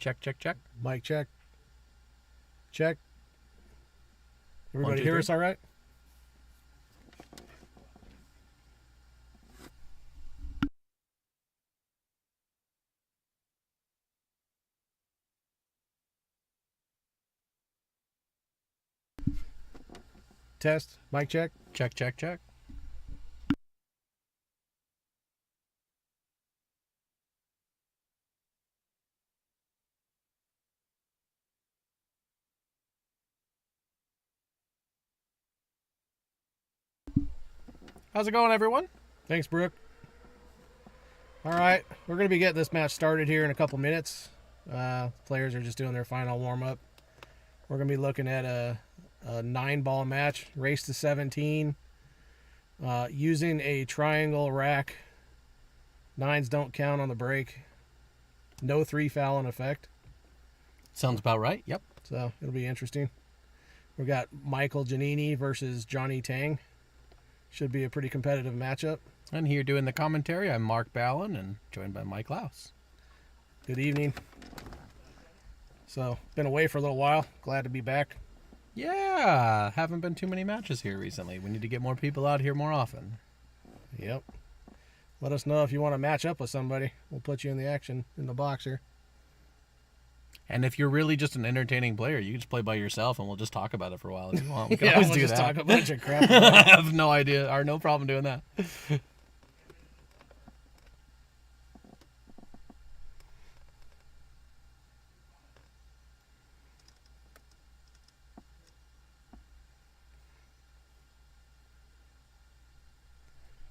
Check, check, check. Mic check. Check. Everybody 1, 2, hear 3. us all right? Test. Mic check. Check, check, check. How's it going, everyone? Thanks, Brooke. All right, we're going to be getting this match started here in a couple minutes. Players are just doing their final warm-up. We're going to be looking at a 9-ball match, race to 17, using a triangle rack. 9s don't count on the break. No 3 foul in effect. Sounds about right. Yep. So it'll be interesting. We got Michael Janini versus Johnny Tang. Should be a pretty competitive matchup. And here doing the commentary, I'm Mark Ballin, and joined by Mike Laus. Good evening. So, been away for a little while. Glad to be back. Yeah, haven't been too many matches here recently. We need to get more people out here more often. Yep. Let us know if you want to match up with somebody. We'll put you in the action in the box here. And if you're really just an entertaining player, you can just play by yourself, and we'll just talk about it for a while if you want. We can Yeah, always we'll do just that. talk a bunch of crap. I have no idea, or no problem doing that.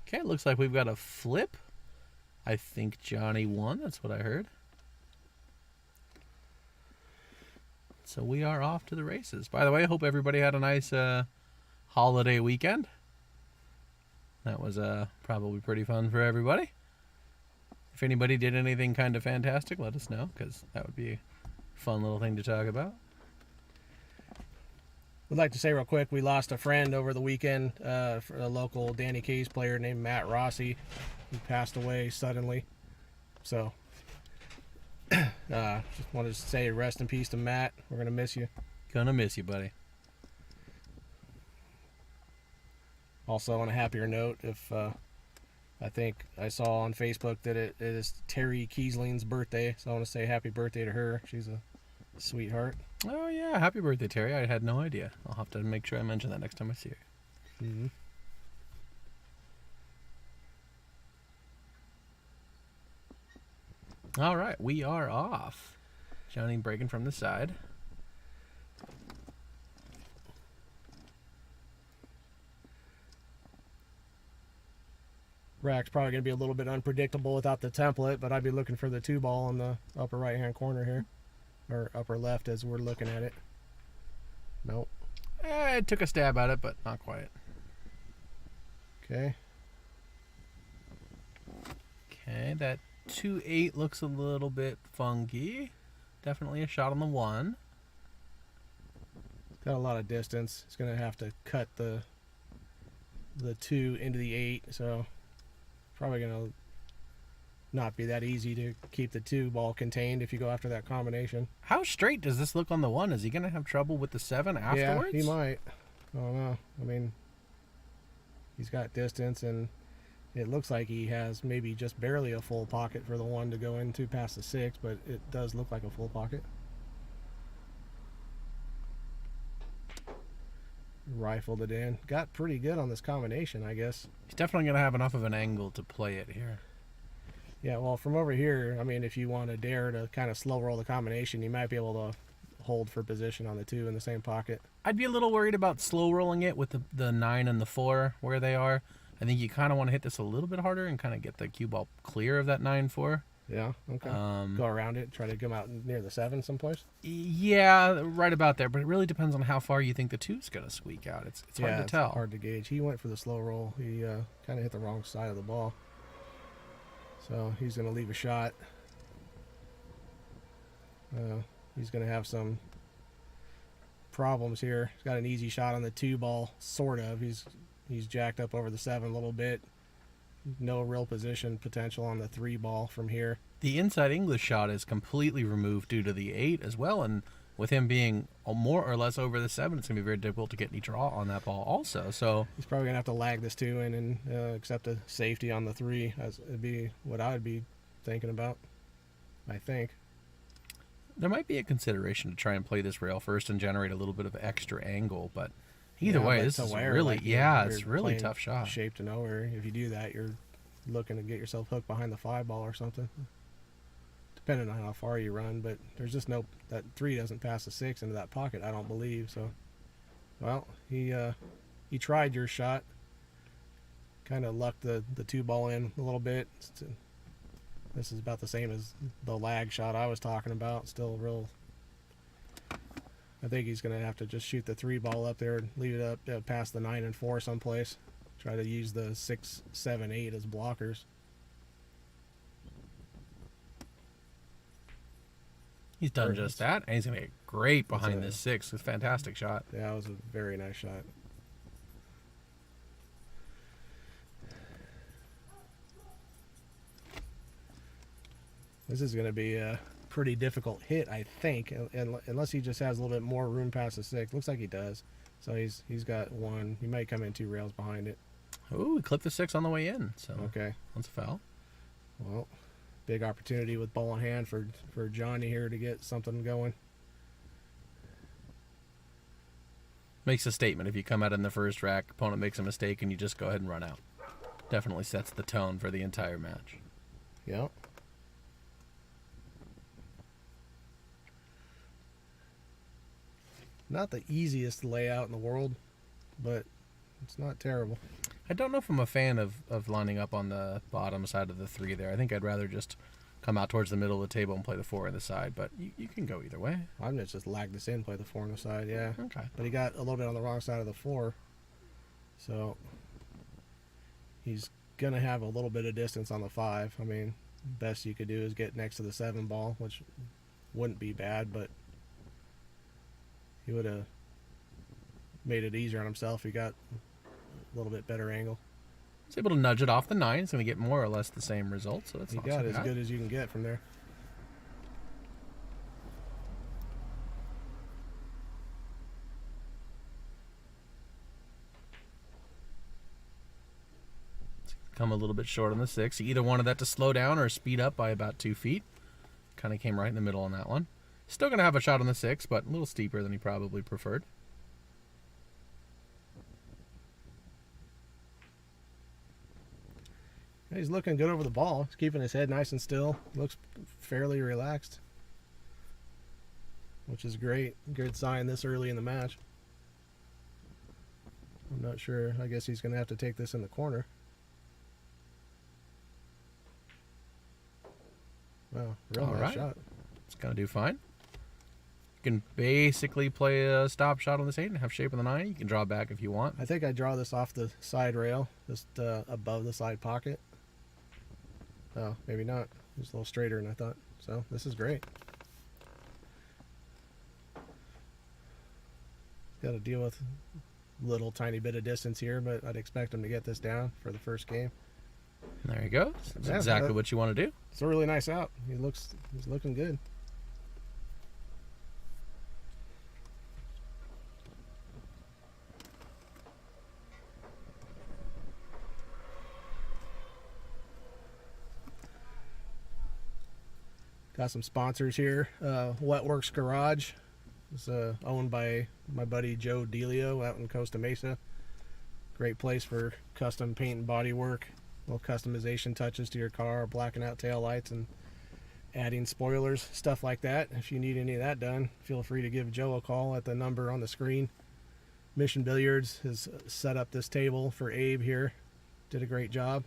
Okay, it looks like we've got a flip. I think Johnny won. That's what I heard. So we are off to the races. By the way, I hope everybody had a nice holiday weekend. That was probably pretty fun for everybody. If anybody did anything kind of fantastic, let us know, because that would be a fun little thing to talk about. We'd like to say real quick, we lost a friend over the weekend, for a local Danny Keys player named Matt Rossi. He passed away suddenly. So, just wanted to say rest in peace to Matt. We're going to miss you. Gonna miss you, buddy. Also, on a happier note, if I think I saw on Facebook that it is Terry Kiesling's birthday, so I want to say happy birthday to her. She's a sweetheart. Oh, yeah. Happy birthday, Terry. I had no idea. I'll have to make sure I mention that next time I see her. Mm-hmm. All right. We are off. Johnny breaking from the side. Rack's probably going to be a little bit unpredictable without the template, but I'd be looking for the 2-ball in the upper right-hand corner here. Or upper left as we're looking at it. Nope. I took a stab at it, but not quite. Okay. Okay, that 2-8 looks a little bit funky. Definitely a shot on the 1. Got a lot of distance. It's going to have to cut the 2 into the 8, so probably going to not be that easy to keep the 2-ball contained if you go after that combination. How straight does this look on the 1? Is he going to have trouble with the 7 afterwards? Yeah, he might. I don't know. I mean, he's got distance, and it looks like he has maybe just barely a full pocket for the 1 to go into past the 6, but it does look like a full pocket. Rifled it in. Got pretty good on this combination, I guess. He's definitely going to have enough of an angle to play it here. Yeah, well, from over here, I mean, if you want to dare to kind of slow roll the combination, you might be able to hold for position on the 2 in the same pocket. I'd be a little worried about slow rolling it with the 9 and the 4 where they are. I think you kind of want to hit this a little bit harder and kind of get the cue ball clear of that 9-4. Yeah, okay. Go around it, try to come out near the 7 someplace. Yeah, right about there. But it really depends on how far you think the 2's going to squeak out. It's hard to tell. It's hard to gauge. He went for the slow roll. He kind of hit the wrong side of the ball. So he's going to leave a shot. He's going to have some problems here. He's got an easy shot on the 2-ball, sort of. He's jacked up over the 7 a little bit. no real position potential on the 3 ball from here. The inside English shot is completely removed due to the 8 as well, and with him being more or less over the 7, it's going to be very difficult to get any draw on that ball also. So he's probably going to have to lag this 2 in and accept a safety on the 3. As it'd be what I would be thinking about, I think. There might be a consideration to try and play this rail first and generate a little bit of extra angle, but either way, this is really, it's really tough shot. Shape to nowhere. If you do that, you're looking to get yourself hooked behind the 5 ball or something. Depending on how far you run, but there's just no, that 3 doesn't pass the 6 into that pocket, I don't believe. So, well, he tried your shot. Kind of lucked the 2 ball in a little bit. This is about the same as the lag shot I was talking about. Still real. I think he's going to have to just shoot the 3 ball up there and leave it up past the 9 and 4 someplace. Try to use the 6, 7, 8 as blockers. He's done just that, and he's going to get great behind this 6. It's a fantastic shot. Yeah, it was a very nice shot. This is going to be a pretty difficult hit, I think, unless he just has a little bit more room past the 6. Looks like he does. So he's got 1. He might come in 2 rails behind it. Oh, he clipped the 6 on the way in. So okay, that's a foul. Well, big opportunity with ball in hand for Johnny here to get something going. Makes a statement if you come out in the first rack, opponent makes a mistake, and you just go ahead and run out. Definitely sets the tone for the entire match. Yep. Not the easiest layout in the world, but it's not terrible. I don't know if I'm a fan of lining up on the bottom side of the 3 there. I think I'd rather just come out towards the middle of the table and play the 4 on the side, but you can go either way. I'm going to just lag this in, play the 4 on the side, yeah. Okay. But he got a little bit on the wrong side of the 4, so he's going to have a little bit of distance on the 5. I mean, best you could do is get next to the 7 ball, which wouldn't be bad, but he would have made it easier on himself if he got a little bit better angle. He's able to nudge it off the 9. He's going to get more or less the same result, so that's he not got so as bad. good as you can get from there. Come a little bit short on the 6. He either wanted that to slow down or speed up by about 2 feet. Kind of came right in the middle on that one. Still going to have a shot on the 6, but a little steeper than he probably preferred. He's looking good over the ball. He's keeping his head nice and still. Looks fairly relaxed, which is great. Good sign this early in the match. I'm not sure. I guess he's going to have to take this in the corner. Wow, real nice shot. It's going to do fine. You can basically play a stop shot on this 8 and have shape on the 9. You can draw back if you want. I think I draw this off the side rail, just above the side pocket. Oh, maybe not. It's a little straighter than I thought. So this is great. Got to deal with a little tiny bit of distance here, but I'd expect him to get this down for the first game. There you go. That's exactly what you want to do. It's a really nice out. He's looking good. Got some sponsors here. Wetworks Garage is owned by my buddy Joe Delio out in Costa Mesa. Great place for custom paint and body work, little customization touches to your car, blacking out tail lights and adding spoilers, stuff like that. If you need any of that done, feel free to give Joe a call at the number on the screen. Mission Billiards has set up this table for Abe here. Did a great job.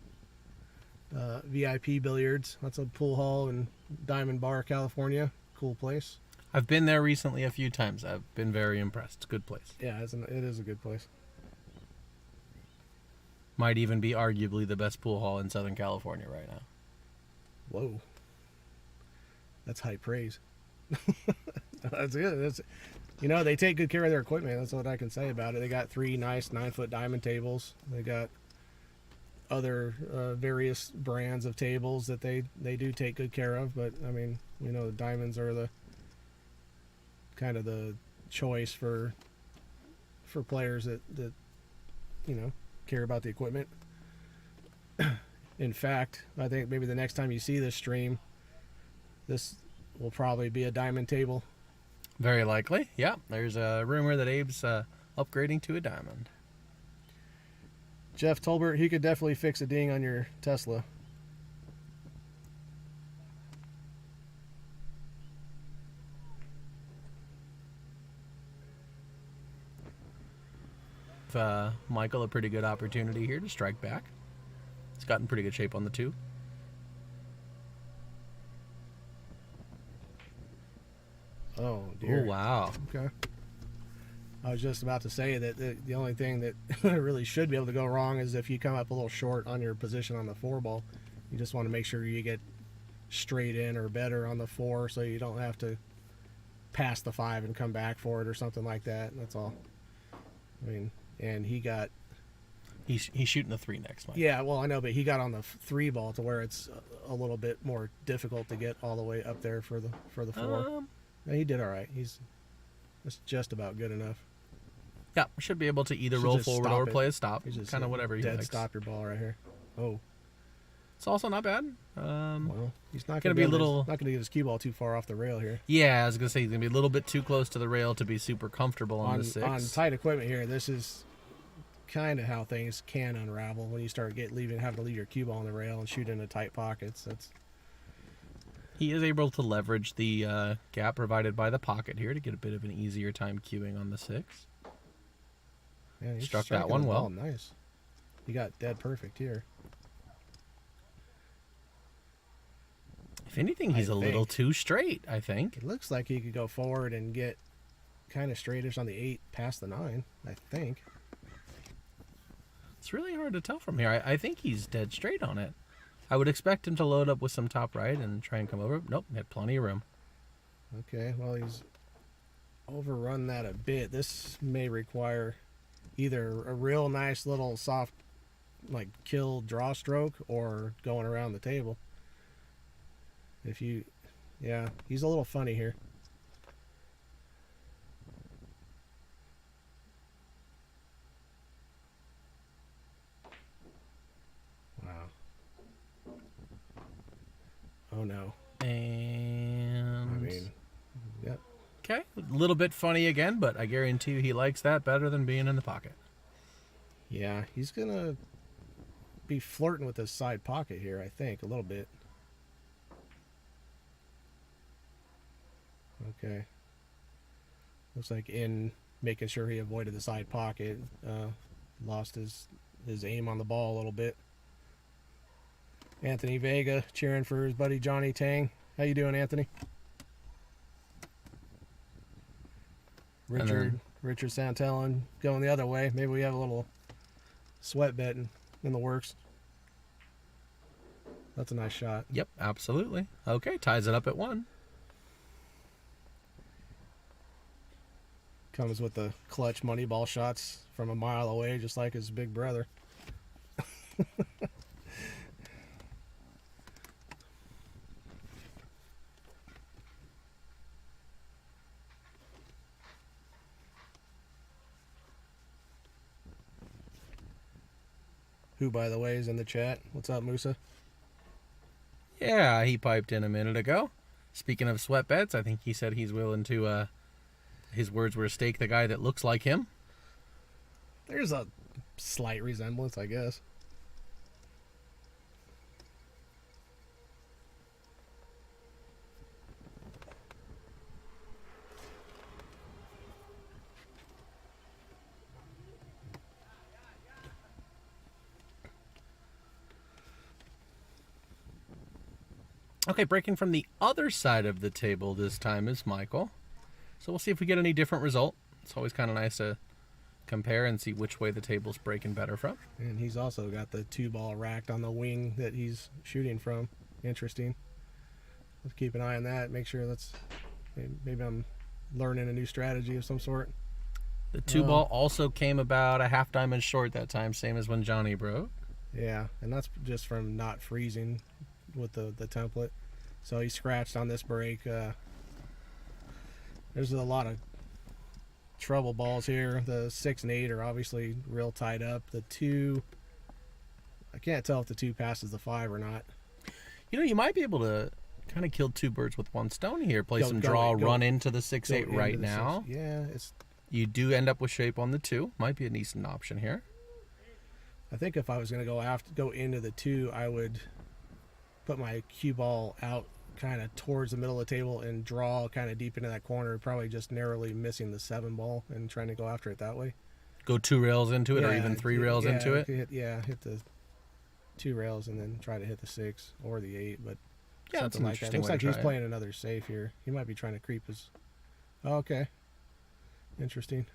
VIP Billiards, that's a pool hall in Diamond Bar, California. Cool place. I've been there recently a few times. I've been very impressed. It's a good place. Yeah, it is a good place. Might even be arguably the best pool hall in Southern California right now. Whoa. That's high praise. That's good. They take good care of their equipment. That's what I can say about it. They got 3 nice 9-foot diamond tables. They got other various brands of tables that they do take good care of. But I mean, we know the diamonds are the kind of the choice for players that care about the equipment. In fact, I think maybe the next time you see this stream, this will probably be a diamond table. Very likely. Yeah, there's a rumor that Abe's upgrading to a diamond. Jeff Tolbert, he could definitely fix a ding on your Tesla. Michael a pretty good opportunity here to strike back. He's gotten pretty good shape on the 2. Oh, dear. Oh, wow. Okay. I was just about to say that the only thing that really should be able to go wrong is if you come up a little short on your position on the 4 ball. You just want to make sure you get straight in or better on the 4 so you don't have to pass the 5 and come back for it or something like that. That's all. I mean, and he got... He's shooting the 3 next, Mike. Yeah, well, I know, but he got on the 3 ball to where it's a little bit more difficult to get all the way up there for the 4. And he did all right. It's just about good enough. Yeah, should be able to either roll forward or play a stop. Kind of whatever he likes. Stop your ball right here. Oh. It's also not bad. Well, he's not going to be a little... Not going to get his cue ball too far off the rail here. Yeah, I was going to say he's going to be a little bit too close to the rail to be super comfortable on the 6. On tight equipment here, this is kind of how things can unravel when you start having to leave your cue ball on the rail and shoot into tight pockets. He is able to leverage the gap provided by the pocket here to get a bit of an easier time cueing on the 6. Yeah, struck that one well. Nice. He got dead perfect here. If anything, he's a little too straight, I think. It looks like he could go forward and get kind of straightish on the 8 past the 9, I think. It's really hard to tell from here. I think he's dead straight on it. I would expect him to load up with some top right and try and come over. Nope, he had plenty of room. Okay, well, he's overrun that a bit. This may require either a real nice little soft, like, kill draw stroke or going around the table. Yeah, he's a little funny here. Wow. Oh no. And... I mean, yep. Okay, a little bit funny again, but I guarantee you he likes that better than being in the pocket. Yeah, he's going to be flirting with his side pocket here, I think, a little bit. Okay. Looks like in making sure he avoided the side pocket, lost his aim on the ball a little bit. Anthony Vega cheering for his buddy Johnny Tang. How you doing, Anthony? Richard Santellan going the other way. Maybe we have a little sweat bet in the works. That's a nice shot. Yep, absolutely. Okay, ties it up at 1. Comes with the clutch money ball shots from a mile away, just like his big brother. Who, by the way, is in the chat. What's up, Musa? Yeah, he piped in a minute ago. Speaking of sweat bets, I think he said he's willing to, his words were, stake the guy that looks like him. There's a slight resemblance, I guess. Okay, breaking from the other side of the table this time is Michael. So we'll see if we get any different result. It's always kind of nice to compare and see which way the table's breaking better from. And he's also got the 2-ball racked on the wing that he's shooting from. Interesting. Let's keep an eye on that. Make sure maybe I'm learning a new strategy of some sort. The 2-ball also came about a half diamond short that time, same as when Johnny broke. Yeah, and that's just from not freezing with the template. So he scratched on this break. There's a lot of trouble balls here. The 6 and 8 are obviously real tied up. The 2, I can't tell if the 2 passes the 5 or not. You know, you might be able to kind of kill 2 birds with 1 stone here. Play some draw, run into the 6-8 right now. Yeah, you do end up with shape on the 2. Might be a decent option here. I think if I was going to go into the 2, I would put my cue ball out kind of towards the middle of the table and draw kind of deep into that corner, probably just narrowly missing the 7 ball and trying to go after it that way. Go 2 rails into it, or even 3 rails into it? Hit the 2 rails and then try to hit the 6 or the 8, but yeah, something like that. Looks like he's playing another safe here. He might be trying to creep his... Oh, okay. Interesting.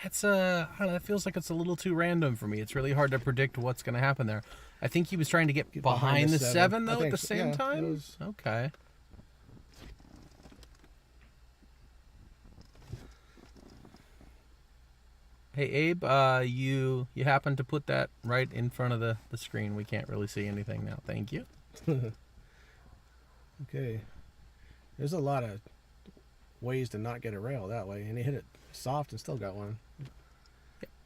It's I don't know, it feels like it's a little too random for me. It's really hard to predict what's going to happen there. I think he was trying to get behind the 7 though at the same time. Okay. Hey Abe, you happen to put that right in front of the screen. We can't really see anything now. Thank you. Okay. There's a lot of ways to not get a rail that way, and he hit it soft and still got one.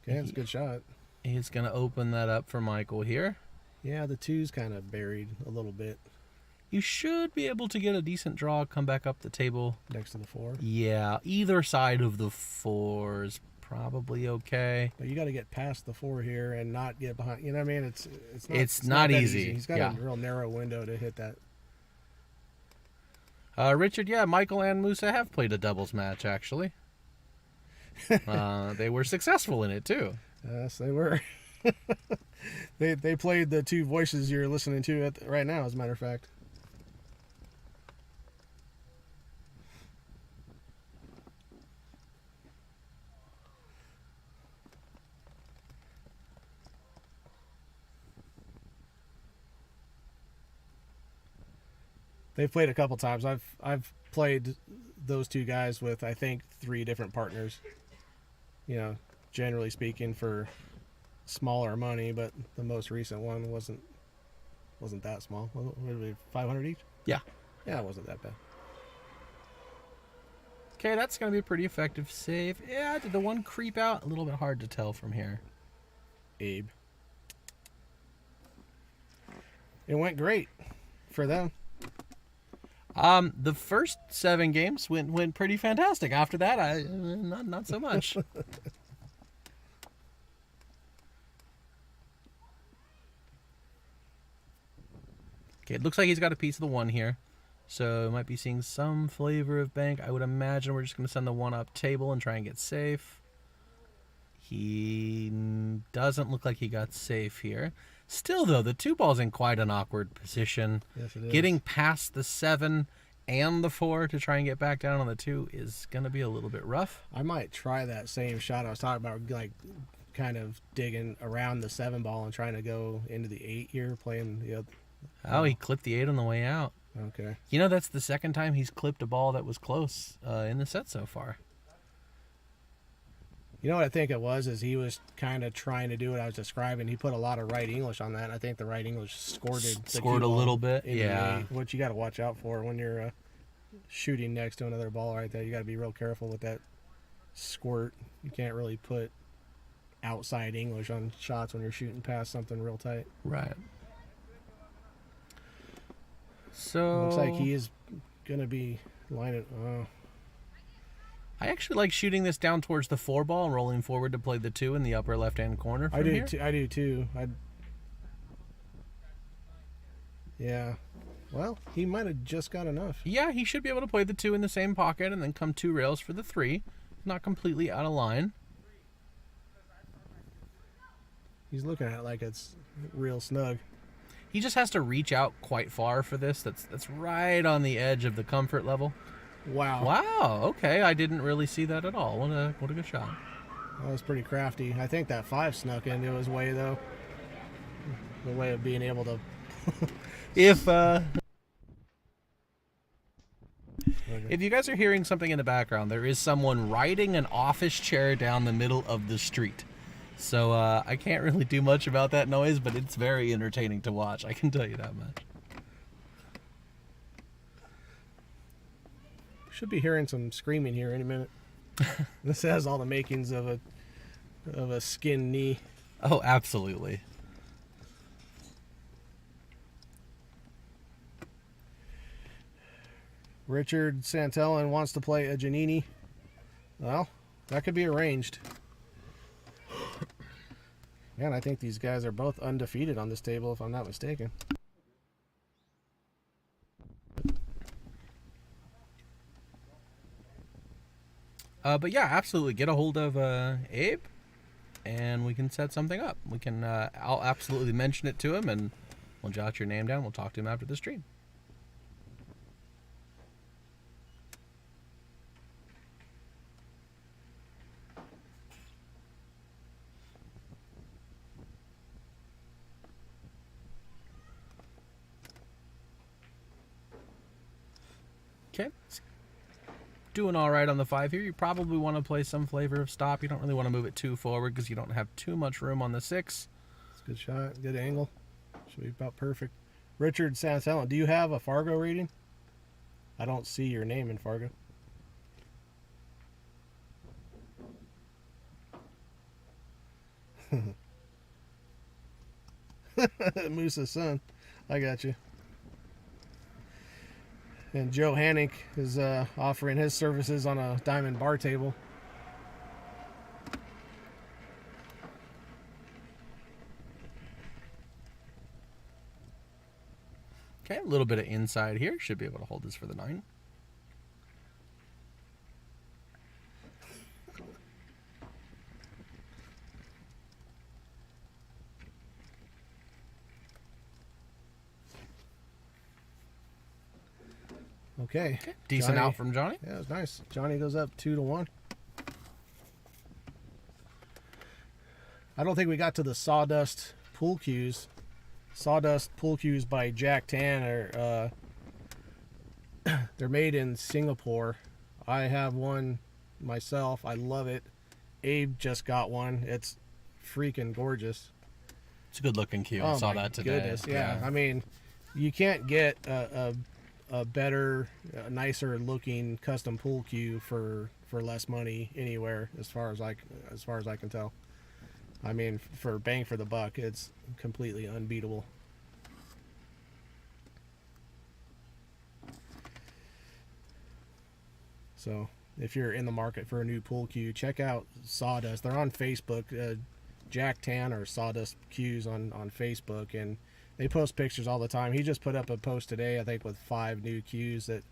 Okay, that's a good shot. He's going to open that up for Michael here. Yeah, the 2's kind of buried a little bit. You should be able to get a decent draw, come back up the table. Next to the 4? Yeah, either side of the 4 is probably okay. But you got to get past the 4 here and not get behind. You know what I mean? It's not easy. He's got a real narrow window to hit that. Richard, yeah, Michael and Musa have played a doubles match, actually. They were successful in it, too. Yes, they were. They played the 2 voices you're listening to right now, as a matter of fact. They've played a couple times. I've played those 2 guys with, I think, 3 different partners. You know, generally speaking, for smaller money, but the most recent one wasn't that small. What did we, 500 each? Yeah. Yeah, it wasn't that bad. Okay, that's going to be a pretty effective save. Yeah, did the 1 creep out? A little bit hard to tell from here. Abe. It went great for them. The first 7 games went pretty fantastic. After that, not so much. Okay, it looks like he's got a piece of the 1 here. So might be seeing some flavor of bank. I would imagine we're just going to send the 1 up table and try and get safe. He doesn't look like he got safe here. Still, though, the 2 ball's in quite an awkward position. Yes, it is. Getting past the 7 and the 4 to try and get back down on the 2 is going to be a little bit rough. I might try that same shot I was talking about, like kind of digging around the 7 ball and trying to go into the 8 here, playing the other. Oh, he clipped the 8 on the way out. Okay. You know, that's the second time he's clipped a ball that was close in the set so far. You know what I think it was is he was kind of trying to do what I was describing. He put a lot of right English on that. I think the right English scored a little bit. Yeah. Which you got to watch out for when you're shooting next to another ball right there. You got to be real careful with that squirt. You can't really put outside English on shots when you're shooting past something real tight. Right. So looks like he is going to be lining. I actually like shooting this down towards the 4 ball and rolling forward to play the 2 in the upper left-hand corner. I do too. Yeah. Well, he might have just got enough. Yeah, he should be able to play the 2 in the same pocket and then come 2 rails for the 3. Not completely out of line. He's looking at it like it's real snug. He just has to reach out quite far for this. That's right on the edge of the comfort level. Wow. Wow. Okay, I didn't really see that at all. What a good shot. That was pretty crafty. I think that 5 snuck into his way though. The way of being able to. If you guys are hearing something in the background, there is someone riding an office chair down the middle of the street. So I can't really do much about that noise, but it's very entertaining to watch. I can tell you that much. Should be hearing some screaming here any minute. This has all the makings of a skin knee. Oh, absolutely. Richard Santellan wants to play a Janini. Well, that could be arranged. Man, I think these guys are both undefeated on this table, if I'm not mistaken. But yeah, absolutely. Get a hold of Abe, and we can set something up. We can. I'll absolutely mention it to him, and we'll jot your name down. We'll talk to him after the stream. Okay. Doing all right on the 5 here. You probably want to play some flavor of stop. You don't really want to move it too forward because you don't have too much room on the 6. It's a good shot, good angle. Should be about perfect. Richard Santellan, do you have a Fargo reading? I don't see your name in Fargo. Moose's son. I got you. And Joe Hannick is offering his services on a diamond bar table. Okay, a little bit of inside here. Should be able to hold this for the 9. Okay. Decent Johnny, out from Johnny. Yeah, it was nice. Johnny goes up 2-1. I don't think we got to the Sawdust pool cues. Sawdust pool cues by Jack Tan are they're made in Singapore. I have one myself. I love it. Abe just got one. It's freaking gorgeous. It's a good looking cue. I saw that today. Goodness, yeah. I mean, you can't get a better, nicer looking custom pool cue for less money anywhere, as far as I can tell. I mean, for bang for the buck, it's completely unbeatable. So, if you're in the market for a new pool cue, check out Sawdust. They're on Facebook. Jack Tan or Sawdust Cues on Facebook, and they post pictures all the time. He just put up a post today, I think, with 5 new cues that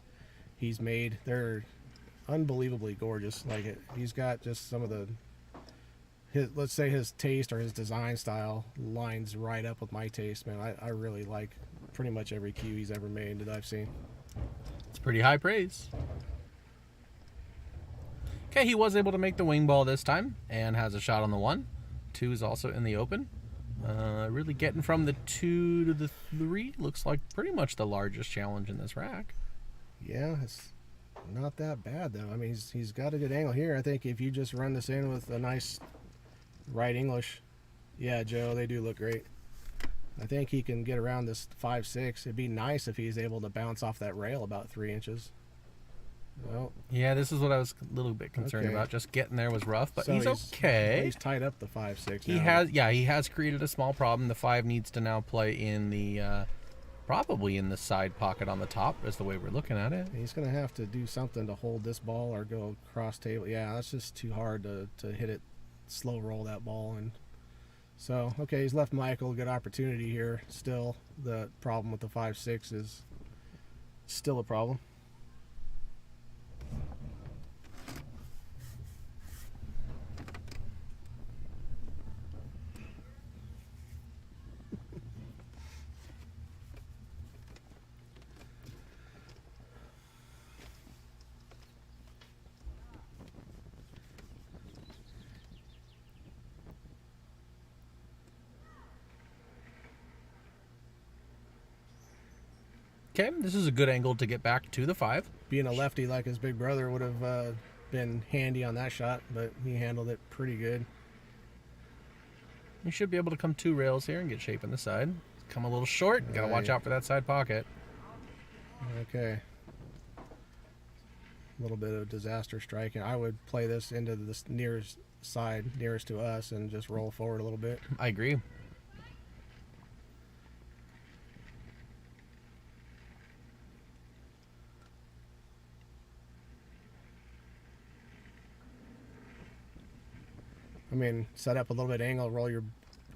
he's made. They're unbelievably gorgeous. Like, he's got just some of let's say his taste or his design style lines right up with my taste, man. I really like pretty much every cue he's ever made that I've seen. It's pretty high praise. Okay, he was able to make the wing ball this time and has a shot on the 1. 2 is also in the open. Really getting from the 2 to the 3. Looks like pretty much the largest challenge in this rack. Yeah, it's not that bad, though. I mean, he's got a good angle here. I think if you just run this in with a nice right English, yeah, Joe, they do look great. I think he can get around this 5-6. It'd be nice if he's able to bounce off that rail about 3 inches. Well, yeah, this is what I was a little bit concerned about. Just getting there was rough, but so he's okay. He's tied up the 5-6. He has created a small problem. The 5 needs to now play in the probably in the side pocket on the top, is the way we're looking at it. He's gonna have to do something to hold this ball or go across table. Yeah, that's just too hard to hit it, slow roll that ball. And so, okay, he's left Michael a good opportunity here. Still, the problem with the 5-6 is still a problem. Okay, this is a good angle to get back to the 5. Being a lefty like his big brother would have been handy on that shot, but he handled it pretty good. You should be able to come 2 rails here and get shape in the side. Come a little short. Got to watch out for that side pocket. Okay. A little bit of disaster striking. I would play this into this nearest side, nearest to us, and just roll forward a little bit. I agree. I mean, set up a little bit of angle, roll your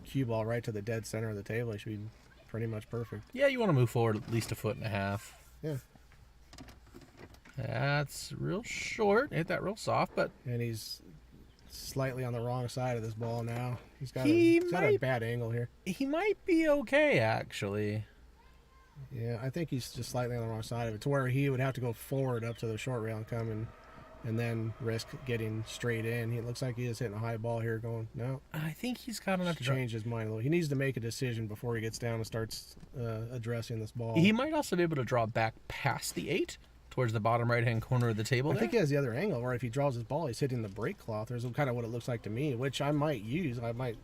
cue ball right to the dead center of the table. It should be pretty much perfect. Yeah, you want to move forward at least 1.5 feet. Yeah. That's real short. Hit that real soft, but... And he's slightly on the wrong side of this ball now. He's got a bad angle here. He might be okay, actually. Yeah, I think he's just slightly on the wrong side of it, to where he would have to go forward up to the short rail and come and then risk getting straight in. He looks like he is hitting a high ball here going, no. I think he's got enough to change his mind a little. He needs to make a decision before he gets down and starts addressing this ball. He might also be able to draw back past the 8 towards the bottom right-hand corner of the table. I think he has the other angle, where if he draws his ball, he's hitting the break cloth. There's kind of what it looks like to me, which I might use. I might,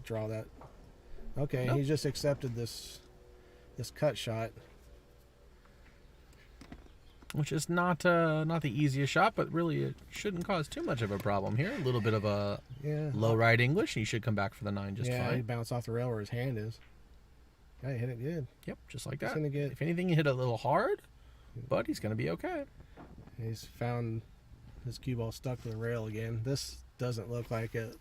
draw that. Okay, nope. He just accepted this cut shot. Which is not the easiest shot, but really it shouldn't cause too much of a problem here. A little bit of a low ride English, and he should come back for the 9 just fine. Yeah, he bounced off the rail where his hand is. Yeah, he hit it good. Yep, just like that. Get... If anything, you hit a little hard, but he's going to be okay. He's found his cue ball stuck to the rail again. This doesn't look like a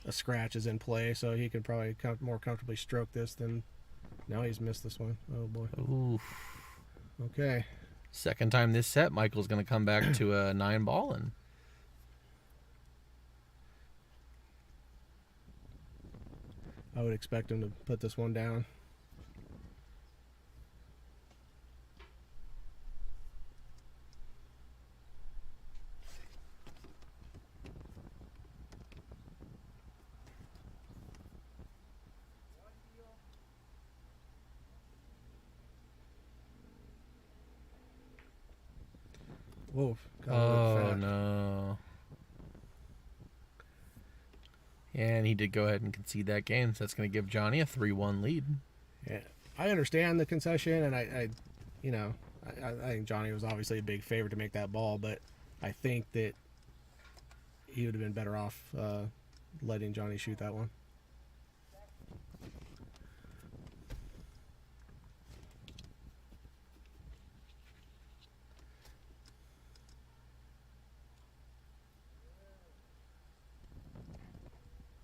scratch is in play, so he could probably more comfortably stroke this than... Now he's missed this one. Oh, boy. Oof. Okay. Second time this set, Michael's going to come back to a 9 ball, and I would expect him to put this one down. Whoa. Oh, no. And he did go ahead and concede that game, so that's going to give Johnny a 3-1 lead. Yeah, I understand the concession, and I think Johnny was obviously a big favorite to make that ball, but I think that he would have been better off letting Johnny shoot that one.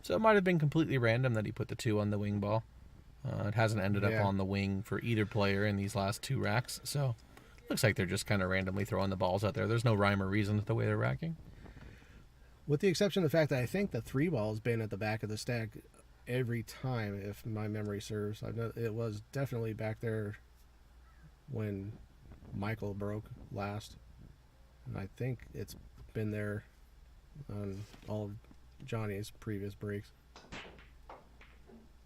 So it might have been completely random that he put the 2 on the wing ball. It hasn't ended up on the wing for either player in these last 2 racks, so looks like they're just kind of randomly throwing the balls out there. There's no rhyme or reason to the way they're racking. With the exception of the fact that I think the 3 ball has been at the back of the stack every time, if my memory serves. I know it was definitely back there when Michael broke last, and I think it's been there on all of Johnny's previous breaks.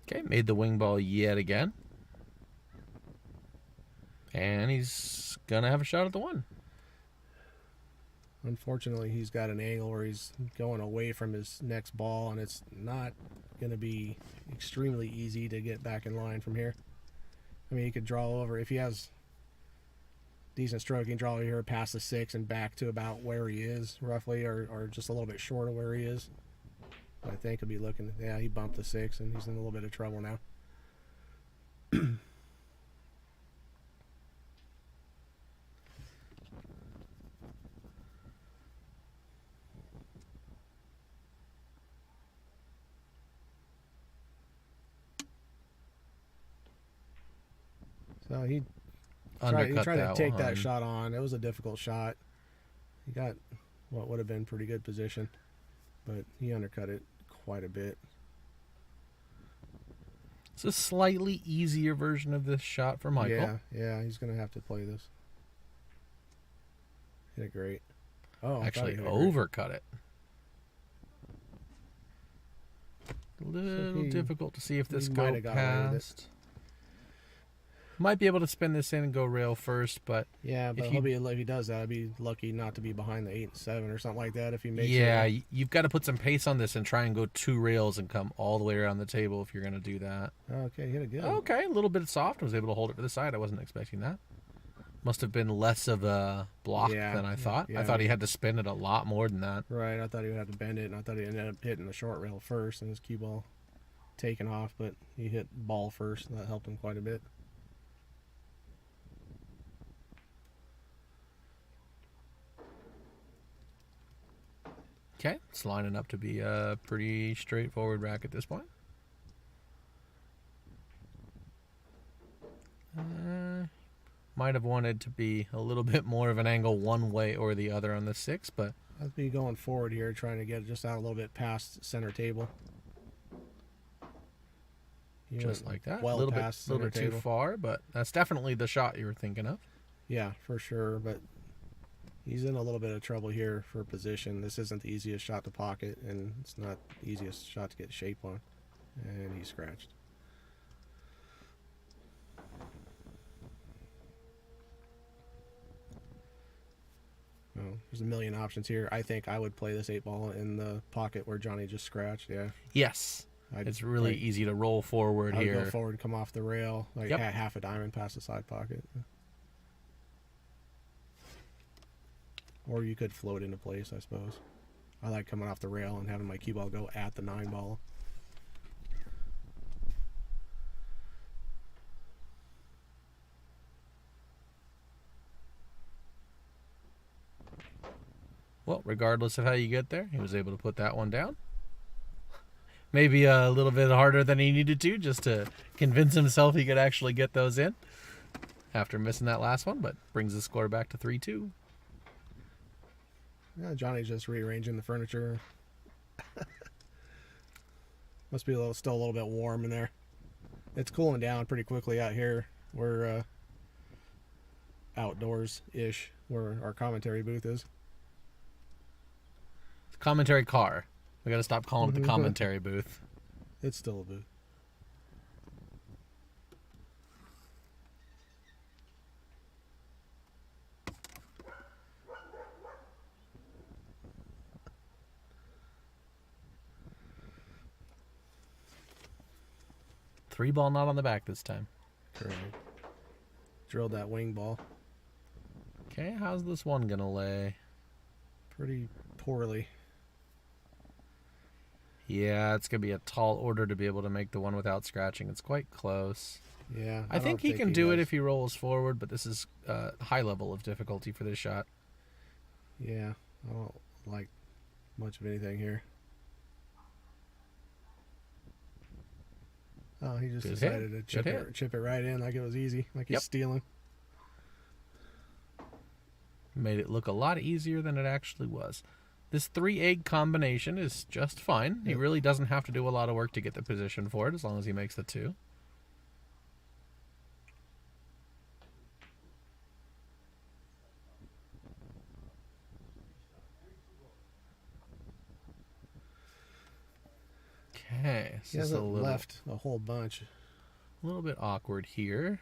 Okay, made the wing ball yet again. And he's going to have a shot at the 1. Unfortunately, he's got an angle where he's going away from his next ball, and it's not going to be extremely easy to get back in line from here. I mean, he could draw over. If he has decent stroke, he can draw here past the 6 and back to about where he is, roughly, or just a little bit short of where he is. I think he'll be looking. Yeah, he bumped the 6, and he's in a little bit of trouble now. So he tried to take that shot on. It was a difficult shot. He got what would have been pretty good position, but he undercut it quite a bit. It's a slightly easier version of this shot for Michael. Yeah, he's going to have to play this. Hit it great. Oh, actually overcut it. A little difficult to see if this go past. Might be able to spin this in and go rail first, but Yeah, but if if he does that, I'd be lucky not to be behind the 8 and 7 or something like that if he makes yeah, it. you've got to put some pace on this and try and go 2 rails and come all the way around the table if you're going to do that. Okay, hit it good. Okay, a little bit soft. I was able to hold it to the side. I wasn't expecting that. Must have been less of a block than I thought. Yeah, I thought he had to spin it a lot more than that. Right, I thought he would have to bend it, and I thought he ended up hitting the short rail first and his cue ball taking off, but he hit ball first, and that helped him quite a bit. Okay, it's lining up to be a pretty straightforward rack at this point. Might have wanted to be a little bit more of an angle one way or the other on the 6, but I'd be going forward here, trying to get it just out a little bit past center table. just like that. Well a little past bit center too table. far, but that's definitely the shot you were thinking of. Yeah, for sure, but he's in a little bit of trouble here for position. This isn't the easiest shot to pocket, and it's not the easiest shot to get shape on. And he scratched. Oh, there's a million options here. I think I would play this 8 ball in the pocket where Johnny just scratched. Yeah, Yes, it's really easy to roll forward I would here. go forward, come off the rail, like half a diamond past the side pocket. Or you could float into place, I suppose. I like coming off the rail and having my cue ball go at the 9 ball. Well, regardless of how you get there, he was able to put that one down. Maybe a little bit harder than he needed to, just to convince himself he could actually get those in after missing that last one, but brings the score back to 3-2. Yeah, Johnny's just rearranging the furniture. Must be still a little bit warm in there. It's cooling down pretty quickly out here. We're outdoors-ish, where our commentary booth is. Commentary car. We got to stop calling it the commentary booth. It's still a booth. Three ball not on the back this time. Correct. Drilled that wing ball Okay, how's this one going to lay? pretty poorly. Yeah, it's going to be a tall order to be able to make the one without scratching. It's quite close. Yeah, I think he can do it if he rolls forward, but this is a high level of difficulty for this shot. Yeah, I don't like much of anything here. Oh, he just decided to chip it right in like it was easy, like he's stealing. Made it look a lot easier than it actually was. This 3-egg combination is just fine. He really doesn't have to do a lot of work to get the position for it as long as he makes the 2. Okay, He hasn't left a whole bunch. A little bit awkward here.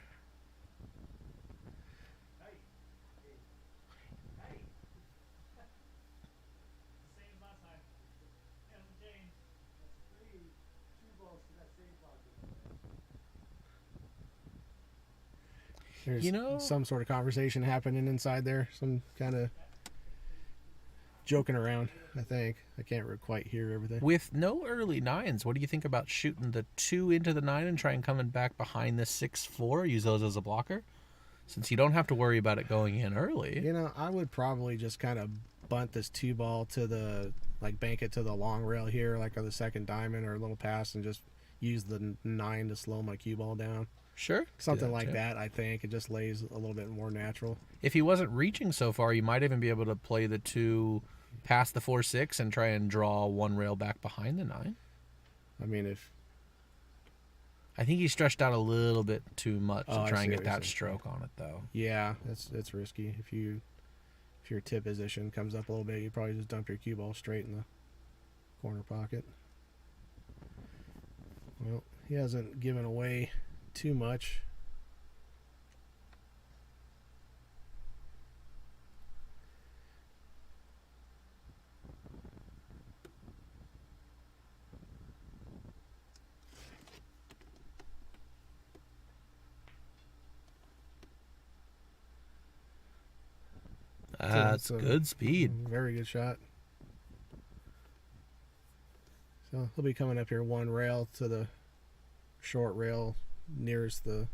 There's some sort of conversation happening inside there. Some kind of joking around, I think. I can't quite hear everything. With no early 9s, what do you think about shooting the 2 into the 9 and trying coming back behind the 6-4? Use those as a blocker? Since you don't have to worry about it going in early. I would probably just kind of bunt this 2 ball to the, bank it to the long rail here, like on the second diamond or a little pass, and just use the 9 to slow my cue ball down. Sure. Something like that, I think. It just lays a little bit more natural. If he wasn't reaching so far, you might even be able to play the 2 past the 4-6 and try and draw 1 rail back behind the 9. I mean, I think he stretched out a little bit too much to try and get that saying. stroke on it, though. Yeah, it's risky. If your tip position comes up a little bit, you probably just dump your cue ball straight in the corner pocket. Well, he hasn't given away too much. that's good speed. Very good shot. So he'll be coming up here one rail to the short rail nearest the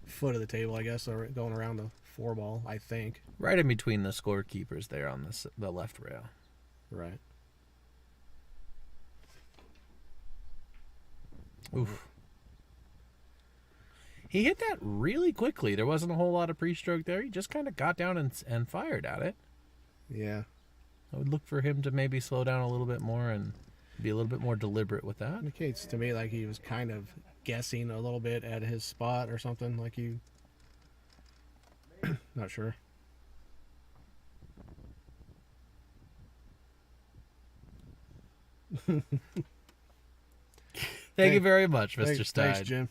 foot of the table, I guess, or going around the 4-ball, I think. Right in between the scorekeepers there on the left rail. Right. Oof. He hit that really quickly. There wasn't a whole lot of pre-stroke there. He just kind of got down and fired at it. Yeah. I would look for him to maybe slow down a little bit more and be a little bit more deliberate with that. Indicates to me like he was kind of guessing a little bit at his spot or something. Like you... Not sure. Thank you very much, Mr. Stein. Thanks, Jim.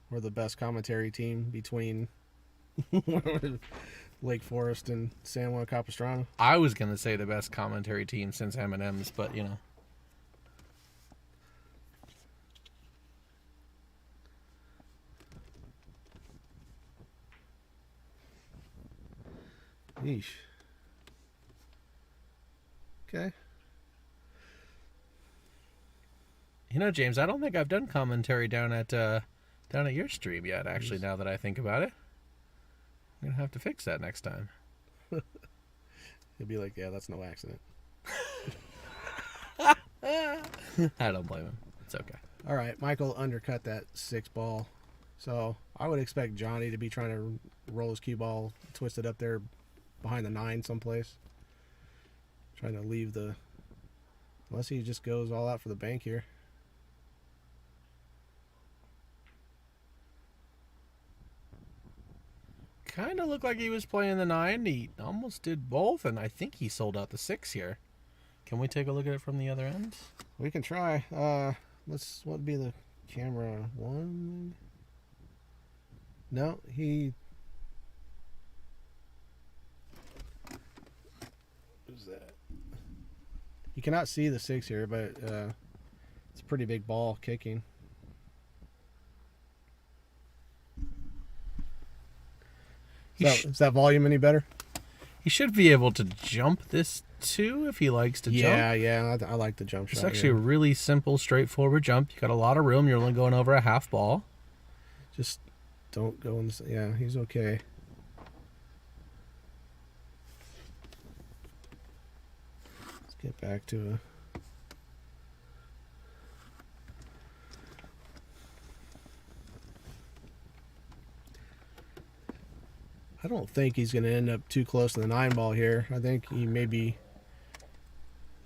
We're the best commentary team between Lake Forest and San Juan Capistrano. I was going to say the best commentary team since M&M's, but, you know. Yeesh. Okay. You know, James, I don't think I've done commentary down at your stream yet, actually, now that I think about it. I'm going to have to fix that next time. He'll be like, yeah, that's no accident. I don't blame him. It's okay. All right, Michael undercut that 6-ball. So I would expect Johnny to be trying to roll his cue ball, twist it up there behind the 9 someplace. Trying to leave the... Unless he just goes all out for the bank here. Kind of looked like he was playing the 9. He almost did both, and I think he sold out the 6 here. Can we take a look at it from the other end? We can try. What would be the camera? 1? No, he... Who's that? You cannot see the 6 here, but it's a pretty big ball kicking. Is that volume any better? He should be able to jump this too if he likes to jump. Yeah, I like the jump shot. It's actually a really simple, straightforward jump. You got a lot of room. You're only going over a half ball. Just don't go in. Yeah, he's okay. Let's get back to a... I don't think he's going to end up too close to the 9 ball here. I think he may be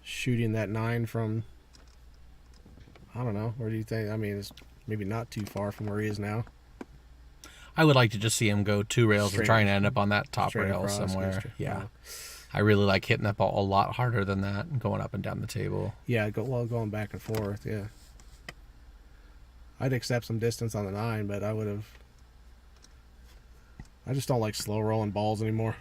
shooting that 9 from, I don't know. Where do you think? I mean, it's maybe not too far from where he is now. I would like to just see him go 2 rails and try and end up on that top rail somewhere. Yeah. I really like hitting that ball a lot harder than that and going up and down the table. Yeah, going back and forth, yeah. I'd accept some distance on the 9, but I just don't like slow rolling balls anymore.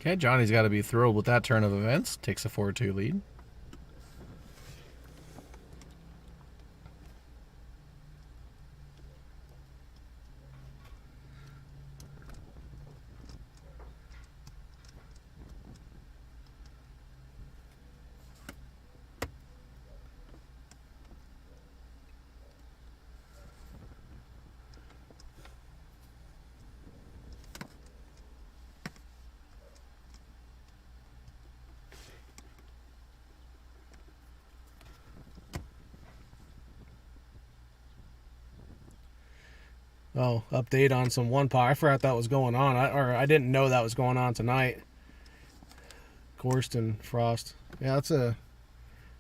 Okay, Johnny's got to be thrilled with that turn of events. Takes a 4-2 lead. Oh, update on some 1-pot. I forgot that was going on. I didn't know that was going on tonight. Gorst and Frost. Yeah,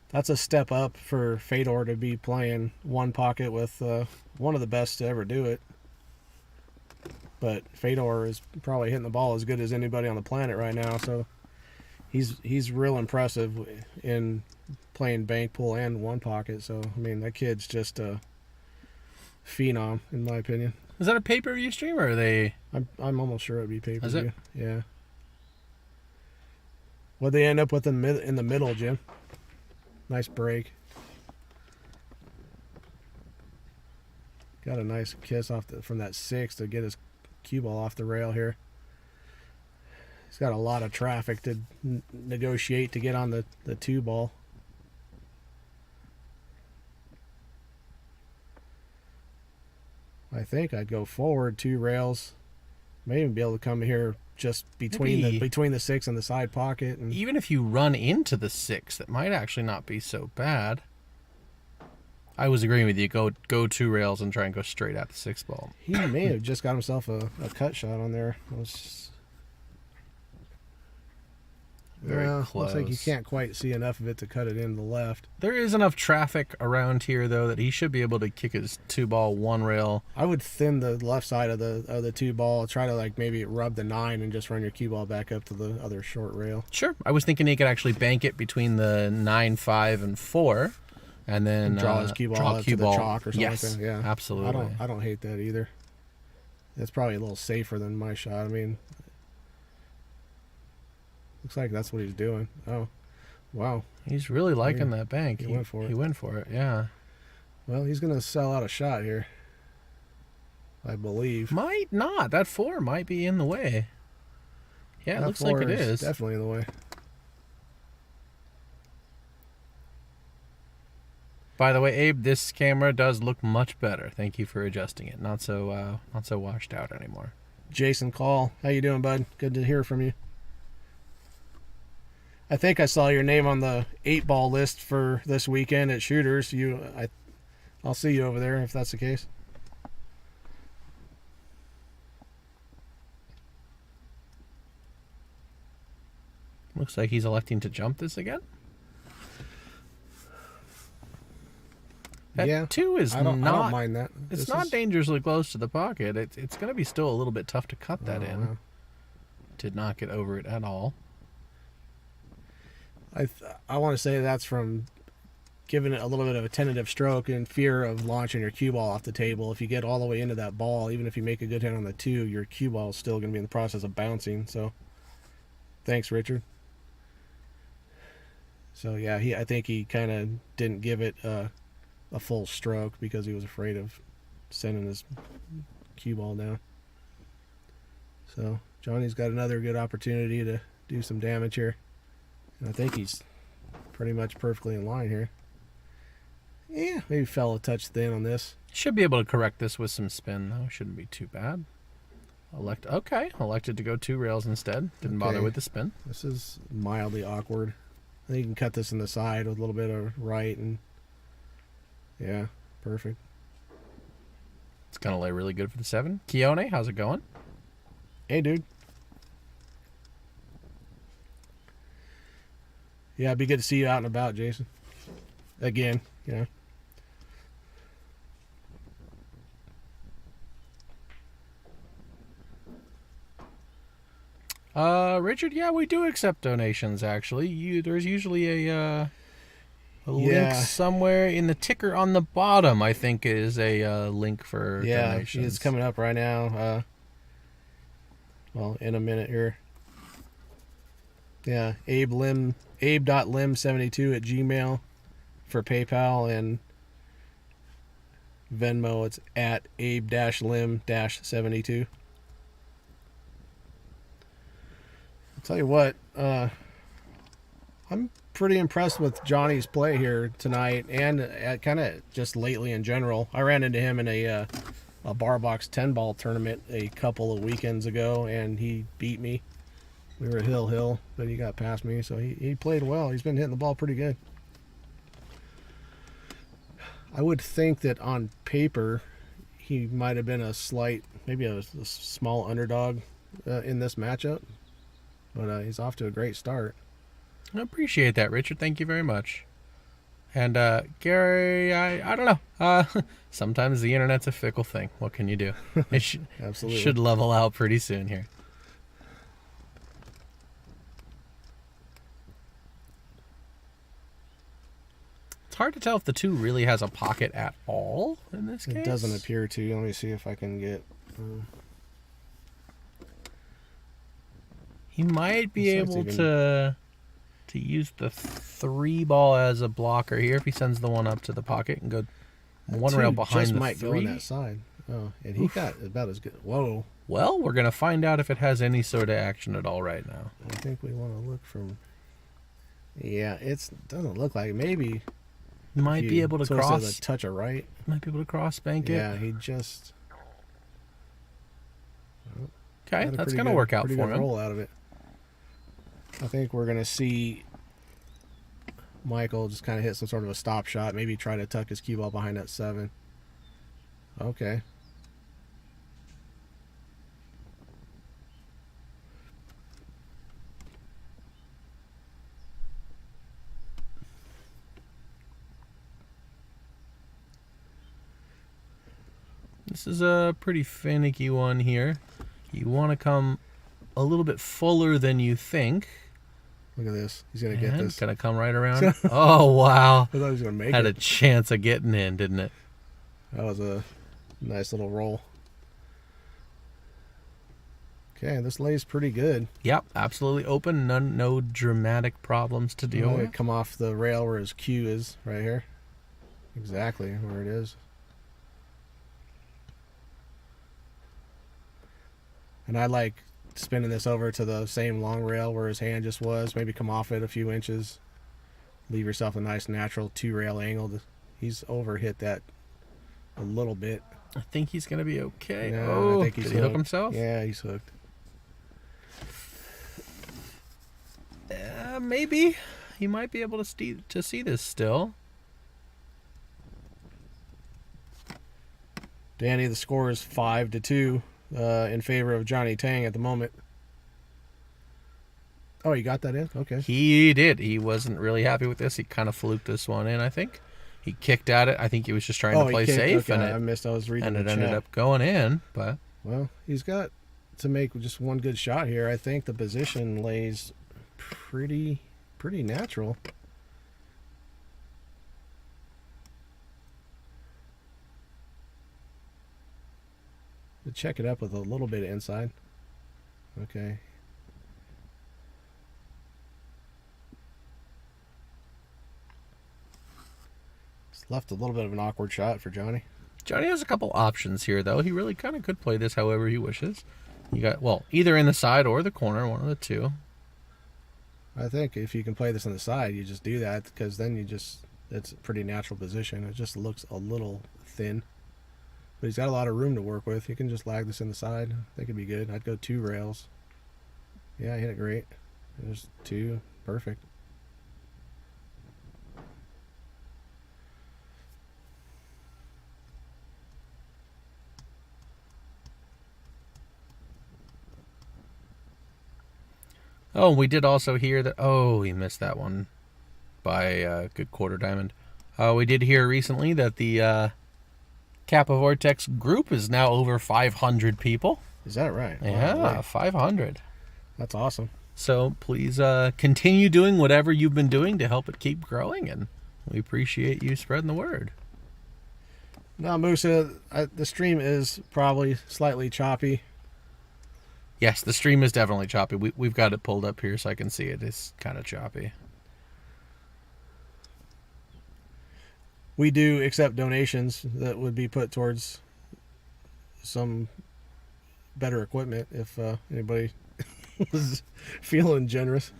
that's a step up for Fedor to be playing 1 pocket with one of the best to ever do it. But Fedor is probably hitting the ball as good as anybody on the planet right now, so he's real impressive in playing bank pull and 1 pocket. So I mean, that kid's just a phenom in my opinion. Is that a pay-per-view stream, or are they? I'm almost sure it'd be pay-per-view. Is it? Yeah. What'd they end up with in the middle, Jim? Nice break. Got a nice kiss from that 6 to get his cue ball off the rail here. He's got a lot of traffic to negotiate to get on the 2 ball. I think I'd go forward 2 rails. May even be able to come here just between the 6 and the side pocket. And even if you run into the 6, that might actually not be so bad. I was agreeing with you. Go 2 rails and try and go straight at the 6 ball. He may have just got himself a cut shot on there. It was just very close. Looks like you can't quite see enough of it to cut it in the left. There is enough traffic around here, though, that he should be able to kick his 2 ball 1 rail. I would thin the left side of the 2 ball. Try to like maybe rub the 9 and just run your cue ball back up to the other short rail. Sure. I was thinking he could actually bank it between the 9, 5, and 4. And then draw his cue ball to the chalk or something. Yes, like that. Yeah, absolutely. I don't hate that either. That's probably a little safer than my shot. I mean, looks like that's what he's doing. Oh, wow. He's really liking that bank. He went for it. He went for it, yeah. Well, he's going to sell out a shot here, I believe. Might not. That 4 might be in the way. Yeah, it looks like it is. Definitely in the way. By the way, Abe, this camera does look much better. Thank you for adjusting it. Not so washed out anymore. Jason Call, how you doing, bud? Good to hear from you. I think I saw your name on the 8-ball list for this weekend at Shooters. I'll see you over there if that's the case. Looks like he's electing to jump this again. That 2 is I don't mind that. It's not dangerously close to the pocket. It's going to be still a little bit tough to cut that in. Know. Did not get over it at all. I want to say that's from giving it a little bit of a tentative stroke in fear of launching your cue ball off the table. If you get all the way into that ball, even if you make a good hit on the 2, your cue ball is still going to be in the process of bouncing. So, thanks, Richard. So yeah, I think he kind of didn't give it a full stroke because he was afraid of sending his cue ball down. So Johnny's got another good opportunity to do some damage here. And I think he's pretty much perfectly in line here. Yeah, maybe fell a touch thin on this. Should be able to correct this with some spin, though. Shouldn't be too bad. Elected to go 2 rails instead. Didn't bother with the spin. This is mildly awkward. I think you can cut this in the side with a little bit of right, and yeah, perfect. It's gonna lay really good for the 7. Keone, how's it going? Hey, dude. Yeah, it'd be good to see you out and about, Jason. Again, yeah. Richard, yeah, we do accept donations, actually. There's usually a link somewhere in the ticker on the bottom, I think, is a link for donations. Yeah, it's coming up right now. Well, in a minute here. Yeah, abe.lim72@gmail for PayPal, and Venmo, it's at abe-lim-72. I'll tell you what, I'm pretty impressed with Johnny's play here tonight, and kind of just lately in general. I ran into him in a bar box 10-ball tournament a couple of weekends ago, and he beat me. We were at Hill, but he got past me, so he played well. He's been hitting the ball pretty good. I would think that on paper, he might have been maybe a small underdog in this matchup, but he's off to a great start. I appreciate that, Richard. Thank you very much. And Gary, I don't know. Sometimes the internet's a fickle thing. What can you do? It Absolutely should level out pretty soon here. hard to tell if the 2 really has a pocket at all in this case. It doesn't appear to. Let me see if I can get... He might be able to use the 3 ball as a blocker here if he sends the 1 up to the pocket and go one rail behind the 3. Just might go on that side. Oh, and he got about as good. Whoa. Well, we're going to find out if it has any sort of action at all right now. I think we want to look from... Yeah, it doesn't look like it. Maybe... He might be able to cross... a touch of right. Might be able to cross bank it. Yeah, he just... Okay, that's going to work out for him. Roll out of it. I think we're going to see Michael just kind of hit some sort of a stop shot. Maybe try to tuck his cue ball behind that 7. Okay. This is a pretty finicky one here. You want to come a little bit fuller than you think. Look at this. He's going to get this. Going to come right around. Oh, wow. I thought he was going to make Had it. a chance of getting in, didn't it? That was a nice little roll. Okay, this lays pretty good. Yep, absolutely open. No dramatic problems to deal with. Come off the rail where his cue is, right here. Exactly where it is. And I like spinning this over to the same long rail where his hand just was. Maybe come off it a few inches. Leave yourself a nice natural 2 rail angle. He's overhit that a little bit. I think he's going to be okay. No, I think he's did he hook himself? Yeah, he's hooked. Maybe. He might be able to see this still. Danny, the score is 5-2 in favor of Johnny Tang at the moment. Oh, you got that in? Okay. He did. He wasn't really happy with this. He kind of fluked this one in, I think. He kicked at it. I think he was just trying to play safe. Okay. I missed. I was reading and the it chat. ended up going in. But well, he's got to make just one good shot here. I think the position lays pretty natural. To check it up with a little bit of inside. Okay. It's left a little bit of an awkward shot for Johnny. Johnny has a couple options here, though. He really kind of could play this however he wishes. You got, well, either in the side or the corner, one of the two. I think if you can play this on the side, you just do that, because then it's a pretty natural position. It just looks a little thin. But he's got a lot of room to work with. He can just lag this in the side. I think it'd be good. I'd go 2 rails. Yeah, I hit it great. There's 2. Perfect. Oh, we did also hear that... Oh, he missed that one by a good quarter diamond. We did hear recently that the Kappa Vortex group is now over 500 people. Is that right? Yeah, wow. 500. That's awesome. So please continue doing whatever you've been doing to help it keep growing, and we appreciate you spreading the word. Now, Musa, the stream is probably slightly choppy. Yes, the stream is definitely choppy. We've got it pulled up here so I can see it. It's kind of choppy. We do accept donations that would be put towards some better equipment if anybody was feeling generous.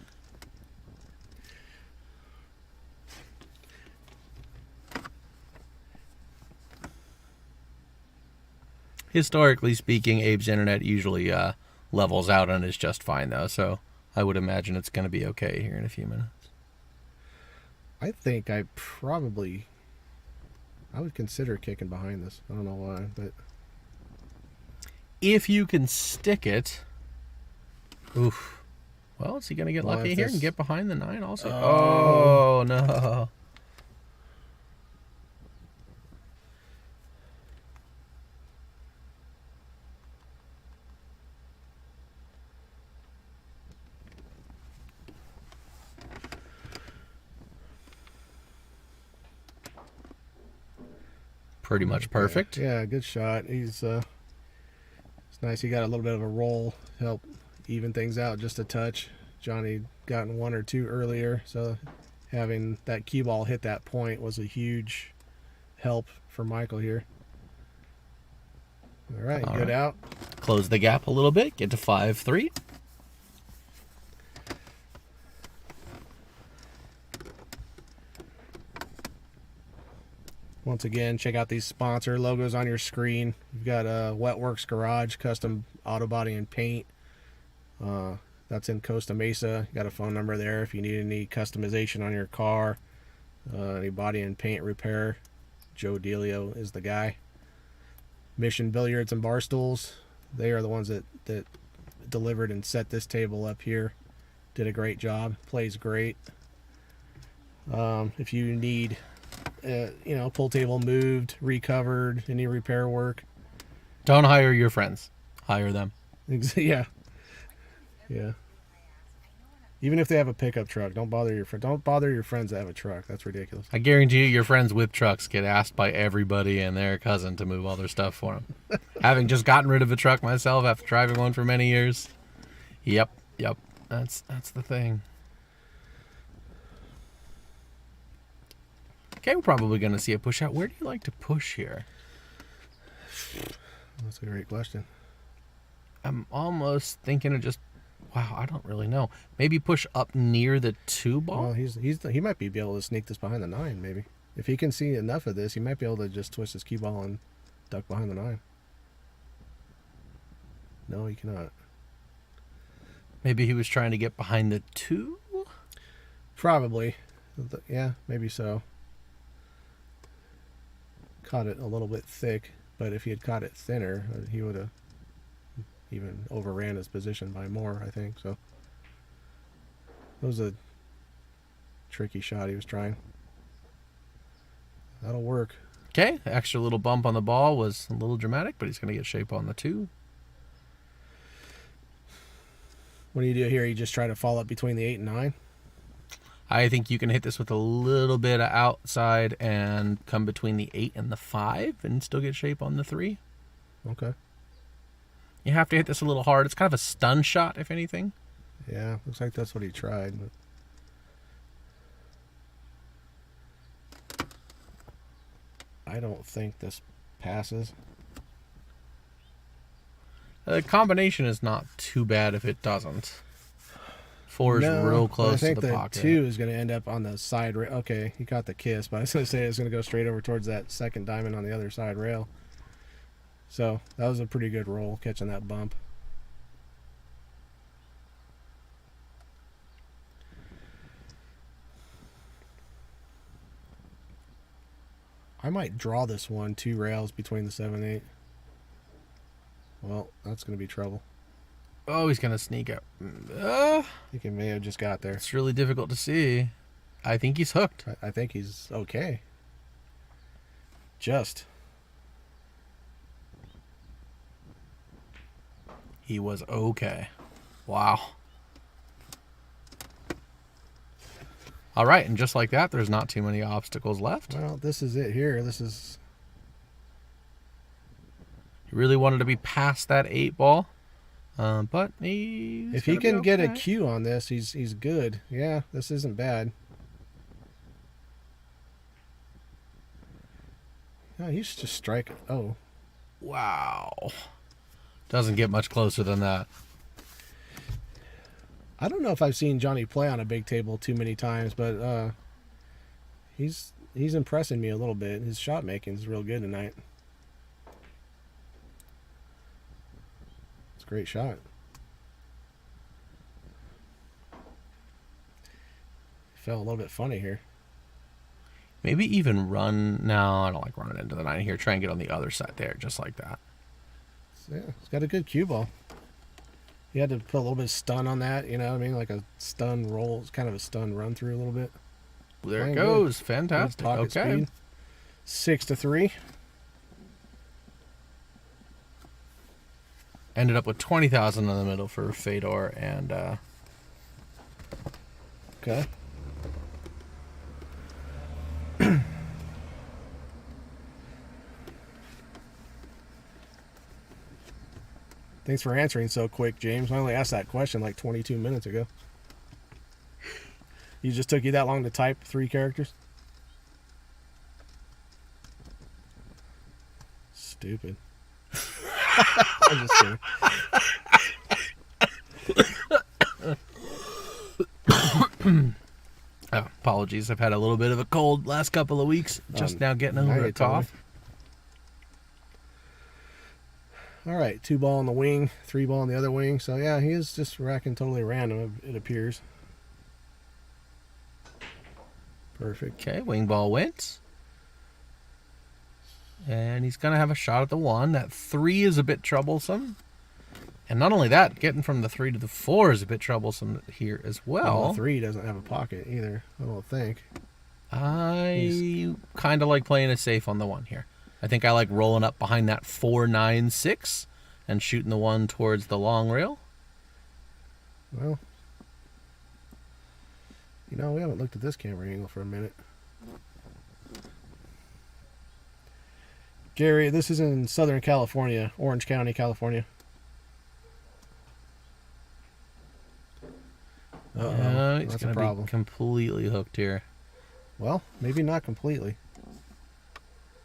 Historically speaking, Abe's internet usually levels out and is just fine, though, so I would imagine it's going to be okay here in a few minutes. I think I would consider kicking behind this. I don't know why, but if you can stick it, oof. Well, is he going to get lucky here and get behind the 9 also? Oh, no. pretty much perfect. Yeah, good shot. It's nice. He got a little bit of a roll, help even things out just a touch. Johnny gotten one or two earlier, so having that cue ball hit that point was a huge help for Michael here. All right, good out. Close the gap a little bit, get to 5-3. Once again, check out these sponsor logos on your screen. You've got Wetworks Garage, custom auto body and paint. That's in Costa Mesa. You got a phone number there if you need any customization on your car, any body and paint repair. Joe Delio is the guy. Mission Billiards and Bar Stools. They are the ones that delivered and set this table up here. Did a great job. Plays great. If you need pool table moved, recovered, any repair work. Don't hire your friends. Hire them. Yeah. Even if they have a pickup truck, don't bother your friends that have a truck. That's ridiculous. I guarantee you, your friends with trucks get asked by everybody and their cousin to move all their stuff for them. Having just gotten rid of a truck myself after driving one for many years. Yep. That's the thing. Okay, we're probably going to see a push out. Where do you like to push here? That's a great question. I'm almost thinking of just, I don't really know. Maybe push up near the 2 ball? Well, he might be able to sneak this behind the 9, maybe. If he can see enough of this, he might be able to just twist his cue ball and duck behind the 9. No, he cannot. Maybe he was trying to get behind the 2? Probably. Yeah, maybe so. Caught it a little bit thick, but if he had caught it thinner, he would have even overran his position by more, I think. So that was a tricky shot he was trying. That'll work. Okay, the extra little bump on the ball was a little dramatic, but he's going to get shape on the 2. What do you do here? You just try to fall up between the 8 and 9? I think you can hit this with a little bit of outside and come between the 8 and the 5 and still get shape on the 3. Okay. You have to hit this a little hard. It's kind of a stun shot, if anything. Yeah, looks like that's what he tried. But I don't think this passes. The combination is not too bad if it doesn't. 4 is real close to the pocket. I think the 2 is going to end up on the side rail. Okay, he caught the kiss, but I was going to say it's going to go straight over towards that second diamond on the other side rail. So that was a pretty good roll, catching that bump. I might draw this one 2 rails between the 7 and 8. Well, that's going to be trouble. Oh, he's going to sneak out. I think he may have just got there. It's really difficult to see. I think he's hooked. I think he's okay. Just. He was okay. Wow. All right, and just like that, there's not too many obstacles left. Well, this is it here. This is... He really wanted to be past that 8 ball. But if he can get a cue on this, he's good. Yeah, this isn't bad. No, he's just striking. Oh. Wow. Doesn't get much closer than that. I don't know if I've seen Johnny play on a big table too many times, but he's impressing me a little bit. His shot making is real good tonight. It's a great shot. Felt a little bit funny here. Maybe even run. No, I don't like running into the 9 here. Try and get on the other side there, just like that. Yeah, it's got a good cue ball. You had to put a little bit of stun on that, you know what I mean? Like a stun roll. It's kind of a stun run through a little bit. There it goes. Good. Fantastic. Good okay. Speed. 6-3. Ended up with 20,000 in the middle for Fedor and okay. Thanks for answering so quick, James. I only asked that question like 22 minutes ago. You just took you that long to type 3 characters? Stupid. I'm just kidding. Oh, apologies. I've had a little bit of a cold last couple of weeks. Just now getting over a cough. All right, 2 ball on the wing, 3 ball on the other wing. So yeah, he is just racking totally random, it appears. Perfect. Okay, wing ball wins. And he's going to have a shot at the 1. That 3 is a bit troublesome. And not only that, getting from the 3 to the 4 is a bit troublesome here as well. The 3 doesn't have a pocket either, I don't think. I kind of like playing it safe on the 1 here. I think I like rolling up behind that 4-9-6 and shooting the 1 towards the long rail. Well, you know, we haven't looked at this camera angle for a minute. Gary, this is in Southern California, Orange County, California. He's that's going a to problem. be completely hooked here. Well, maybe not completely.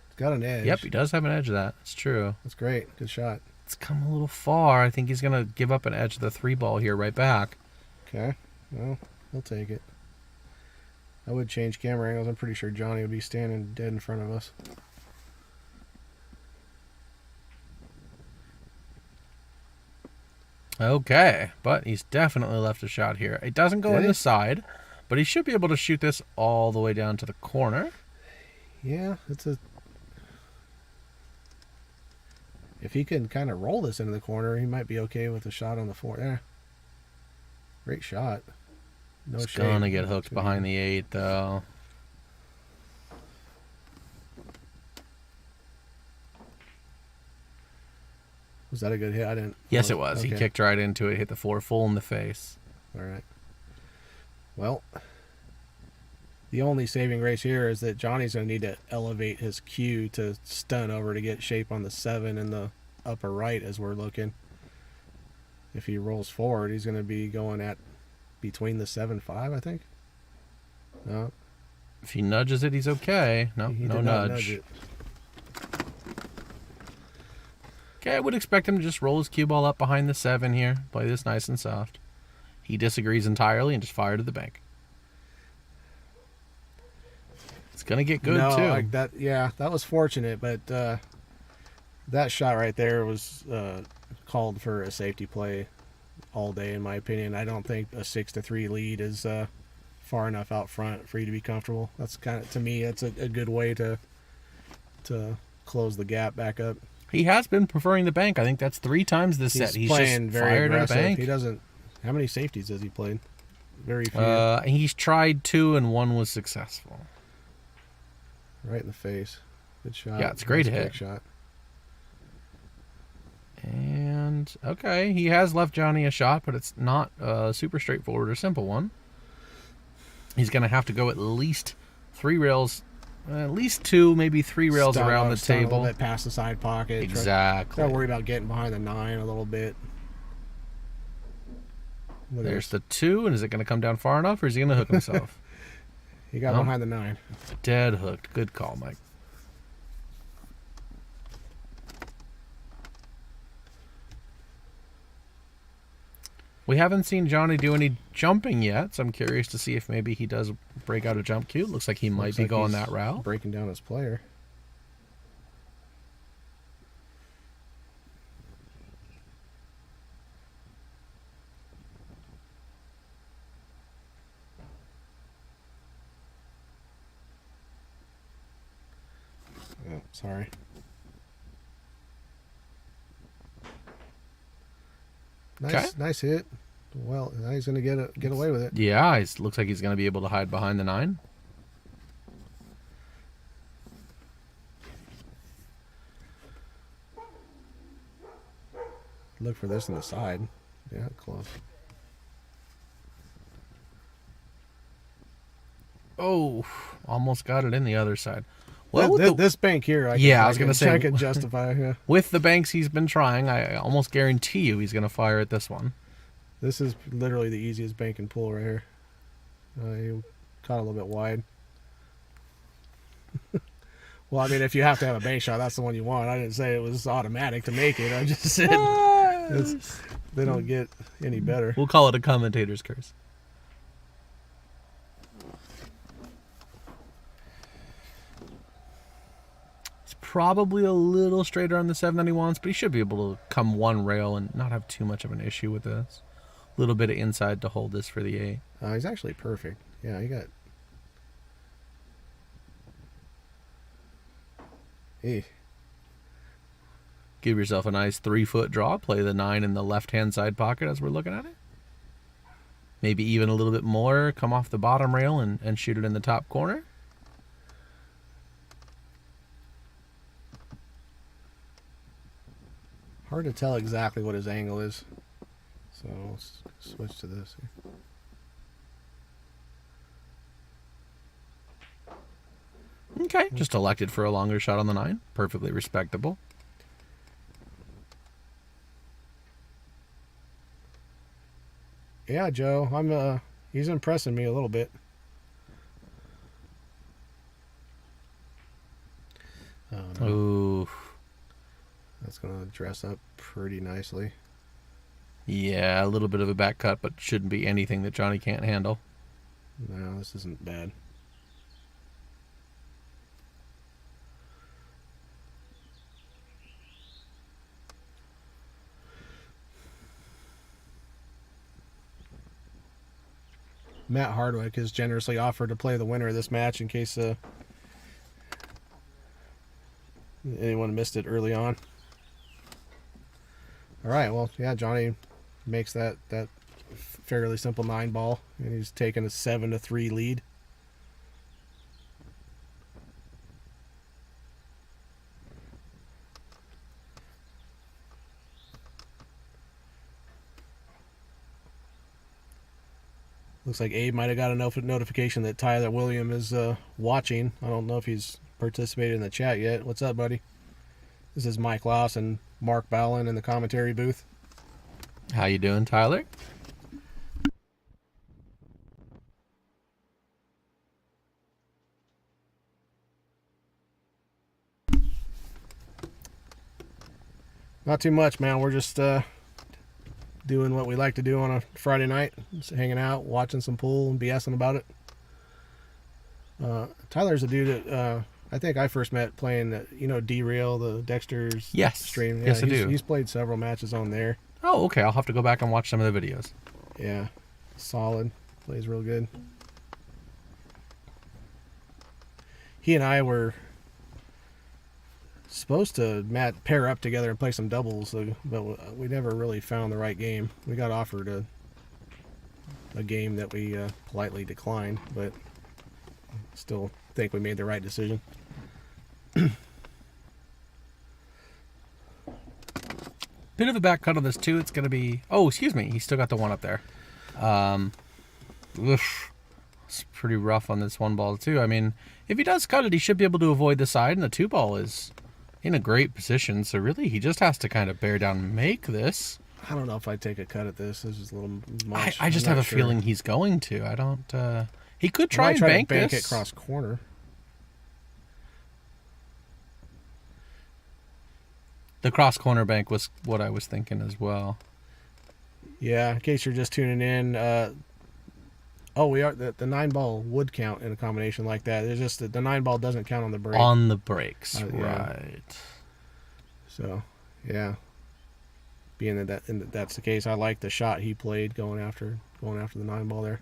It's got an edge. Yep, he does have an edge of that. It's true. That's great. Good shot. It's come a little far. I think he's going to give up an edge of the 3 ball here right back. Okay. Well, he'll take it. I would change camera angles. I'm pretty sure Johnny would be standing dead in front of us. Okay, but he's definitely left a shot here. It doesn't go in the side, but he should be able to shoot this all the way down to the corner. Yeah, it's a... If he can kind of roll this into the corner, he might be okay with a shot on the 4. Yeah. Great shot. No shade. It's going to get hooked behind the 8, though. Was that a good hit? I didn't... Yes, it was. Okay. He kicked right into it, hit the 4 full in the face. All right. Well, the only saving grace here is that Johnny's going to need to elevate his cue to stun over to get shape on the 7 in the upper right as we're looking. If he rolls forward, he's going to be going at between the 7-5, I think. No. If he nudges it, he's okay. No, He no did not nudge. it. Okay, I would expect him to just roll his cue ball up behind the 7 here. Play this nice and soft. He disagrees entirely and just fired to the bank. It's going to get good, too. Like that, yeah, that was fortunate, but that shot right there was called for a safety play all day, in my opinion. I don't think a 6-3 lead is far enough out front for you to be comfortable. That's kind of, to me, that's a good way to close the gap back up. He has been preferring the bank. I think that's 3 times this set. He's playing just very fired aggressive. at a bank. He doesn't. How many safeties has he played? Very few. He's tried 2 and 1 was successful. Right in the face. Good shot. Yeah, it's a great Nice hit. quick shot. And, okay, he has left Johnny a shot, but it's not a super straightforward or simple one. He's going to have to go at least 3 rails, at least 2, maybe 3 rails around the stun table. A little bit past the side pocket. Exactly. Try to worry about getting behind the 9 a little bit. There's the 2, and is it going to come down far enough, or is he going to hook himself? He got behind the 9. Dead hooked. Good call, Mike. We haven't seen Johnny do any jumping yet, so I'm curious to see if maybe he does break out a jump cue. Looks like he might be going that route. Breaking down his player. Oh, sorry. Nice hit. Well, now he's going to get away with it. Yeah, it looks like he's going to be able to hide behind the 9. Look for this on the side. Yeah, close. Oh, almost got it in the other side. Well, this bank here, I was going to say, I can justify. Yeah. with the banks he's been trying, I almost guarantee you he's going to fire at this one. This is literally the easiest bank and pull right here. You caught a little bit wide. Well, I mean, if you have to have a bank shot, that's the one you want. I didn't say it was automatic to make it. I just said they don't get any better. We'll call it a commentator's curse. It's probably a little straighter on the 791s, but he should be able to come one rail and not have too much of an issue with this. A little bit of inside to hold this for the 8. He's actually perfect. Yeah, he got... Hey. Give yourself a nice 3-foot draw. Play the 9 in the left-hand side pocket as we're looking at it. Maybe even a little bit more. Come off the bottom rail and shoot it in the top corner. Hard to tell exactly what his angle is. So let's switch to this here. Okay, just elected for a longer shot on the 9. Perfectly respectable. Yeah, Joe, he's impressing me a little bit. Oh, no. Ooh. That's going to dress up pretty nicely. Yeah, a little bit of a back cut, but shouldn't be anything that Johnny can't handle. No, this isn't bad. Matt Hardwick has generously offered to play the winner of this match in case anyone missed it early on. All right, well, yeah, Johnny makes that fairly simple 9 ball, and he's taking a 7-3 lead. Looks like Abe might have got a notification that Tyler William is watching. I don't know if he's participated in the chat yet. What's up, buddy? This is Mike Loss and Mark Ballin in the commentary booth. How you doing, Tyler? Not too much, man. We're just doing what we like to do on a Friday night. Just hanging out, watching some pool and BSing about it. Tyler's a dude that I think I first met playing D-Rail, the Dexter's stream. Yeah, yes, I do. He's played several matches on there. Oh, okay. I'll have to go back and watch some of the videos. Yeah, solid. Plays real good. He and I were supposed to pair up together and play some doubles, but we never really found the right game. We got offered a game that we politely declined, but still think we made the right decision. Bit of a back cut on this too. It's going to be... Oh, excuse me. He's still got the 1 up there. It's pretty rough on this 1 ball too. I mean, if he does cut it, he should be able to avoid the side, and the 2 ball is in a great position. So really, he just has to kind of bear down and make this. I don't know if I'd take a cut at this. This is a little much. I just have a feeling he's going to. I don't... He could try and bank this. It cross corner. The cross corner bank was what I was thinking as well. Yeah, in case you're just tuning in, we are the 9 ball would count in a combination like that. It's just that the 9 ball doesn't count on the break. On the breaks, yeah. Right. So, yeah. Being that's the case, I like the shot he played going after the 9 ball there.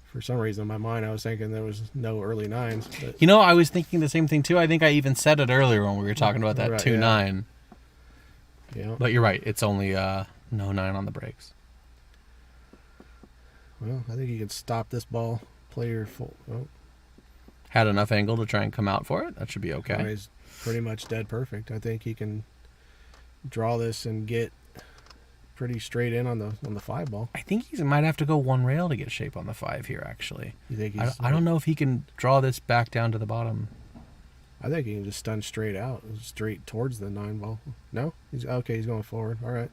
For some reason in my mind, I was thinking there was no early 9s. But... I was thinking the same thing too. I think I even said it earlier when we were talking about that 2-9. Yeah. But you're right. It's only no 9 on the breaks. Well, I think you can stop this ball. Play your full. Oh. Had enough angle to try and come out for it. That should be okay. He's pretty much dead perfect. I think he can draw this and get pretty straight in on the 5 ball. I think he might have to go 1 rail to get shape on the 5 here, actually. You think I don't know if he can draw this back down to the bottom. I think he can just stun straight out, straight towards the 9 ball. No? He's okay, he's going forward. All right.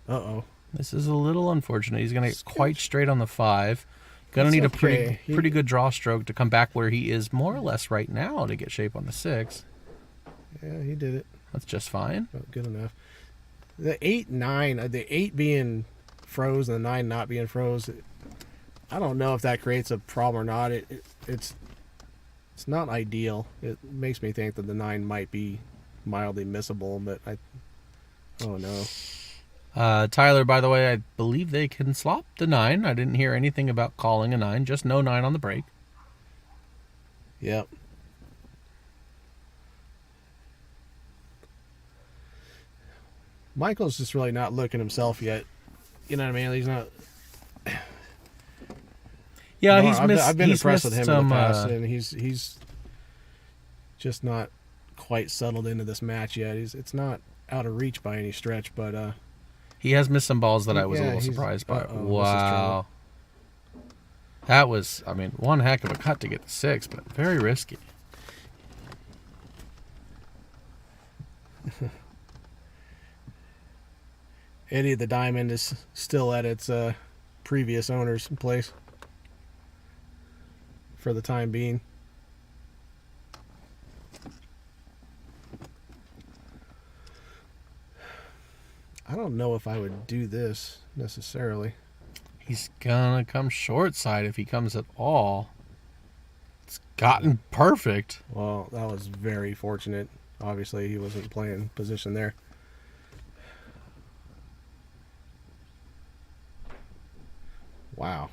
Uh-oh. This is a little unfortunate. He's going to get quite straight on the 5. Gonna need a pretty good draw stroke to come back where he is more or less right now to get shape on the 6. Yeah, he did it. That's just fine. Good enough. The 8, 9, the 8 being froze and the 9 not being froze, I don't know if that creates a problem or not. It's not ideal. It makes me think that the 9 might be mildly missable, but I don't know. Tyler, by the way, I believe they can slop the 9. I didn't hear anything about calling a 9. Just no 9 on the break. Yep. Michael's just really not looking himself yet. You know what I mean? He's not. Yeah, no, I've been impressed with him in the past, and he's just not quite settled into this match yet. It's not out of reach by any stretch, but he has missed some balls that I was a little surprised by. Wow. That was, I mean, one heck of a cut to get the 6, but very risky. Eddie the Diamond is still at its previous owner's place for the time being. I don't know if I would do this necessarily. He's gonna come short side if he comes at all. It's gotten perfect. Well, that was very fortunate. Obviously, he wasn't playing position there. Wow.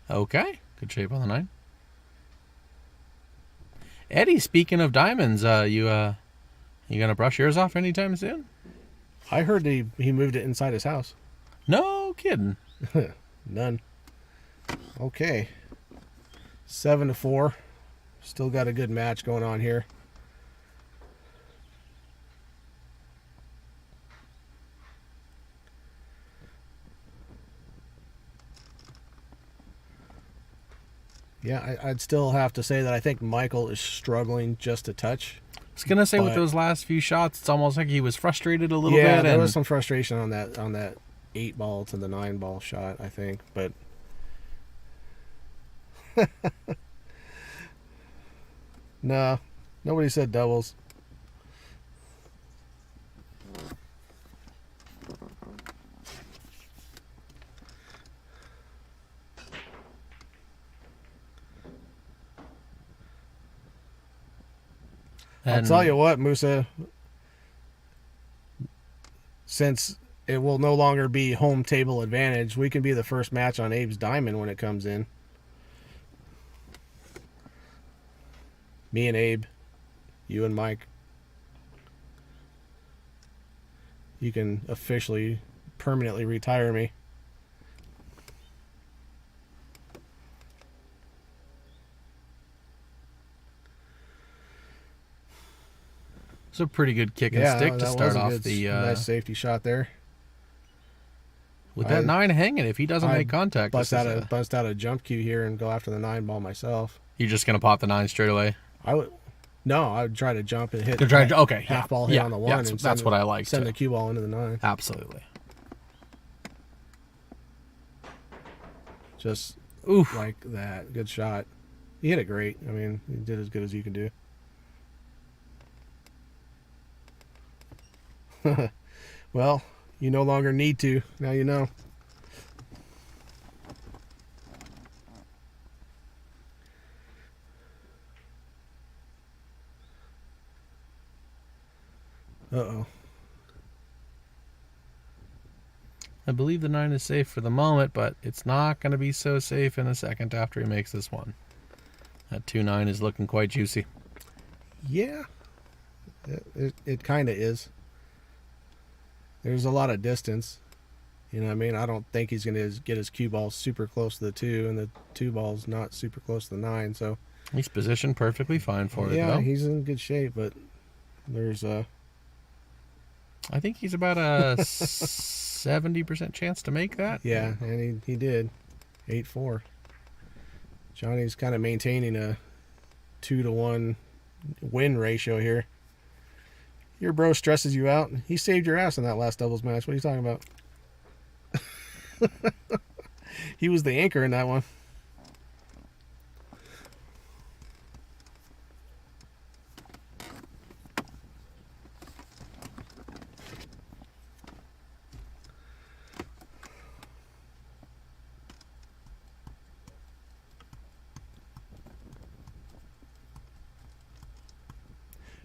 Okay. Good shape on the 9. Eddie, speaking of diamonds, you gonna brush yours off anytime soon? I heard he moved it inside his house. No kidding. None. Okay. 7-4. Still got a good match going on here. Yeah, I'd still have to say that I think Michael is struggling just a touch. I was gonna say with those last few shots, it's almost like he was frustrated a little bit. Yeah, there was some frustration on that 8 ball to the 9 ball shot, I think, but no, nobody said doubles. I'll tell you what, Musa, since it will no longer be home table advantage, we can be the first match on Abe's Diamond when it comes in. Me and Abe, you and Mike. You can officially, permanently retire me. It's a pretty good kick and stick to start off the nice safety shot there. With that 9 hanging, if he doesn't make contact, bust out a jump cue here and go after the 9 ball myself. You're just gonna pop the 9 straight away. I would try to jump and hit. Half ball hit on the 1. Yeah, and that's what I like. Send the cue ball into the 9. Absolutely. Just like that. Good shot. He hit it great. I mean, he did as good as you can do. Well, you no longer need to. Now you know. Uh-oh. I believe the 9 is safe for the moment, but it's not going to be so safe in a second after he makes this one. That 2-9 is looking quite juicy. Yeah. It kind of is. There's a lot of distance. You know what I mean? I don't think he's going to get his cue ball super close to the 2, and the 2 ball's not super close to the 9, so... He's positioned perfectly fine for it, though. Yeah, he's in good shape, but there's a... I think he's about a 70% chance to make that. Yeah, and he did. 8-4. Johnny's kind of maintaining a 2-to-1 win ratio here. Your bro stresses you out. He saved your ass in that last doubles match. What are you talking about? He was the anchor in that one.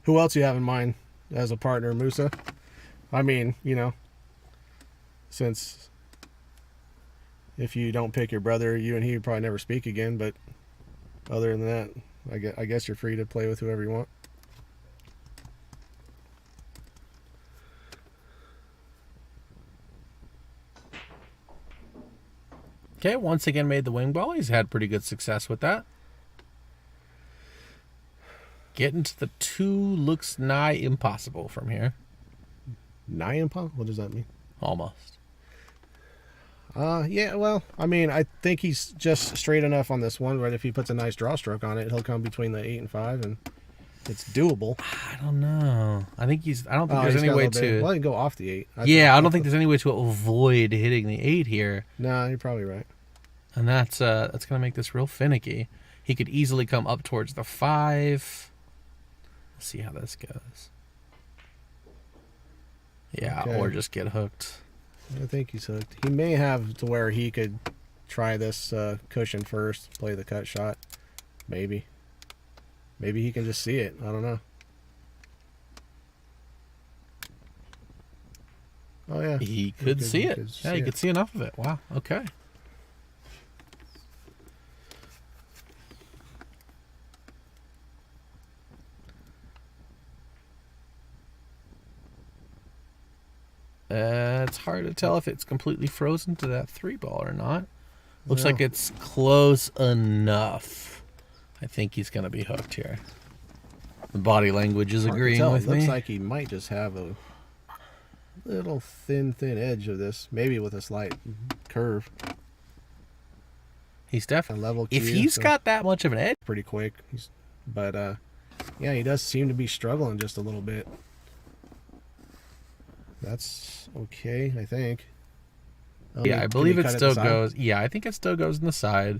Who else you have in mind as a partner, Musa? I mean, you know, since if you don't pick your brother, you and he would probably never speak again. But other than that, I guess you're free to play with whoever you want. Okay, once again made the wing ball. He's had pretty good success with that. Getting to the 2 looks nigh impossible from here. Nigh impossible? What does that mean? Almost. Yeah, well, I mean, I think he's just straight enough on this one, but if he puts a nice draw stroke on it, he'll come between the 8 and 5, and it's doable. I don't know. I don't think there's any way to... Well, he can go off the 8. I don't think there's any way to avoid hitting the 8 here. No, you're probably right. And that's going to make this real finicky. He could easily come up towards the 5. Let's see how this goes. Yeah, Okay. or just get hooked. I think he's hooked. He may have to where he could try this cushion first, play the cut shot. Maybe. Maybe he can just see it. I don't know. Oh, yeah. He could see it. Yeah, he could see enough of it. Wow. Okay. It's hard to tell if it's completely frozen to that 3 ball or not. Looks like it's close enough. I think he's going to be hooked here. The body language is agreeing with me. Looks like he might just have a little thin edge of this, maybe with a slight curve. He's definitely level. If he's got that much of an edge, pretty quick. But yeah, he does seem to be struggling just a little bit. That's okay, I think. Yeah, I believe it still goes. Yeah, I think it still goes in the side,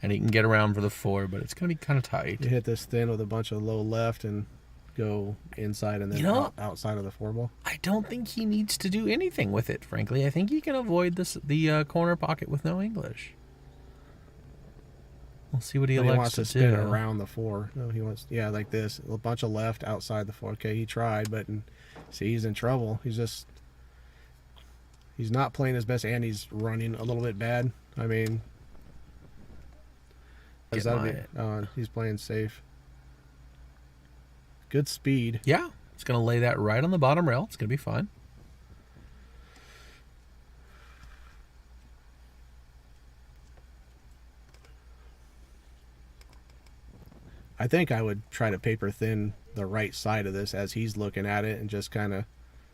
and he can get around for the 4, but it's going to be kind of tight. You hit this thin with a bunch of low left and go inside and then outside of the 4 ball. I don't think he needs to do anything with it, frankly. I think he can avoid the corner pocket with no English. We'll see what he elects to spin do. Around the 4. No, he wants, yeah, like this. A bunch of left outside the 4. Okay, he tried, but see, he's in trouble. He's not playing his best, and he's running a little bit bad. I mean, he's playing safe. Good speed. Yeah, it's going to lay that right on the bottom rail. It's going to be fine. I think I would try to paper thin the right side of this as he's looking at it and just kind of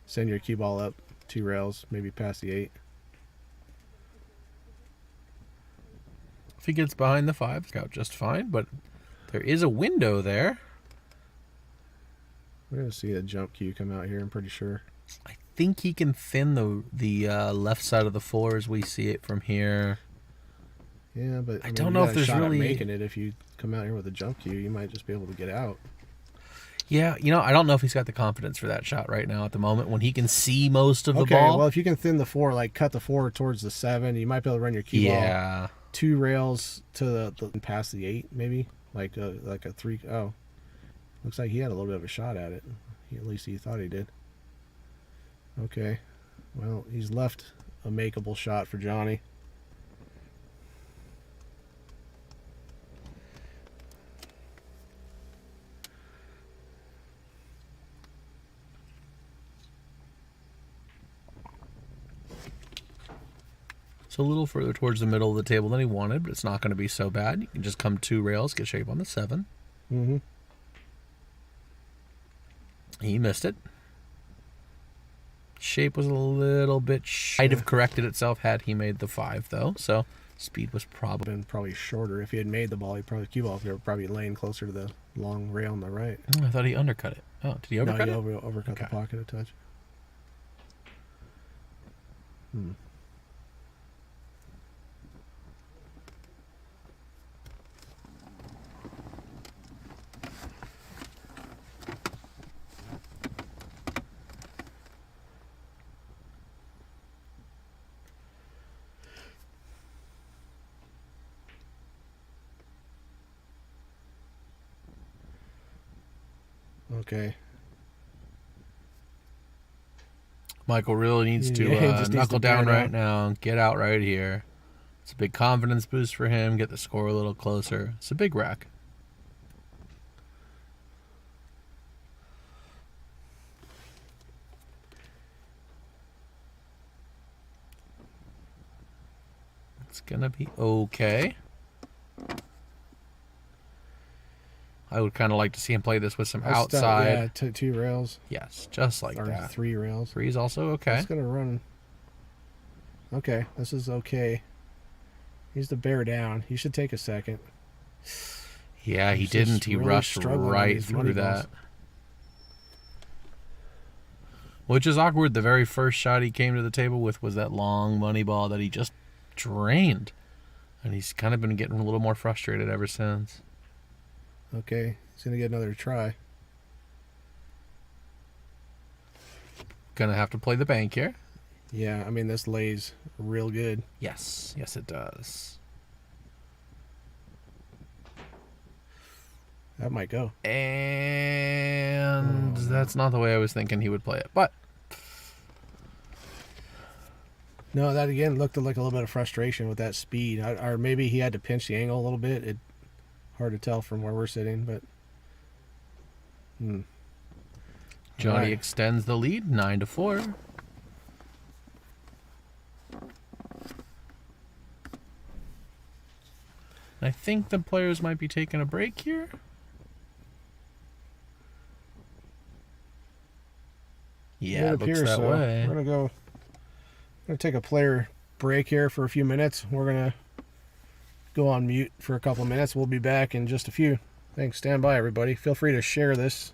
send your cue ball up 2 rails, maybe past the 8. If he gets behind the 5, it's out just fine, but there is a window there. We're going to see a jump cue come out here, I'm pretty sure. I think he can thin the left side of the 4 as we see it from here. Yeah, but I don't know if there's really making it. If you come out here with a jump cue, you might just be able to get out. Yeah, I don't know if he's got the confidence for that shot right now at the moment when he can see most of the ball. Okay, well, if you can thin the 4, like cut the 4 towards the 7, you might be able to run your cue ball 2 rails to the past the 8, maybe like a 3. Oh, looks like he had a little bit of a shot at it. At least he thought he did. Okay, well, he's left a makeable shot for Johnny. So a little further towards the middle of the table than he wanted, but it's not going to be so bad. You can just come 2 rails, get shape on the 7. Mm-hmm. He missed it. Shape was a little bit might have corrected itself had he made the 5, though. So Speed was probably. Been probably shorter. If he had made the ball, he probably cue ball. He would probably laying closer to the long rail on the right. I thought he undercut it. Oh, did he overcut no, he it? overcut Okay. the pocket a touch. Okay. Michael really needs to Yeah, he just needs knuckle to bear down it right out. now. Get out right here. It's a big confidence boost for him. Get the score a little closer. It's a big rack. It's gonna be okay. I would kind of like to see him play this with some outside. Yeah, two rails. Yes, just like Or that. 3 rails. 3 is also okay. It's gonna run. Okay, this is okay. He's to bear down. He should take a second. Yeah, he He's didn't. just He really rushed struggling on right these money through balls. that. Which is awkward. The very first shot he came to the table with was that long money ball that he just drained. And he's kind of been getting a little more frustrated ever since. Okay, he's gonna get another try. Gonna have to play the bank here. Yeah, I mean this lays real good. Yes, yes it does. That might go. And that's not the way I was thinking he would play it. But No, that again looked like a little bit of frustration with that speed. Or maybe he had to pinch the angle a little bit. It hard to tell from where we're sitting, but Johnny Alright. extends the lead 9-4. I think the players might be taking a break here. Yeah, it looks appears that so. way. We're gonna take a player break here for a few minutes. We're gonna go on mute for a couple minutes. We'll be back in just a few. Thanks. Stand by, everybody. Feel free to share this.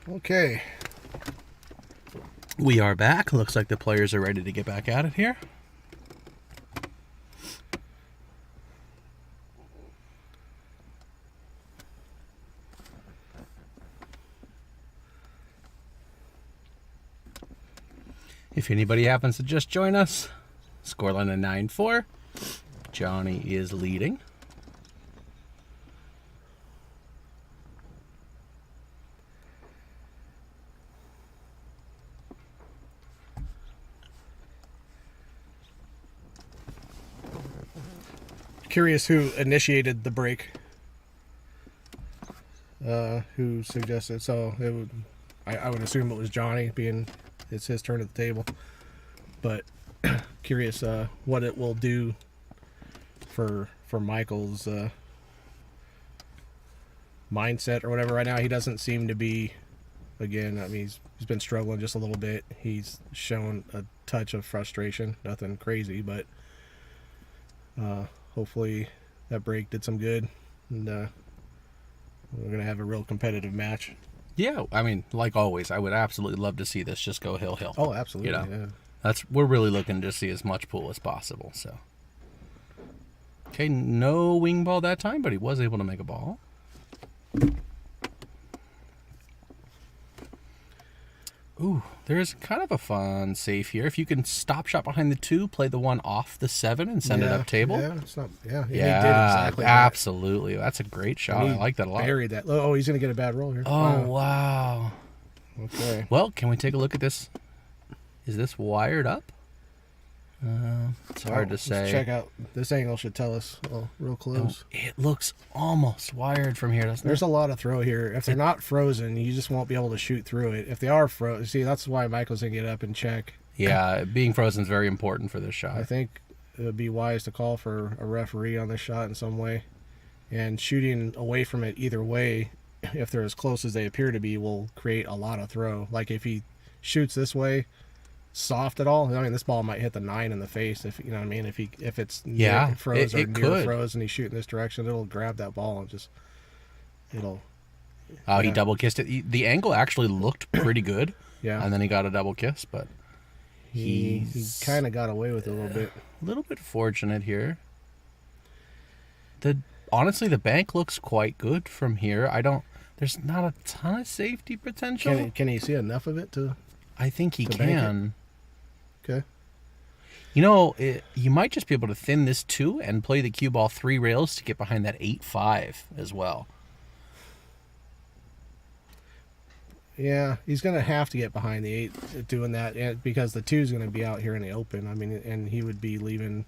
Okay. We are back. Looks like the players are ready to get back at it here. If anybody happens to just join us, scoreline of 9-4. Johnny is leading. Curious who initiated the break. Who suggested? So it would. I would assume it was Johnny, being it's his turn at the table. But curious what it will do for Michael's mindset or whatever. Right now, he doesn't seem to be. Again, I mean, he's been struggling just a little bit. He's shown a touch of frustration. Nothing crazy, but hopefully that break did some good, and we're gonna have a real competitive match. Yeah, I mean, like always, I would absolutely love to see this just go hill. Oh, absolutely. You know, yeah. we're really looking to see as much pool as possible. So, okay, no wing ball that time, but he was able to make a ball. Ooh, there's kind of a fun safe here. If you can stop shot behind the 2, play the 1 off the 7 and send it up table. Yeah, it's not. Yeah, Yeah, he did exactly absolutely. That's a great shot. That. I like that a lot. Buried that. Oh, he's gonna get a bad roll here. Oh, wow. Okay. Well, can we take a look at this? Is this wired up? It's hard to say. Let's check out. This angle should tell us real close. It looks almost wired from here, doesn't There's it? a lot of throw here. If they're not frozen, you just won't be able to shoot through it. If they are frozen, see, that's why Michael's gonna get up and check. Yeah, being frozen is very important for this shot. I think it would be wise to call for a referee on this shot in some way. And shooting away from it either way, if they're as close as they appear to be, will create a lot of throw. Like if he shoots this way, soft at all, I mean, this ball might hit the 9 in the face. If you know what I mean, if it's near froze or it near could. froze and he's shooting this direction, it'll grab that ball and just it'll. Oh, he double kissed it. The angle actually looked pretty good. Yeah. And then he got a double kiss, but He he's kind of got away with it a little bit. a little bit fortunate here. Honestly, the bank looks quite good from here. There's not a ton of safety potential. Can he see enough of it to? I think he to bank it? can. Okay. You know, you might just be able to thin this 2 and play the cue ball 3 rails to get behind that 8-5 as well. Yeah, he's going to have to get behind the 8 doing that because the 2 is going to be out here in the open. I mean, and he would be leaving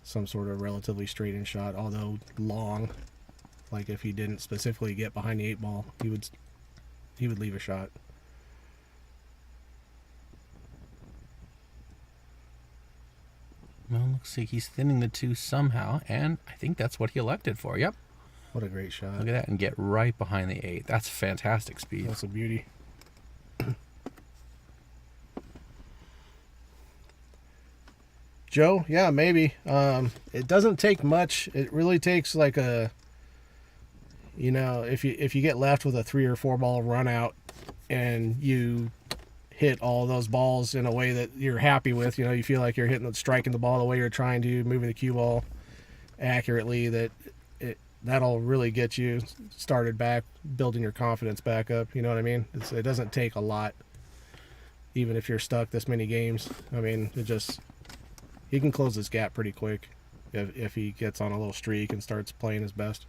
some sort of relatively straight-in shot, although long. Like if he didn't specifically get behind the 8 ball, he would leave a shot. Well, looks like he's thinning the 2 somehow, and I think that's what he elected for. Yep. What a great shot. Look at that, and get right behind the 8. That's fantastic speed. That's a beauty. Joe, yeah, maybe. It doesn't take much. It really takes like a, if you get left with a 3 or 4 ball run out and you hit all those balls in a way that you're happy with, you feel like you're striking the ball the way you're trying to, moving the cue ball accurately, that'll really get you started back, building your confidence back up. You know what I mean? It doesn't take a lot, even if you're stuck this many games. I mean, he can close this gap pretty quick if he gets on a little streak and starts playing his best.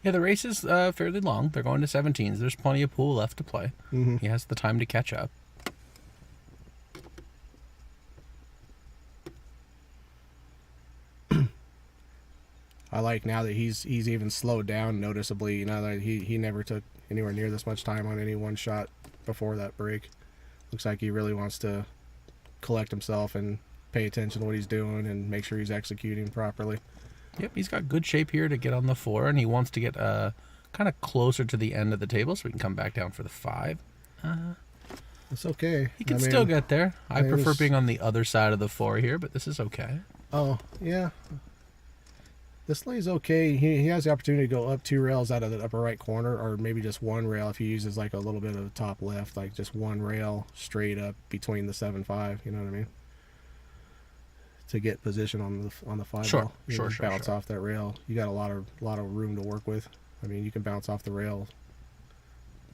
Yeah, the race is fairly long. They're going to 17s. There's plenty of pool left to play. Mm-hmm. He has the time to catch up. I like now that he's even slowed down noticeably. That he never took anywhere near this much time on any one shot before that break. Looks like he really wants to collect himself and pay attention to what he's doing and make sure he's executing properly. Yep, he's got good shape here to get on the 4, and he wants to get kind of closer to the end of the table so we can come back down for the 5. It's okay. He can still get there. I prefer being on the other side of the 4 here, but this is okay. Oh, yeah. This lay's okay. He has the opportunity to go up 2 rails out of the upper right corner, or maybe just 1 rail if he uses like a little bit of top left, like just 1 rail straight up between the 7-5. You know what I mean? To get position on the 5 Sure, ball, you sure, just sure, bounce sure. off that rail. You got a lot of room to work with. I mean, you can bounce off the rail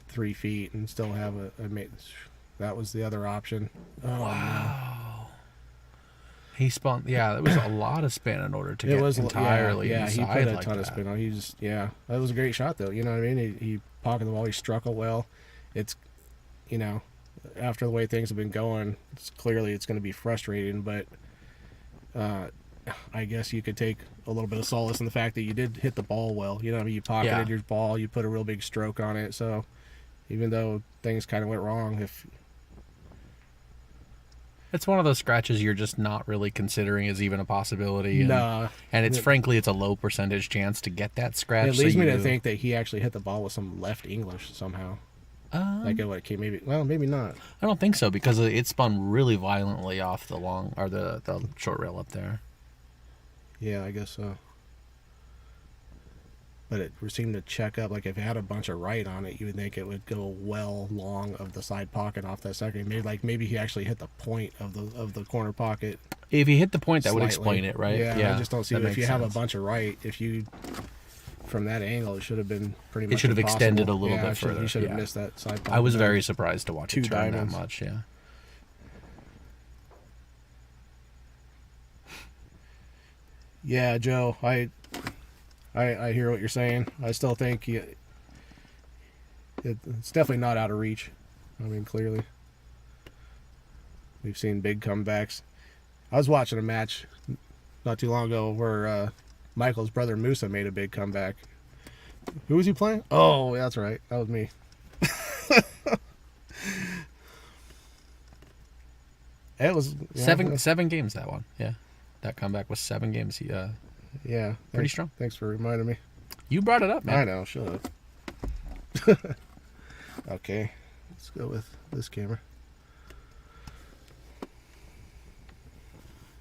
3 feet and still have that was the other option. Oh, Wow. He spun. Yeah, that was a lot of spin in order to no. It get was entirely yeah. He inside put a like ton of that. spin on. He just that was a great shot though. You know what I mean? He pocketed the ball. He struck it well. It's after the way things have been going, it's going to be frustrating, but I guess you could take a little bit of solace in the fact that you did hit the ball well. You know, you pocketed your ball, you put a real big stroke on it. So even though things kind of went wrong, It's one of those scratches you're just not really considering as even a possibility, nah, and it's frankly it's a low percentage chance to get that scratch. it leads me to think that he actually hit the ball with some left English somehow. Like it came maybe not. I don't think so because it spun really violently off the long or the short rail up there. Yeah, I guess so. But it seemed to check up. Like if it had a bunch of right on it, you would think it would go well long of the side pocket off that second. Maybe he actually hit the point of the corner pocket. If he hit the point, that would Slightly. explain it, right? Yeah, I just don't see that it. If you makes have a sense. bunch of right, from that angle, it should have been pretty much It should have impossible. extended a little Yeah, bit further. He should have yeah. missed that side pocket. I was very surprised to watch 2 it turn diamonds. that much. Yeah. Yeah, Joe, I hear what you're saying. I still think it's definitely not out of reach. I mean, clearly. We've seen big comebacks. I was watching a match not too long ago where Michael's brother Musa made a big comeback. Who was he playing? Oh, that's right. That was me. It was Seven games that one. Yeah, that comeback was 7 games. Yeah, pretty strong. Thanks for reminding me. You brought it up, man. I know. Shut up. Okay, let's go with this camera.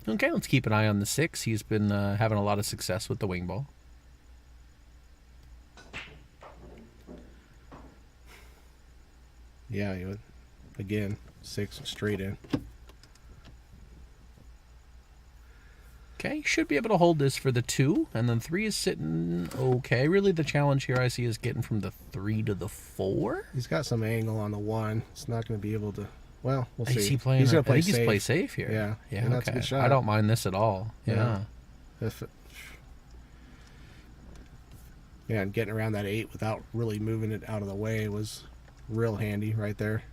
Okay, let's keep an eye on the 6. He's been having a lot of success with the wing ball. Yeah, you would. Again, 6 straight in. Okay, should be able to hold this for the 2, and then 3 is sitting okay. Really, the challenge here I see is getting from the 3 to the 4. He's got some angle on the 1. It's not going to be able to. Well, we'll see. Is he playing? He's going to play I think safe. he's play safe here. Yeah, yeah. and that's a Okay. good shot. I don't mind this at all. Yeah. Yeah, and getting around that 8 without really moving it out of the way was real handy right there.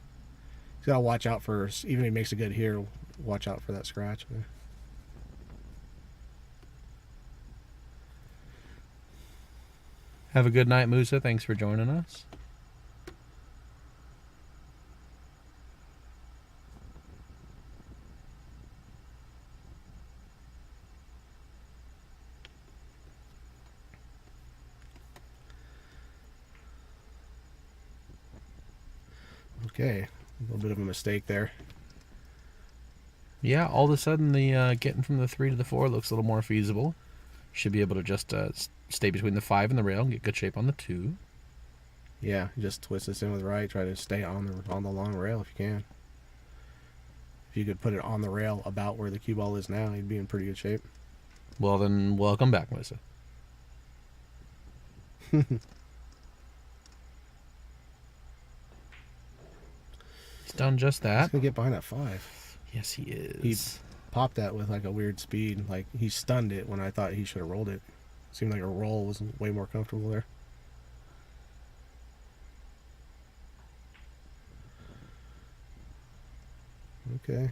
He's got to watch out for, even if he makes a good here, watch out for that scratch. Have a good night, Musa. Thanks for joining us. Okay, a little bit of a mistake there. Yeah, all of a sudden the getting from the 3 to the 4 looks a little more feasible. Should be able to just stay between the 5 and the rail and get good shape on the 2. Yeah, just twist this in with right. Try to stay on the long rail if you can. If you could put it on the rail about where the cue ball is now, you'd be in pretty good shape. Well, then welcome back, Musa. He's done just He's that. gonna get behind that 5. Yes, he is. Popped that with like a weird speed. Like he stunned it when I thought he should have rolled it. Seemed like a roll was way more comfortable there. Okay,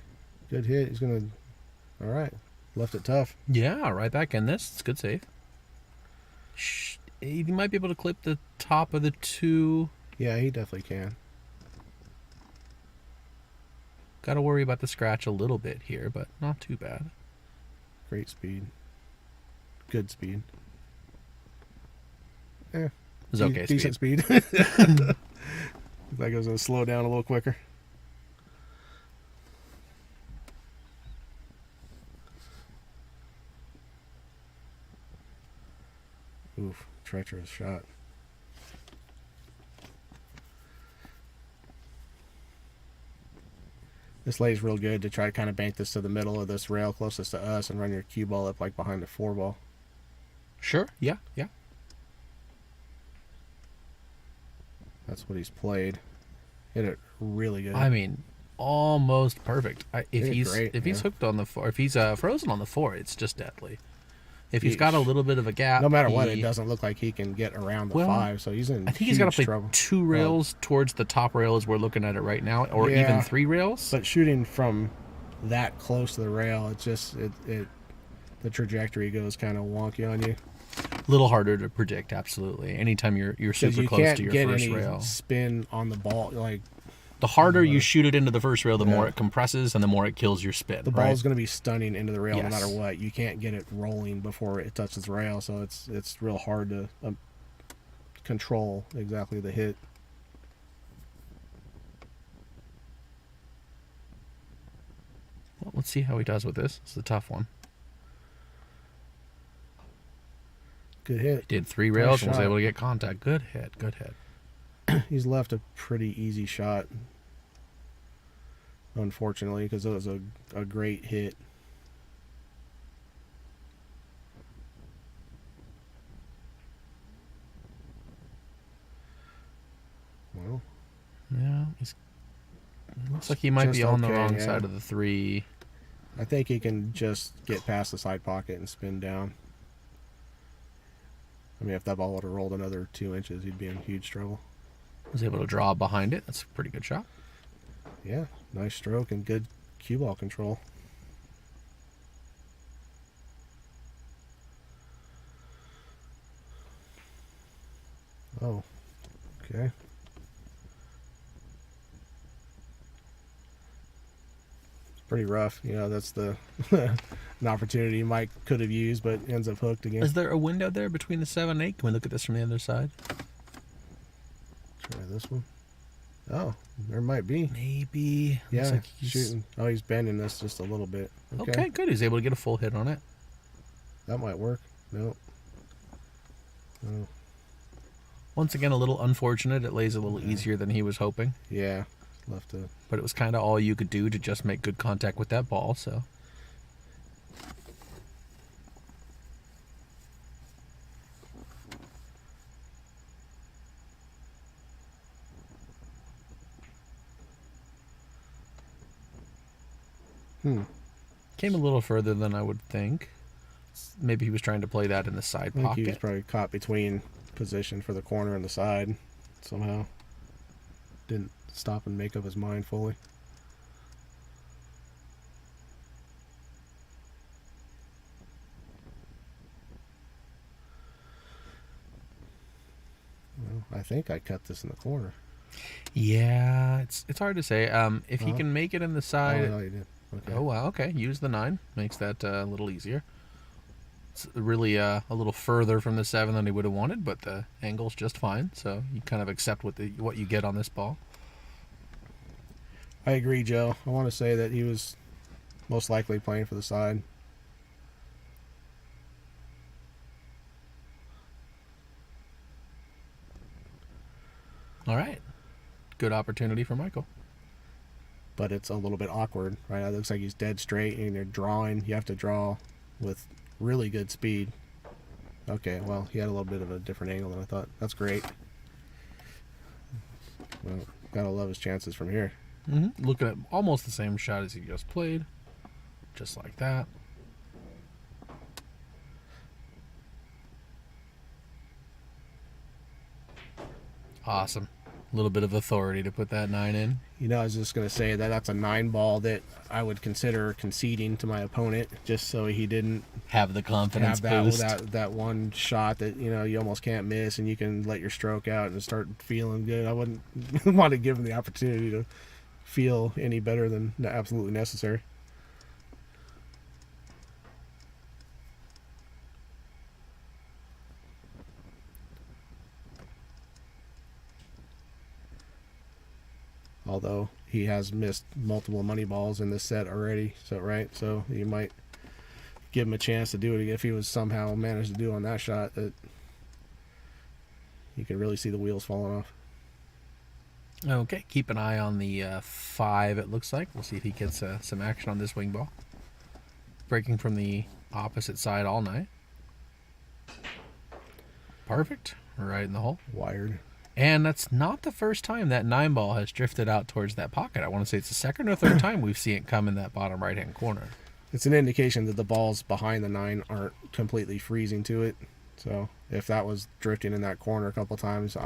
good hit. He's gonna. All right, left it tough. Yeah, right back in this. It's a good save. He might be able to clip the top of the 2. Yeah, he definitely can. Got to worry about the scratch a little bit here, but not too bad. Great speed. Good speed. Yeah. It's okay Decent speed. speed. Looks like it was going to slow down a little quicker. treacherous shot. This lays real good to try to kind of bank this to the middle of this rail closest to us and run your cue ball up like behind the 4-ball. Sure. Yeah. Yeah. That's what he's played. Hit it really good. I mean, almost perfect. If he's hooked on the 4, if he's frozen on the 4, it's just deadly. If he's got a little bit of a gap, no matter what, it doesn't look like he can get around the 5. So he's in. I think he's got to play trouble. 2 rails towards the top rail as we're looking at it right now, or even 3 rails. But shooting from that close to the rail, it's just the trajectory goes kind of wonky on you. A little harder to predict, absolutely. Anytime you're super close to your first rail, spin on the ball, like the harder you shoot it into the first rail, the more it compresses and the more it kills your spin. The ball is going to be stunning into the rail no matter what. You can't get it rolling before it touches the rail, so it's real hard to control exactly the hit. Well, let's see how he does with this. It's a tough one. Good hit. He did 3 rails and was able to get contact. Good hit. Good hit. He's left a pretty easy shot, unfortunately, because it was a great hit. Well, yeah, looks like he might be on the wrong side of the 3. I think he can just get past the side pocket and spin down. I mean, if that ball would have rolled another 2 inches, he'd be in huge trouble. Was able to draw behind it. That's a pretty good shot. Yeah, nice stroke and good cue ball control. Oh, okay. It's pretty rough. You know, that's the an opportunity Mike could have used, but ends up hooked again. Is there a window there between the 7 and 8? Can we look at this from the other side? Try this one. Oh, there might be. Maybe. Yeah, like he's shooting. Oh, he's bending this just a little bit. Okay, good. He's able to get a full hit on it. That might work. Nope. Oh. Once again, a little unfortunate. It lays a little easier than he was hoping. Yeah, left to. But it was kind of all you could do to just make good contact with that ball, so. Came a little further than I would think. Maybe he was trying to play that in the side pocket. He was probably caught between position for the corner and the side somehow. Didn't stop and make up his mind fully. Well, I think I cut this in the corner. Yeah, it's hard to say. If he can make it in the side. Oh, no, you did. Okay. Oh, wow. Okay. Use the 9. Makes that a little easier. It's really a little further from the 7 than he would have wanted, but the angle's just fine. So you kind of accept what you get on this ball. I agree, Joe. I want to say that he was most likely playing for the side. All right. Good opportunity for Michael. But it's a little bit awkward, right? It looks like he's dead straight, and you're drawing. You have to draw with really good speed. Okay, well, he had a little bit of a different angle than I thought. That's great. Well, gotta love his chances from here. Looking at almost the same shot as he just played. Just like that. Awesome. A little bit of authority to put that 9 in. You know, I was just going to say that that's a 9 ball that I would consider conceding to my opponent, just so he didn't have the confidence have that one shot that, you know, you almost can't miss, and you can let your stroke out and start feeling good. I wouldn't want to give him the opportunity to feel any better than absolutely necessary. Although he has missed multiple money balls in this set already, so you might give him a chance to do it if he was somehow managed to do on that shot. That You can really see the wheels falling off. Okay, keep an eye on the 5, it looks like. We'll see if he gets some action on this wing ball. Breaking from the opposite side all night. Perfect. Right in the hole. Wired. And that's not the first time that 9 ball has drifted out towards that pocket. I want to say it's the second or third time we've seen it come in that bottom right-hand corner. It's an indication that the balls behind the 9 aren't completely freezing to it. So if that was drifting in that corner a couple times,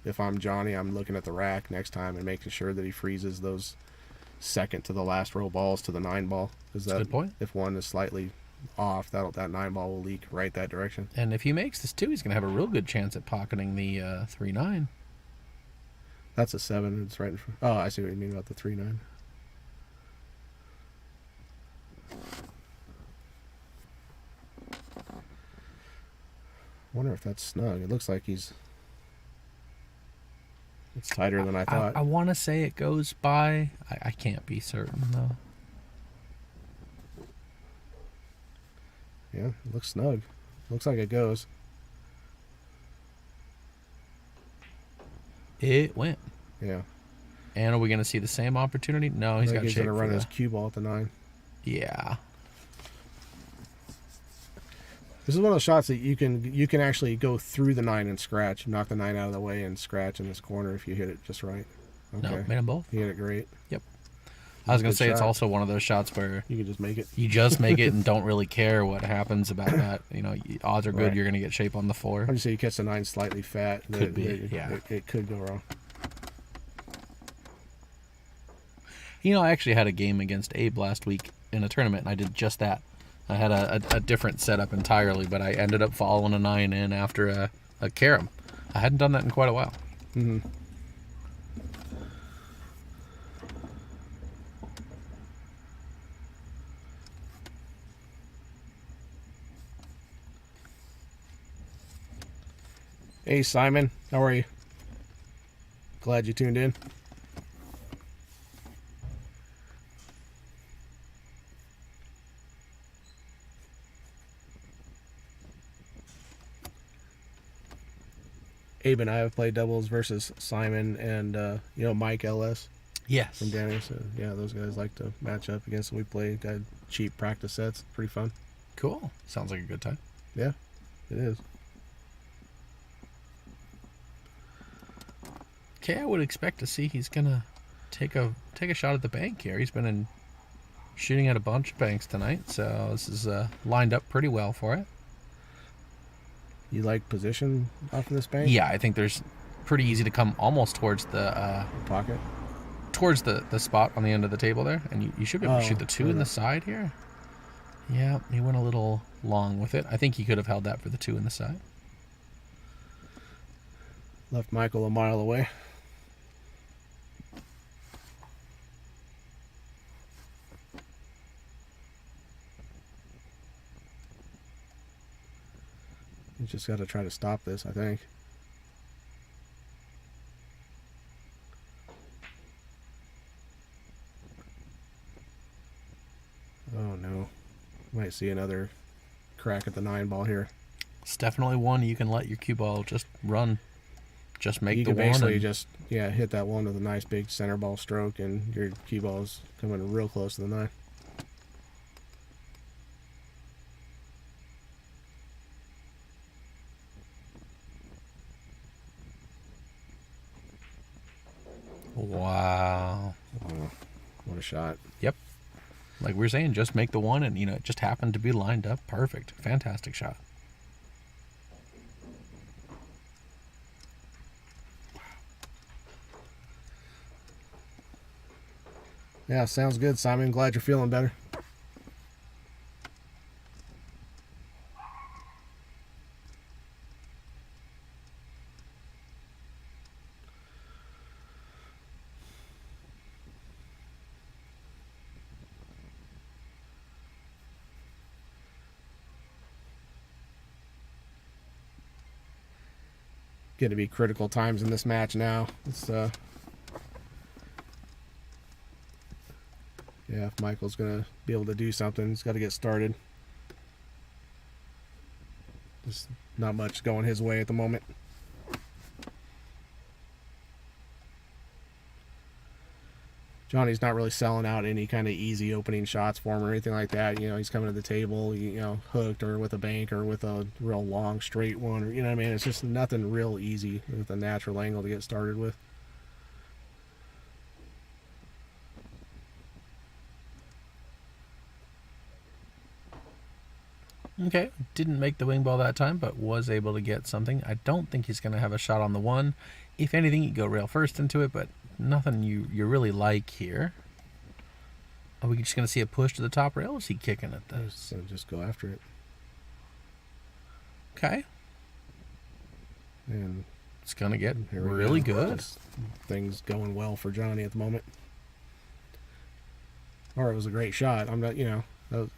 if I'm Johnny, I'm looking at the rack next time and making sure that he freezes those second to the last row balls to the 9 ball. That's a good point. If one is slightly off, that 9 ball will leak right that direction. And if he makes this too, he's going to have a real good chance at pocketing the 3-9. That's a 7. It's right in front. Oh, I see what you mean about the 3-9. Wonder if that's snug. It looks like it's tighter than I thought. I want to say it goes by. I can't be certain though. Yeah, it looks snug. Looks like it goes. It went. Yeah. And are we going to see the same opportunity? No, he's got shape. He's going to run his cue ball at the 9. Yeah. This is one of those shots that you can actually go through the 9 and scratch, knock the 9 out of the way and scratch in this corner if you hit it just right. Okay. No, made them both. You hit it great. Yep. I was going to say it's also one of those shots where you can just make it. You just make it and don't really care what happens about that. You know, odds are good you're going to get shape on the 4. I'm just saying you catch the 9 slightly fat. Could be, yeah. It could go wrong. You know, I actually had a game against Abe last week in a tournament, and I did just that. I had a different setup entirely, but I ended up following a 9 in after a carom. I hadn't done that in quite a while. Mm-hmm. Hey, Simon. How are you? Glad you tuned in. Abe and I have played doubles versus Simon and Mike LS. Yes. From Danny. So yeah, those guys like to match up against them. We play cheap practice sets. Pretty fun. Cool. Sounds like a good time. Yeah, it is. Okay, I would expect to see he's gonna take a shot at the bank here. He's been shooting at a bunch of banks tonight, so this is lined up pretty well for it. You like position off of this bank? Yeah, I think there's pretty easy to come almost towards the pocket, towards the spot on the end of the table there, and you should be able to shoot the 2 in the side here. Yeah, he went a little long with it. I think he could have held that for the 2 in the side. Left Michael a mile away. You just got to try to stop this, I think. Oh no. Might see another crack at the 9 ball here. It's definitely one you can let your cue ball just run. Just make the one. You can basically just hit that one with a nice big center ball stroke, and your cue ball is coming real close to the 9. Wow. What a shot. Yep. Like we were saying, just make the one, and it just happened to be lined up perfect. Fantastic shot. Yeah, sounds good, Simon. Glad you're feeling better. Going to be critical times in this match now. It's if Michael's going to be able to do something, he's got to get started. There's not much going his way at the moment. Johnny's not really selling out any kind of easy opening shots for him or anything like that. You know, he's coming to the table, you know, hooked or with a bank or with a real long straight one, or, you know what I mean? It's just nothing real easy with a natural angle to get started with. Okay, didn't make the wing ball that time, but was able to get something. I don't think he's going to have a shot on the one. If anything, you go rail first into it, but nothing you really like here. Are we just going to see a push to the top rail? Or is he kicking it though? So just go after it. Okay. And it's going to get here we really go. good. Just things going well for Johnny at the moment. Or it was a great shot. I'm not, you know. That was,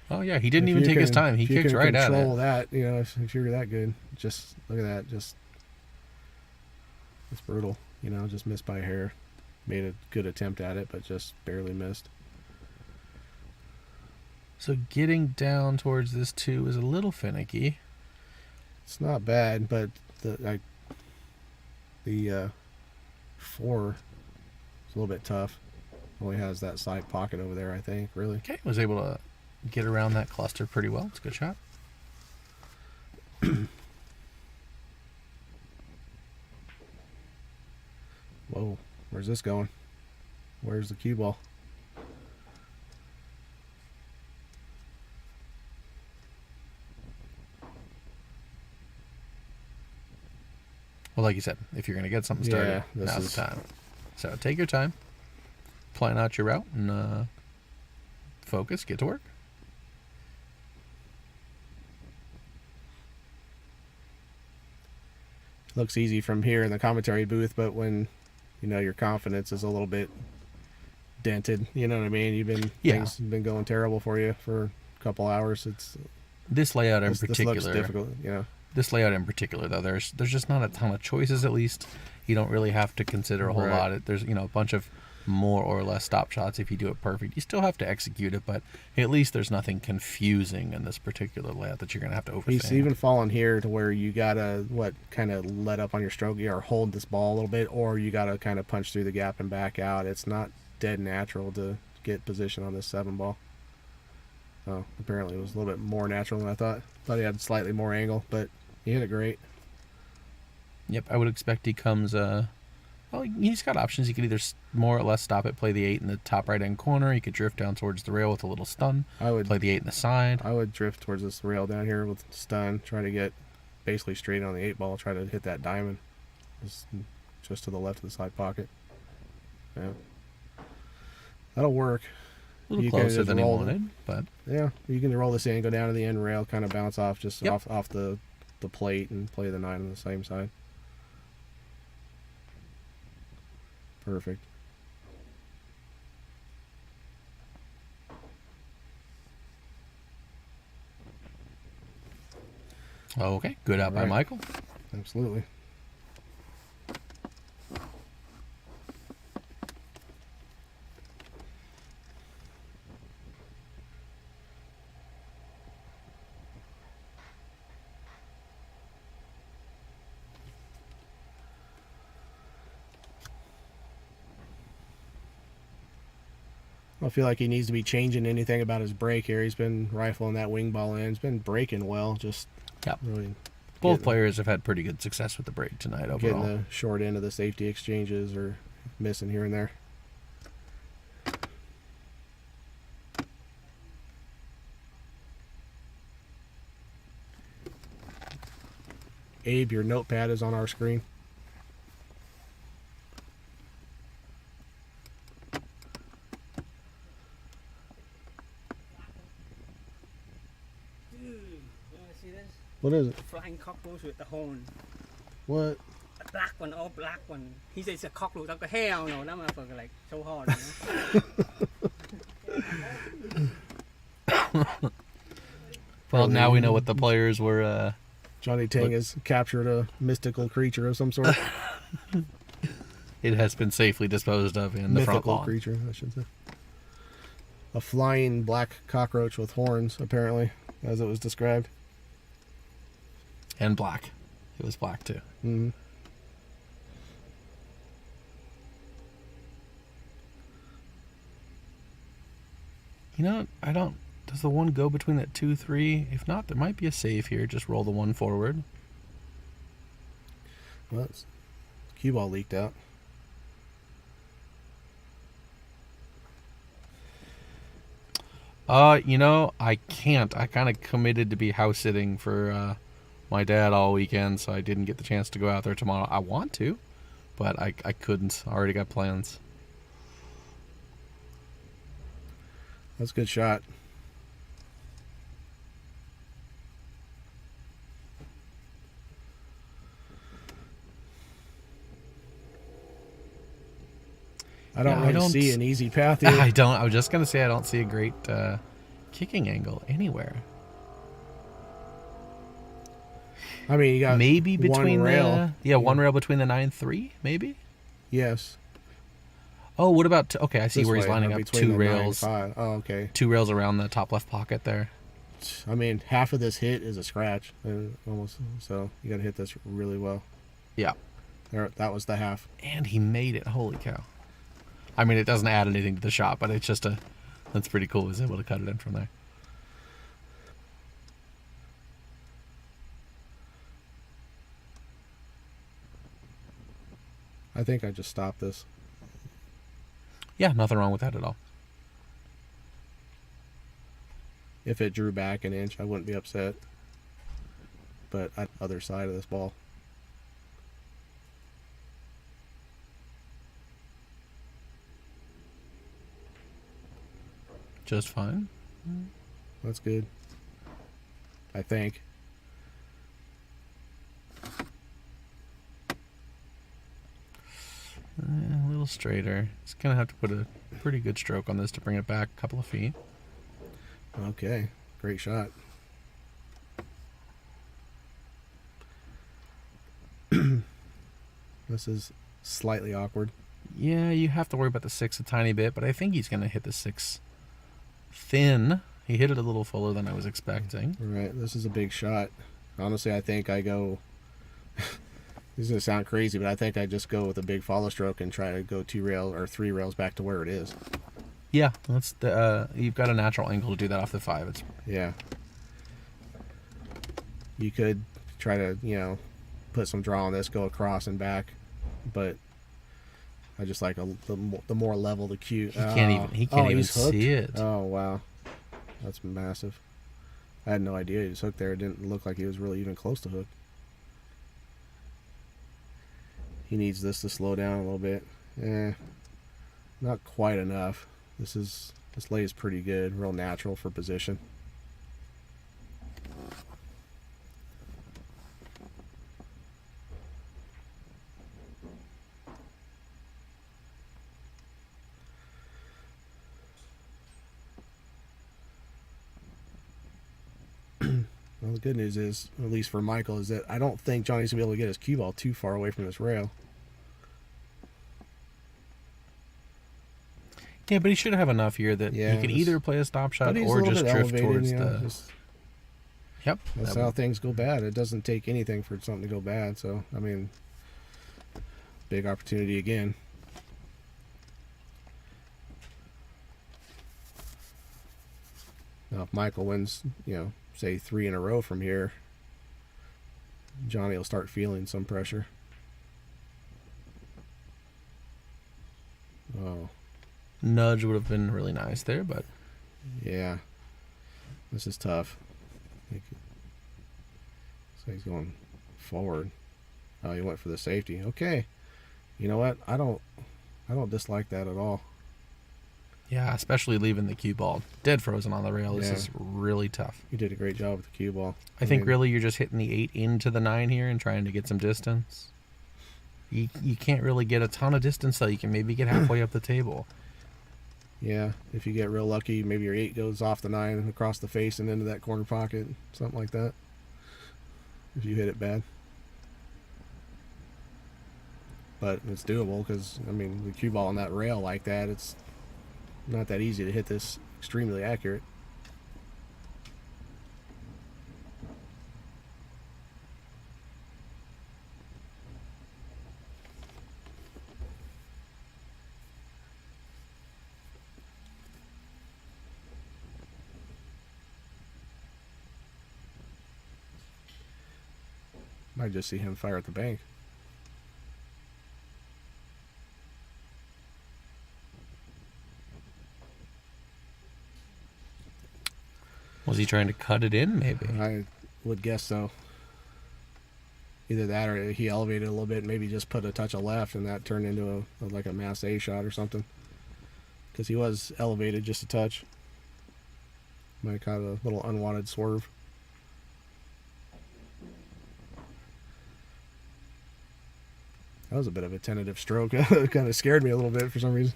oh yeah, he didn't even take his time. He kicked right at it. Control that, you know, if you're that good. Just look at that. Just it's brutal. You know, just missed by a hair. Made a good attempt at it, but just barely missed. So getting down towards this 2 is a little finicky. It's not bad, but the 4 is a little bit tough. Only has that side pocket over there, I think, really. Okay, was able to get around that cluster pretty well. It's a good shot. Whoa, where's this going? Where's the cue ball? Well, like you said, if you're going to get something started, now's the time. So take your time, plan out your route, and focus, get to work. Looks easy from here in the commentary booth, but when, you know, your confidence is a little bit dented, you know what I mean? Things have been going terrible for you for a couple hours. It's this layout in particular. This looks difficult, you know. This layout in particular, though, there's just not a ton of choices. At least you don't really have to consider a whole lot. There's, you know, a bunch of more or less stop shots if you do it perfect. You still have to execute it, but at least there's nothing confusing in this particular layout that you're going to have to overthink. He's even fallen here to where you got to, kind of let up on your stroke or hold this ball a little bit, or you got to kind of punch through the gap and back out. It's not dead natural to get position on this 7 ball. Oh, apparently it was a little bit more natural than I thought. Thought he had slightly more angle, but he hit it great. Yep, I would expect he comes... well, he's got options. He could either more or less stop it, play the 8 in the top right-hand corner. He could drift down towards the rail with a little stun. Play the 8 in the side. I would drift towards this rail down here with stun, try to get basically straight on the 8 ball, try to hit that diamond. Just to the left of the side pocket. Yeah. That'll work. A little closer than he wanted, but... Yeah, you can roll this in, go down to the end rail, kind of bounce off just off the plate and play the 9 on the same side. Perfect. Okay, good out by Michael. Absolutely. I don't feel like he needs to be changing anything about his break here. He's been rifling that wing ball in. He's been breaking well. Just really both players have had pretty good success with the break tonight overall. Getting the short end of the safety exchanges or missing here and there. Abe, your notepad is on our screen. What is it? Flying cockroach with the horn. What? A black one, all black one. He says it's a cockroach. I'm like, hell no, that motherfucker like so hard. You know? Well, now we know what the players were. Johnny Tang has captured a mystical creature of some sort. It has been safely disposed of in the front lawn. Mythical creature, I should say. A flying black cockroach with horns, apparently, as it was described. And black. It was black too. Mm-hmm. You know, I don't. Does the one go between that 2-3? If not, there might be a save here. Just roll the one forward. Well, cue ball leaked out. You know, I can't. I kind of committed to be house sitting for my dad all weekend, so I didn't get the chance to go out there tomorrow. I want to, but I couldn't. I already got plans. That's a good shot. I don't really see an easy path here. I don't. I was just gonna say I don't see a great kicking angle anywhere. I mean, you got maybe between one rail. One rail between the 9-3, maybe. Yes. Oh, what about? Okay, I see This where he's way, lining up between two the rails. 9 and 5. Oh, okay. Two rails around the top left pocket there. I mean, half of this hit is a scratch, almost. So you got to hit this really well. Yeah. There, that was the half. And he made it. Holy cow! I mean, it doesn't add anything to the shot, but it's just that's pretty cool. He was able to cut it in from there. I think I just stopped this. Yeah, nothing wrong with that at all. If it drew back an inch, I wouldn't be upset. But at the other side of this ball. Just fine. That's good. I think. A little straighter. He's going to have to put a pretty good stroke on this to bring it back a couple of feet. Okay. Great shot. This is slightly awkward. Yeah, you have to worry about the 6 a tiny bit, but I think he's going to hit the 6 thin. He hit it a little fuller than I was expecting. Right. This is a big shot. Honestly, I think I go... This is going to sound crazy, but I think I just go with a big follow stroke and try to go 2 rails or 3 rails back to where it is. Yeah, that's the you've got a natural angle to do that off the 5. It's Yeah. You could try to, put some draw on this, go across and back, but I just like the more level the cue. He can't even see it. Oh wow, that's massive. I had no idea he was hooked there. It didn't look like he was really even close to hook. He needs this to slow down a little bit. Not quite enough. This lay is pretty good, real natural for position. Well, the good news is, at least for Michael, is that I don't think Johnny's going to be able to get his cue ball too far away from this rail. Yeah, but he should have enough here that he can either play a stop shot or just drift towards the... Yep. That's how things go bad. It doesn't take anything for something to go bad. So, I mean, big opportunity again. Now, if Michael wins, say 3 in a row from here, Johnny will start feeling some pressure. Oh. Nudge would have been really nice there, but... Yeah. This is tough. So he's going forward. Oh, he went for the safety. Okay. You know what? I don't dislike that at all. Yeah, especially leaving the cue ball dead frozen on the rail. This is really tough. You did a great job with the cue ball. I think really you're just hitting the 8 into the 9 here and trying to get some distance. You can't really get a ton of distance, though. You can maybe get halfway up the table. Yeah, if you get real lucky, maybe your 8 goes off the 9 and across the face and into that corner pocket, something like that. If you hit it bad. But it's doable because, I mean, the cue ball on that rail like that, it's not that easy to hit this extremely accurate. Might just see him fire at the bank. Was he trying to cut it in, maybe? I would guess so. Either that or he elevated a little bit, maybe just put a touch of left, and that turned into like a mass A shot or something. Because he was elevated just a touch. Might have caught a little unwanted swerve. That was a bit of a tentative stroke. It kind of scared me a little bit for some reason.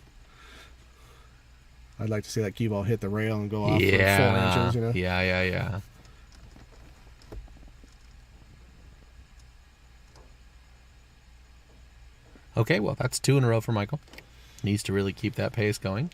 I'd like to see that cue ball hit the rail and go off for 4 inches, you know? Yeah. Okay, well, that's 2 in a row for Michael. Needs to really keep that pace going.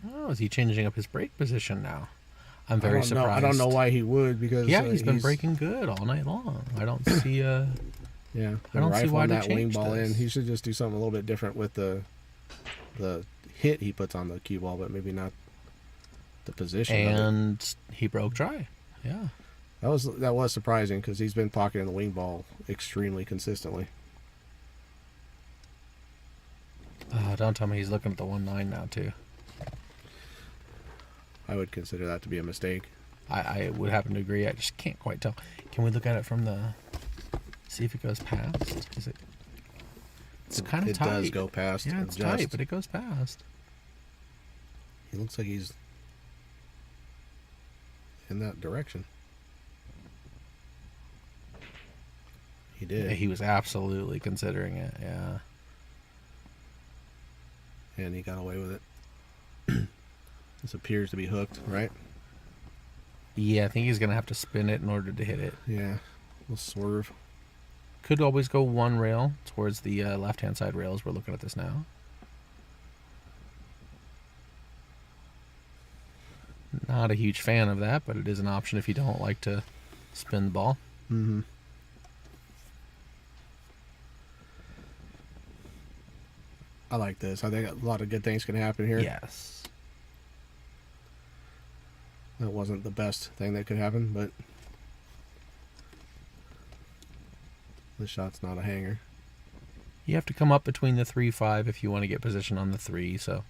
Oh, is he changing up his brake position now? I'm very surprised. I don't know why he would, because he's been braking good all night long. I don't see yeah, I don't see why to that wing change ball this. in. He should just do something a little bit different with the hit he puts on the cue ball, but maybe not the position. And he broke dry. Yeah, that was surprising, because he's been pocketing the wing ball extremely consistently. Don't tell me he's looking at the 1.9 now too. I would consider that to be a mistake. I would happen to agree. I just can't quite tell. Can we look at it from the... See if it goes past? Is it... It's kind of tight. It does go past. Yeah, it's tight, but it goes past. He looks like he's in that direction. He did. Yeah, he was absolutely considering it, yeah. And he got away with it. This appears to be hooked, right? Yeah, I think he's going to have to spin it in order to hit it. Yeah, we'll swerve. Could always go one rail towards the left-hand side rails. We're looking at this now. Not a huge fan of that, but it is an option if you don't like to spin the ball. Mm-hmm. I like this. I think a lot of good things can happen here. Yes. That wasn't the best thing that could happen, but this shot's not a hanger. You have to come up between the 3-5 if you want to get position on the 3, so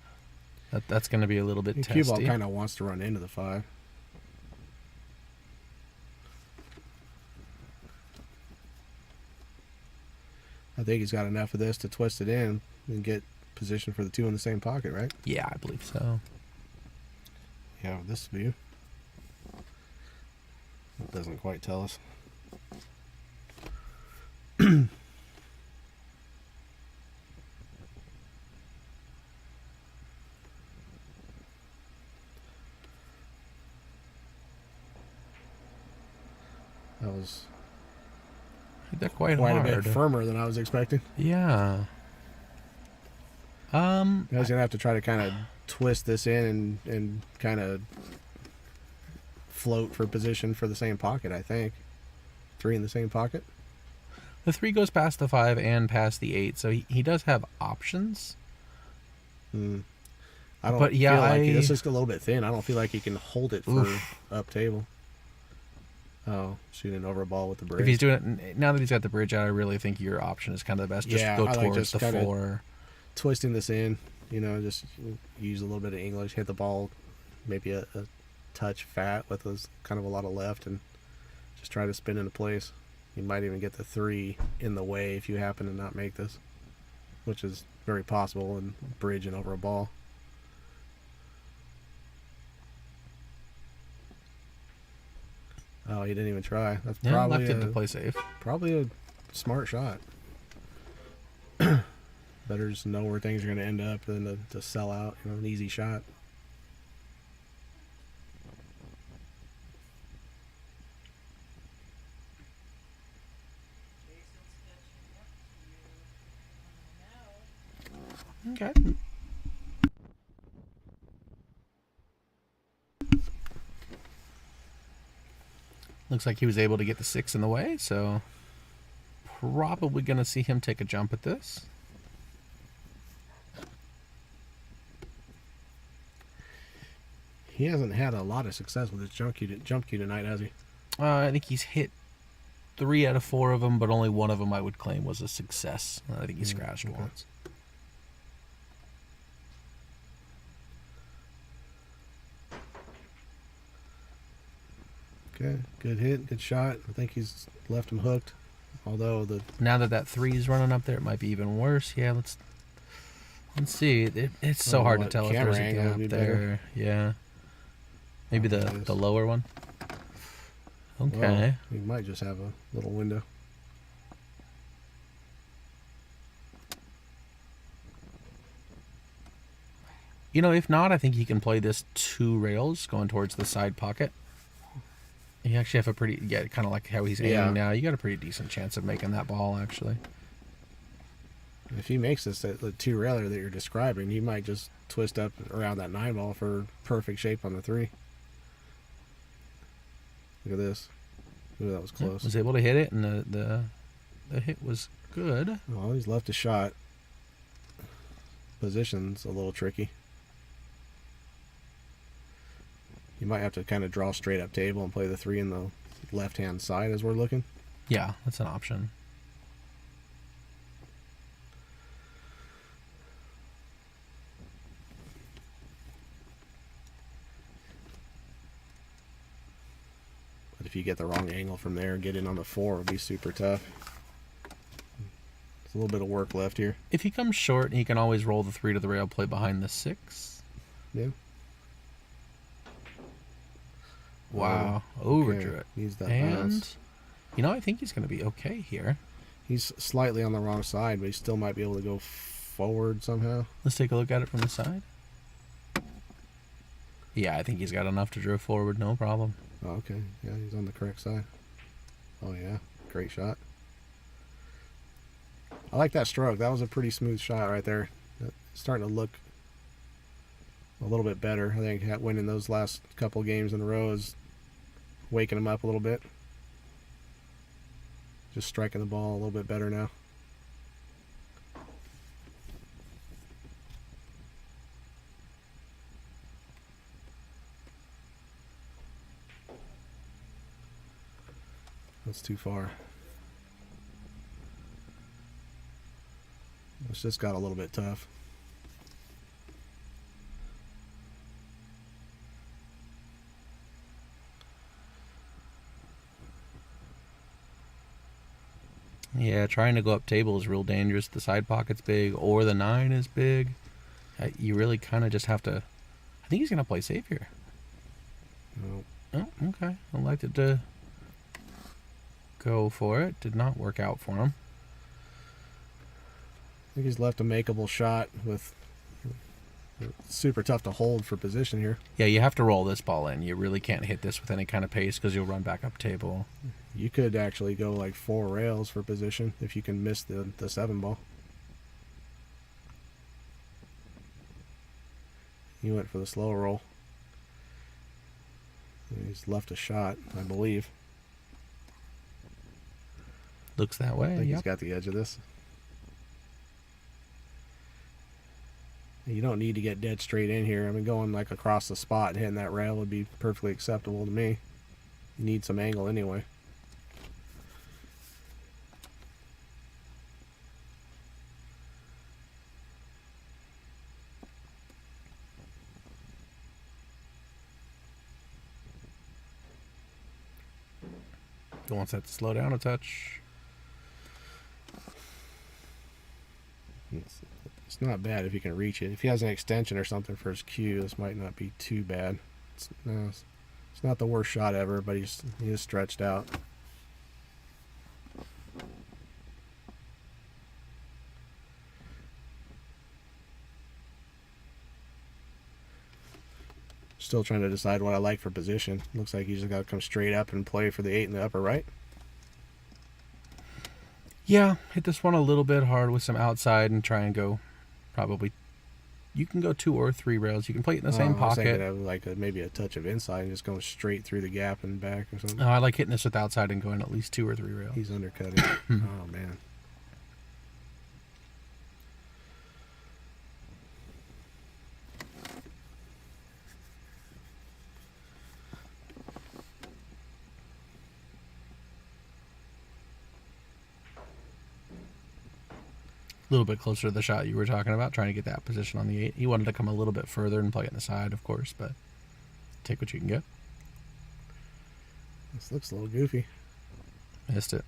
that's going to be a little bit testy. Cue ball kind of wants to run into the 5. I think he's got enough of this to twist it in and get position for the 2 in the same pocket, right? Yeah, I believe so. Yeah, with this view. It doesn't quite tell us. That was Hit that quite a hard. bit firmer than I was expecting. Yeah. I was gonna have to try to kind of twist this in and kind of float for position for the same pocket. I think 3 in the same pocket. The 3 goes past the 5 and past the 8, so he does have options. I don't But yeah, feel like it's just a little bit thin. I don't feel like he can hold it for up table. Oh, shooting over a ball with the bridge. If he's doing it now that he's got the bridge out, I really think your option is kind of the best. Just go towards the 4. Twisting this in, just use a little bit of English, hit the ball maybe a touch fat with kind of a lot of left, and just try to spin into place. You might even get the 3 in the way if you happen to not make this, which is very possible, and bridging over a ball. Oh, he didn't even try. That's probably left it to play safe. Probably a smart shot. Better just know where things are going to end up than to sell out. An easy shot. Looks like he was able to get the 6 in the way, so probably going to see him take a jump at this. He hasn't had a lot of success with his jump cue tonight, has he? I think he's hit 3 out of 4 of them, but only one of them I would claim was a success. I think he scratched once. Okay, good hit, good shot. I think he's left him hooked. Although now that 3 is running up there, it might be even worse. Yeah, let's see. It's so hard to tell if there's a gap there. Better. Yeah, maybe the lower one. Okay, well, he might just have a little window. You know, if not, I think he can play this 2 rails going towards the side pocket. You actually have a pretty, kind of like how he's aiming now. You got a pretty decent chance of making that ball, actually. If he makes this the 2 railer that you're describing, he might just twist up around that 9 ball for perfect shape on the 3. Look at this. Ooh, that was close. Was able to hit it, and the hit was good. Well, he's left a shot. Position's a little tricky. You might have to kind of draw straight up table and play the 3 in the left-hand side as we're looking. Yeah, that's an option. But if you get the wrong angle from there and get in on the 4, it would be super tough. There's a little bit of work left here. If he comes short, he can always roll the 3 to the rail, play behind the 6. Yeah. Wow, overdrew it. Needs that and, bounce. You know, I think he's going to be okay here. He's slightly on the wrong side, but he still might be able to go forward somehow. Let's take a look at it from the side. Yeah, I think he's got enough to drift forward, no problem. Oh, okay. Yeah, he's on the correct side. Oh, yeah. Great shot. I like that stroke. That was a pretty smooth shot right there. It's starting to look a little bit better. I think winning those last couple games in a row is waking him up a little bit. Just striking the ball a little bit better now. That's too far. It's just got a little bit tough. Yeah, trying to go up table is real dangerous. The side pocket's big, or the 9 is big. You really kind of just have to... I think he's going to play safe here. Nope. Oh, okay. I liked it to go for it. Did not work out for him. I think he's left a makeable shot with... It's super tough to hold for position here. Yeah, you have to roll this ball in. You really can't hit this with any kind of pace because you'll run back up table. You could actually go like 4 rails for position if you can miss the 7 ball. He went for the slow roll. He's left a shot, I believe. Looks that way. I think he's got the edge of this. You don't need to get dead straight in here. I mean, going like across the spot and hitting that rail would be perfectly acceptable to me. You need some angle anyway. He wants that to slow down a touch. It's not bad if you can reach it. If he has an extension or something for his cue, this might not be too bad. It's not the worst shot ever, but he is stretched out. Still trying to decide what I like for position. Looks like he's just got to come straight up and play for the 8 in the upper right. Yeah, hit this one a little bit hard with some outside and try and go probably You can go 2 or 3 rails. You can play it in the same I was thinking pocket. of like maybe a touch of inside and just going straight through the gap and back or something. Oh, I like hitting this with outside and going at least 2 or 3 rails. He's undercutting. Oh, man. A little bit closer to the shot you were talking about, trying to get that position on the 8. He wanted to come a little bit further and play it in the side, of course, but take what you can get. This looks a little goofy. Missed it.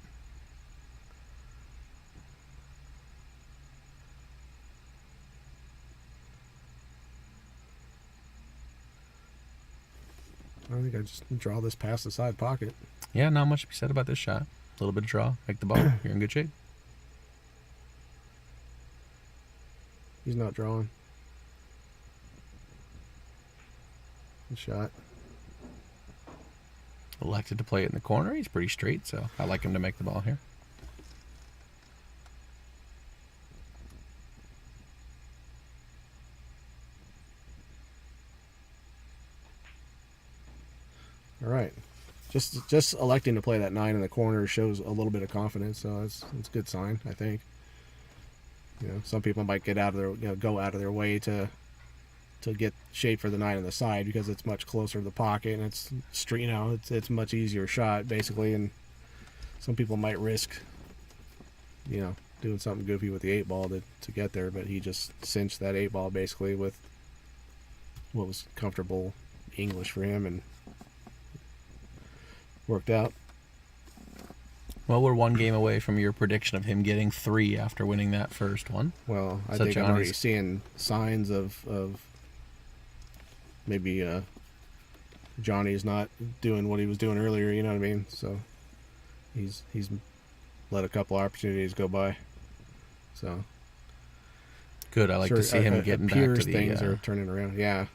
I think I just draw this past the side pocket. Yeah, not much to be said about this shot. A little bit of draw, make the ball. You're in good shape. He's not drawing. Good shot. Elected to play it in the corner. He's pretty straight, so I like him to make the ball here. All right. Just electing to play that 9 in the corner shows a little bit of confidence, so it's a good sign, I think. You know, some people might get out of their go out of their way to get shape for the 9 on the side because it's much closer to the pocket and it's straight. You know, it's much easier shot basically, and some people might risk, you know, doing something goofy with the 8 ball to get there, but he just cinched that 8 ball basically with what was comfortable English for him and worked out. Well, we're 1 game away from your prediction of him getting 3 after winning that first one. Well, I So think I'm already Johnny's- seeing signs of maybe Johnny's not doing what he was doing earlier. You know what I mean? So he's let a couple opportunities go by. So Good. I like to see him getting back appears to the things are turning around. Yeah,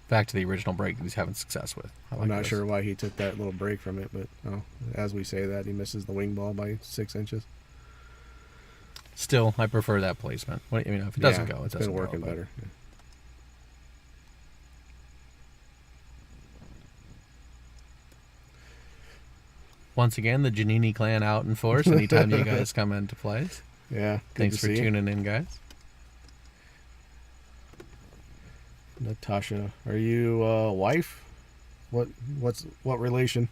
back to the original break that he's having success with. I like I'm not this. sure why he took that little break from it, but as we say that, he misses the wing ball by 6 inches. Still, I prefer that placement. What, I mean, if it doesn't go, it it's doesn't been working go, but- better. Yeah. Once again, the Janini clan out in force anytime you guys come into place. Yeah, good Thanks to for see. tuning in, guys. Natasha, are you wife? What relation?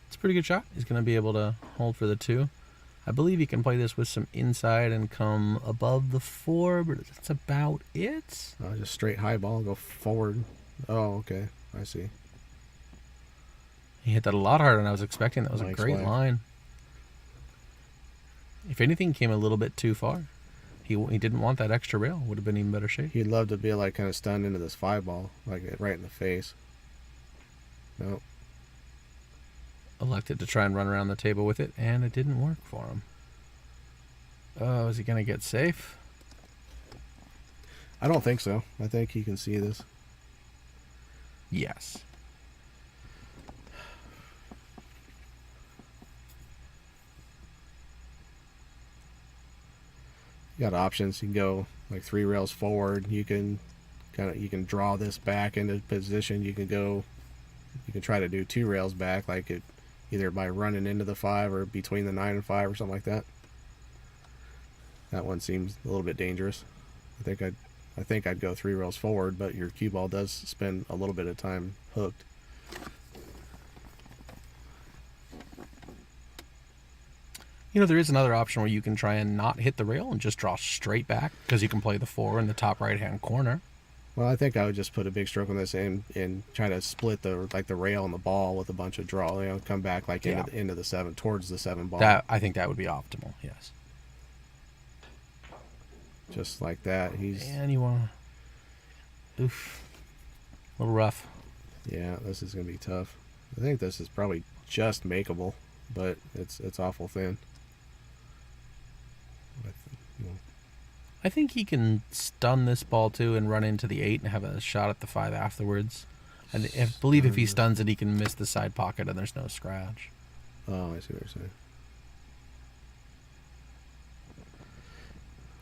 It's a pretty good shot. He's going to be able to hold for the 2. I believe he can play this with some inside and come above the 4, but that's about it. Just straight high ball, go forward. Oh, okay, I see. He hit that a lot harder than I was expecting. That was a Nice great play. line. If anything, came a little bit too far. He didn't want that extra rail. Would have been even better shape. He'd love to be like kind of stunned into this 5 ball, like right in the face. No, Elected to try and run around the table with it, and it didn't work for him. Oh, is he going to get safe? I don't think so. I think he can see this. Yes. You got options. You can go like 3 rails forward. You can draw this back into position. You can try to do 2 rails back, like it either by running into the 5 or between the 9 and 5 or something like that. That one seems a little bit dangerous. I think I'd go 3 rails forward, but your cue ball does spend a little bit of time hooked. You know, there is another option where you can try and not hit the rail and just draw straight back because you can play the 4 in the top right-hand corner. Well, I think I would just put a big stroke on this and try to split the rail and the ball with a bunch of draw. You know, come back like into the 7, towards the 7 ball. I think that would be optimal. Yes. Just like that. And you want to... Oof. A little rough. Yeah, this is gonna be tough. I think this is probably just makeable, but it's awful thin. I think he can stun this ball too and run into the 8 and have a shot at the 5 afterwards. I believe if he stuns it, he can miss the side pocket and there's no scratch. Oh, I see what you're saying.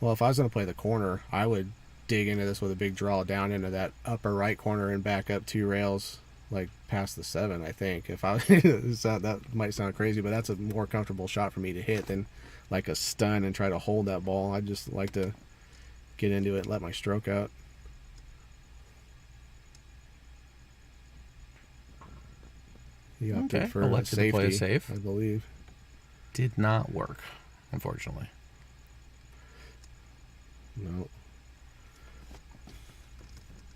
Well, if I was going to play the corner, I would dig into this with a big draw down into that upper right corner and back up 2 rails, like past the 7, I think. If I that might sound crazy, but that's a more comfortable shot for me to hit than like a stun and try to hold that ball. I just like to get into it and let my stroke out. He opted Okay, for elected to safety, play it safe. I believe. Did not work, unfortunately. No.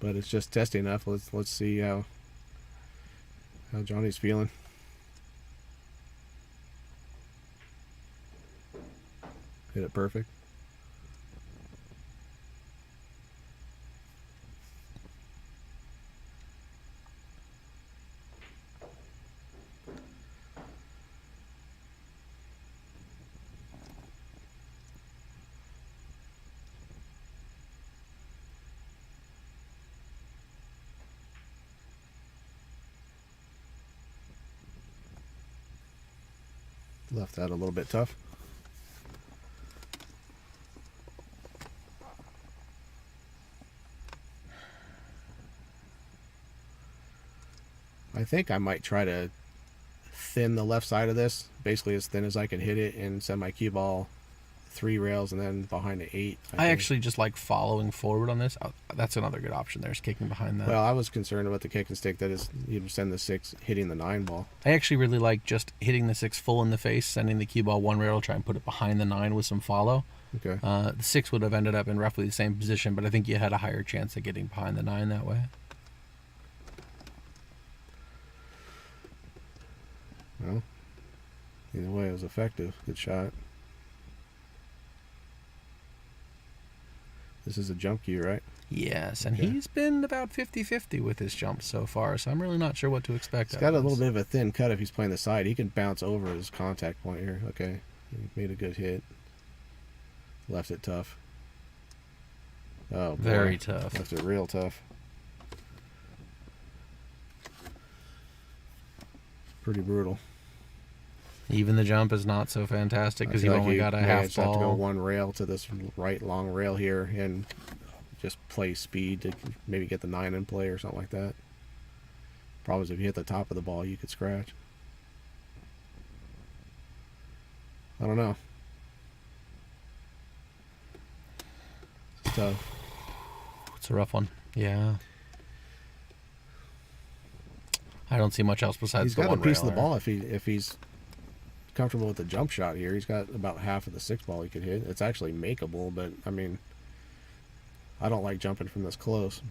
But it's just testing enough. Let's see how Johnny's feeling. Hit it perfect. Left that a little bit tough. I think I might try to thin the left side of this, basically as thin as I can hit it, and send my cue ball 3 rails and then behind the 8. I actually just like following forward on this. That's another good option there, is kicking behind that. Well, I was concerned about the kick and stick, that is, you send the 6 hitting the 9 ball. I actually really like just hitting the 6 full in the face, sending the cue ball 1 rail, try and put it behind the 9 with some follow. Okay. The 6 would have ended up in roughly the same position, but I think you had a higher chance of getting behind the 9 that way. Well, either way, it was effective. Good shot. This is a jump cue, right? Yes, and Okay. he's been about 50-50 with his jumps so far, so I'm really not sure what to expect. He's got a little bit of a thin cut if he's playing the side. He can bounce over his contact point here. Okay. He made a good hit. Left it tough. Oh, boy. Very tough. Left it real tough. Pretty brutal. Even the jump is not so fantastic because I you've feel like only he got a may half just have to go ball. 1 rail to this right long rail here and just play speed to maybe get the 9 in play or something like that. Problem is, if you hit the top of the ball, you could scratch. I don't know. It's tough. It's a rough one. Yeah. I don't see much else besides He's the got a one piece of rail the ball if he's comfortable with the jump shot here. He's got about half of the 6 ball he could hit. It's actually makeable, but I mean, I don't like jumping from this close.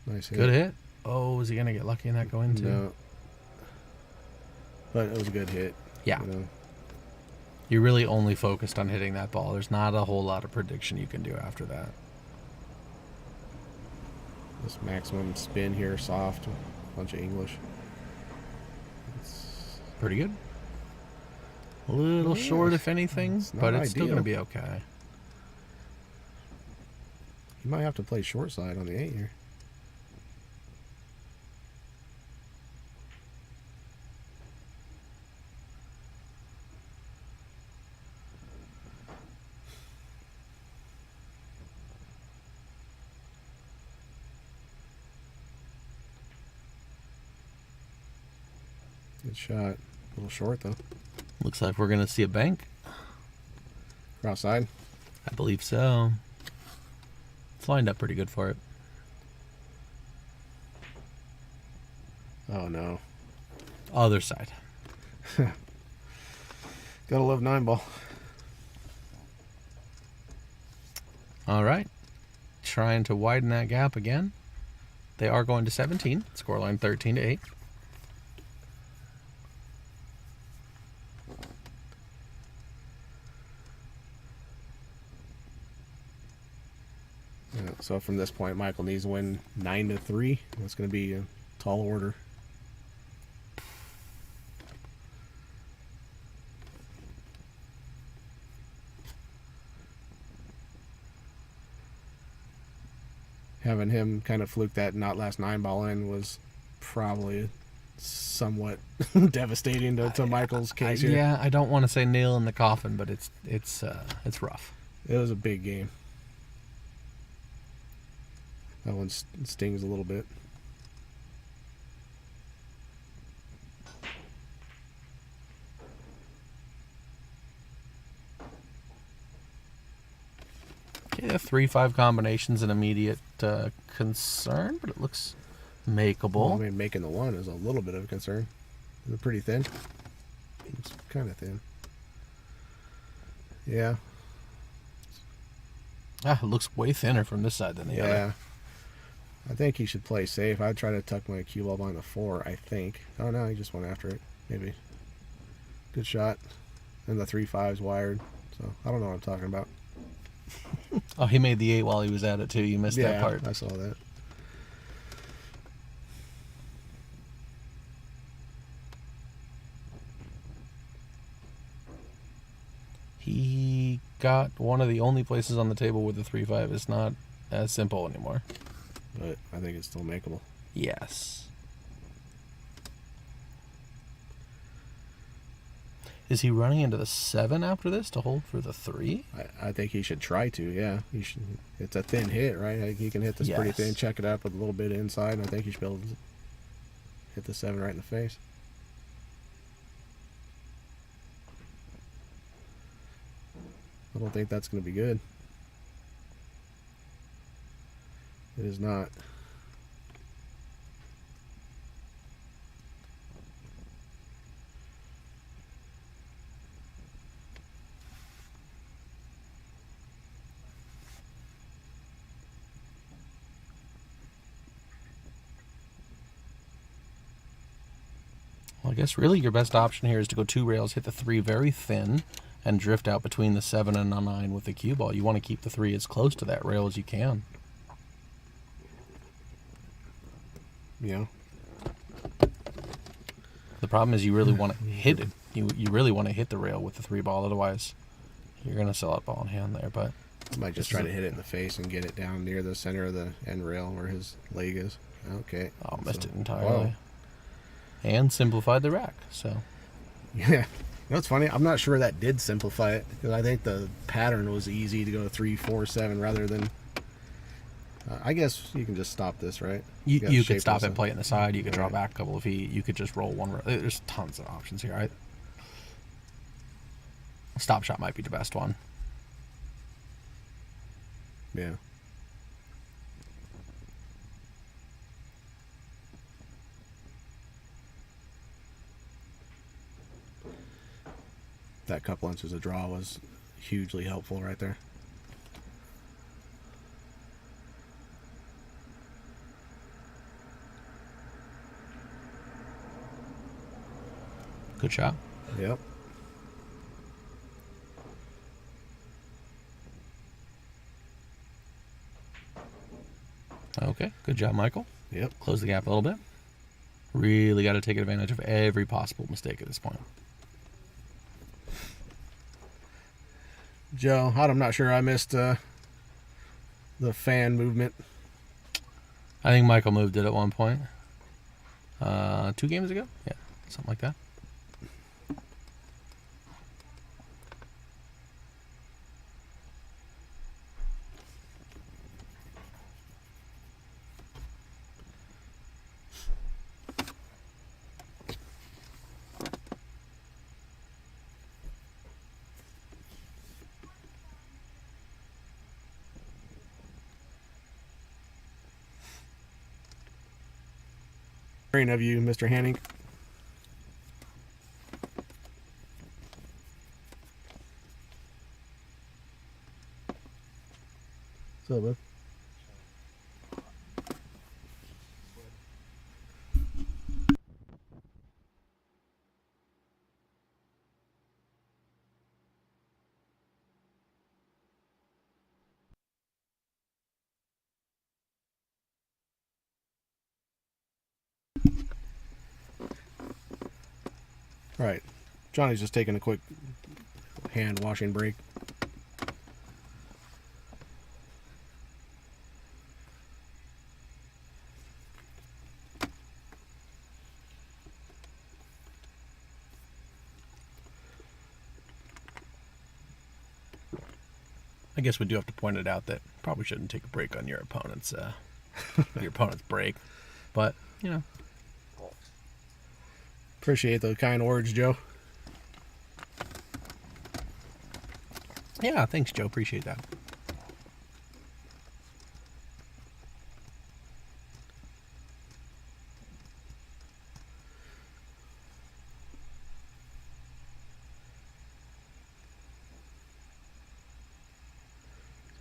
Nice hit. Good hit. Oh, is he going to get lucky in that going too? No. But it was a good hit. Yeah. You know. You're really only focused on hitting that ball. There's not a whole lot of prediction you can do after that. This maximum spin here, soft, bunch of English. It's, Pretty good. A little Yeah, short, if anything, it's not but it's still ideal. going to be okay. you might have to play short side on the 8 here. Good shot. A little short though. Looks like we're going to see a bank. Cross side. I believe so. It's lined up pretty good for it. Oh no. Other side. Gotta love 9 ball. All right. Trying to widen that gap again. They are going to 17. Scoreline 13-8. Yeah, so from this point, Michael needs to win 9-3. That's going to be a tall order. having him kind of fluke that not last 9-ball in was probably somewhat devastating to Michael's case here. Yeah, I don't want to say nail in the coffin, but it's rough. It was a big game. That one stings a little bit. Okay, the 3-5 combination's an immediate concern, but it looks makeable. Well, I mean, making the one is a little bit of a concern. It's pretty thin. It's kind of thin. Yeah. It looks way thinner from this side than the other. Yeah. I think he should play safe. I'd try to tuck my cue ball behind the 4, I think. Oh, no, he just went after it. Maybe. Good shot. And the 3-5's wired. So, I don't know what I'm talking about. Oh, he made the 8 while he was at it, too. You missed that part. I saw that. He got one of the only places on the table where the 3-5 is not as simple anymore. But I think it's still makeable. Yes. Is he running into the 7 after this to hold for the 3? I think he should try to, yeah. He should. It's a thin hit, right? I think he can hit this pretty thin, check it up with a little bit inside, and I think he should be able to hit the 7 right in the face. I don't think that's going to be good. It is not. Well, I guess really your best option here is to go 2 rails, hit the 3 very thin, and drift out between the 7 and the 9 with the cue ball. You want to keep the 3 as close to that rail as you can. Yeah. The problem is you really want to hit it. You really want to hit the rail with the 3 ball, otherwise you're going to sell out ball in hand there. But I might just try to hit it in the face and get it down near the center of the end rail where his leg is. Okay. Oh, missed it entirely. Whoa. And simplified the rack. So. Yeah. You know what's funny? I'm not sure that did simplify it, because I think the pattern was easy to go 3, 4, 7 rather than. I guess you can just stop this, right? You could stop it, play it in the side. You could draw back a couple of feet. You could just roll one. There's tons of options here. Right? Stop shot might be the best one. Yeah. That couple inches of draw was hugely helpful right there. Good shot. Yep. Okay, good job, Michael. Yep. Close the gap a little bit. Really got to take advantage of every possible mistake at this point. Joe, I'm not sure I missed the fan movement. I think Michael moved it at one point. 2 games ago? Yeah, something like that. Of you, Mr. Hanning. What's up, bud? All right, Johnny's just taking a quick hand washing break. I guess we do have to point it out that probably shouldn't take a break on your opponent's break, but you know. Appreciate the kind words, Joe. Yeah, thanks, Joe. Appreciate that.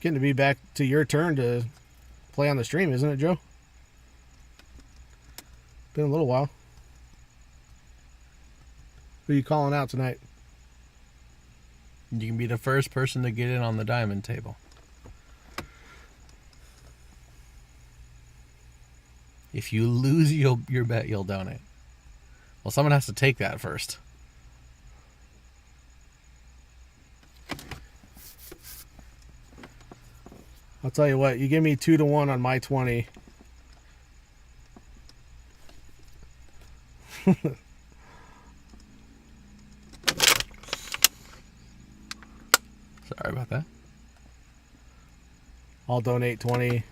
Getting to be back to your turn to play on the stream, isn't it, Joe? Been a little while. Who are you calling out tonight? You can be the first person to get in on the diamond table. If you lose your bet, you'll donate. Well, someone has to take that first. I'll tell you what, you give me 2-1 on my 20. Sorry about that. I'll donate 20.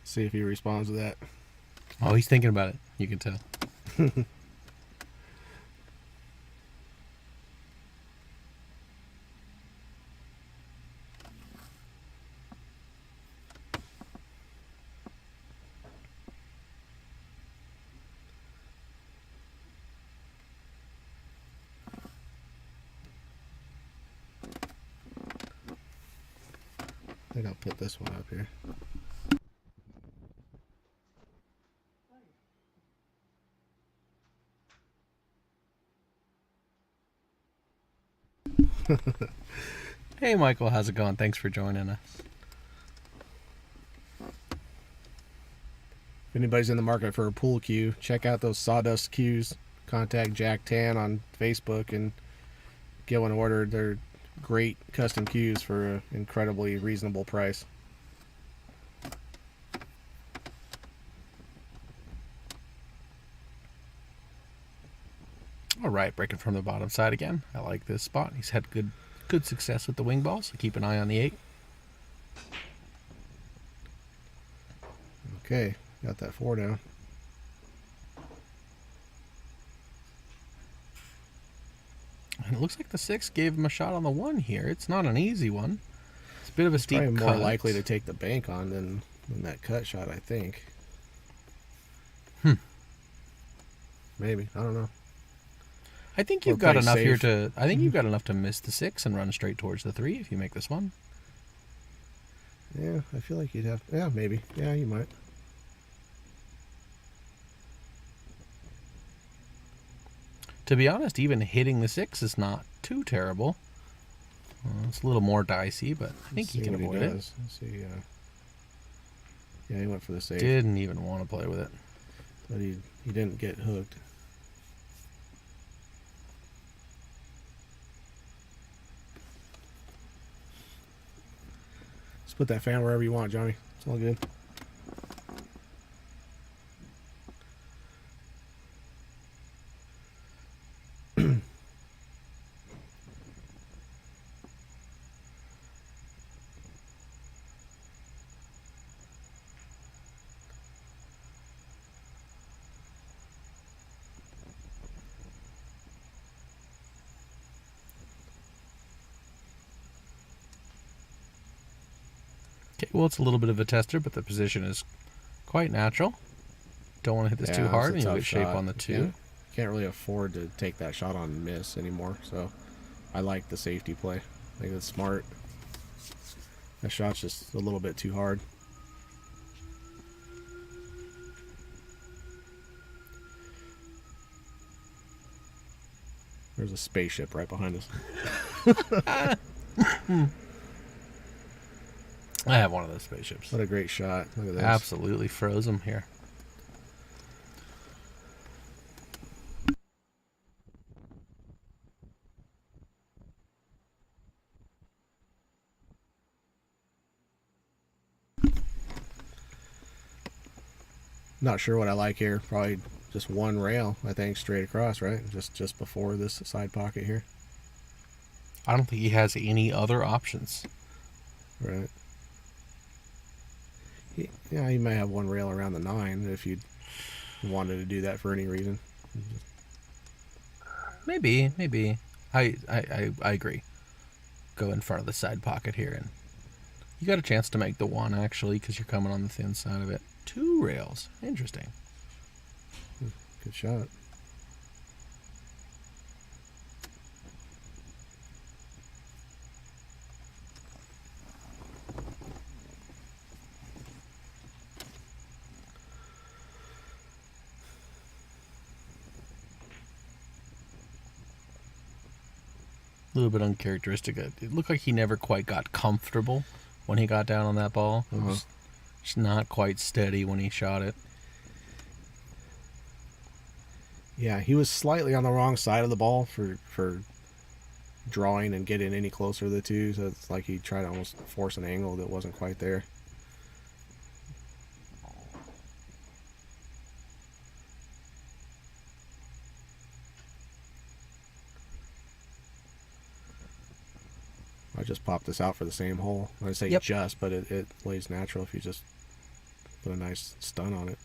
See if he responds to that. Oh, he's thinking about it. You can tell. I think I'll put this one up here. Hey, Michael, how's it going? Thanks for joining us. If anybody's in the market for a pool cue, check out those sawdust cues. Contact Jack Tan on Facebook and get one ordered. They're great custom cues for an incredibly reasonable price. All right, breaking from the bottom side again. I like this spot. He's had good success with the wing ball, so keep an eye on the 8. Okay, got that 4 down. And it looks like the 6 gave him a shot on the 1 here. It's not an easy one. It's a bit of a steep Probably cut. more likely to take the bank on than that cut shot, I think. Maybe, I don't know. I think Or you've got play enough here safe. to. I think you've got enough to miss the 6 and run straight towards the 3 if you make this one. Yeah, I feel like you'd have. Yeah, maybe. Yeah, you might. To be honest, even hitting the 6 is not too terrible. It's a little more dicey, but I think he can avoid it. Let's see. Yeah, he went for the safe. Didn't even want to play with it. But he didn't get hooked. Let's put that fan wherever you want, Johnny. It's all good. Okay, well, it's a little bit of a tester, but the position is quite natural. Don't want to hit this too Yeah, hard, it's a and you'll tough get shape shot. on the 2. Yeah. Can't really afford to take that shot on miss anymore, so I like the safety play. I think that's smart. That shot's just a little bit too hard. There's a spaceship right behind us. I have one of those spaceships. What a great shot. Look at this. Absolutely froze him here. Not sure what I like here. Probably just one rail, I think, straight across, right? Just before this side pocket here. I don't think he has any other options. Right. Yeah, you may have one rail around the 9 if you wanted to do that for any reason. Maybe. I agree. Go in front of the side pocket here, and you got a chance to make the 1 actually, because you're coming on the thin side of it. 2 rails. Interesting. Good shot. A little bit uncharacteristic. It looked like he never quite got comfortable when he got down on that ball. It was just not quite steady when he shot it. Yeah, he was slightly on the wrong side of the ball for drawing and getting any closer to the 2, so it's like he tried to almost force an angle that wasn't quite there. I just popped this out for the same hole. I say Yep. just, but it lays natural if you just put a nice stun on it.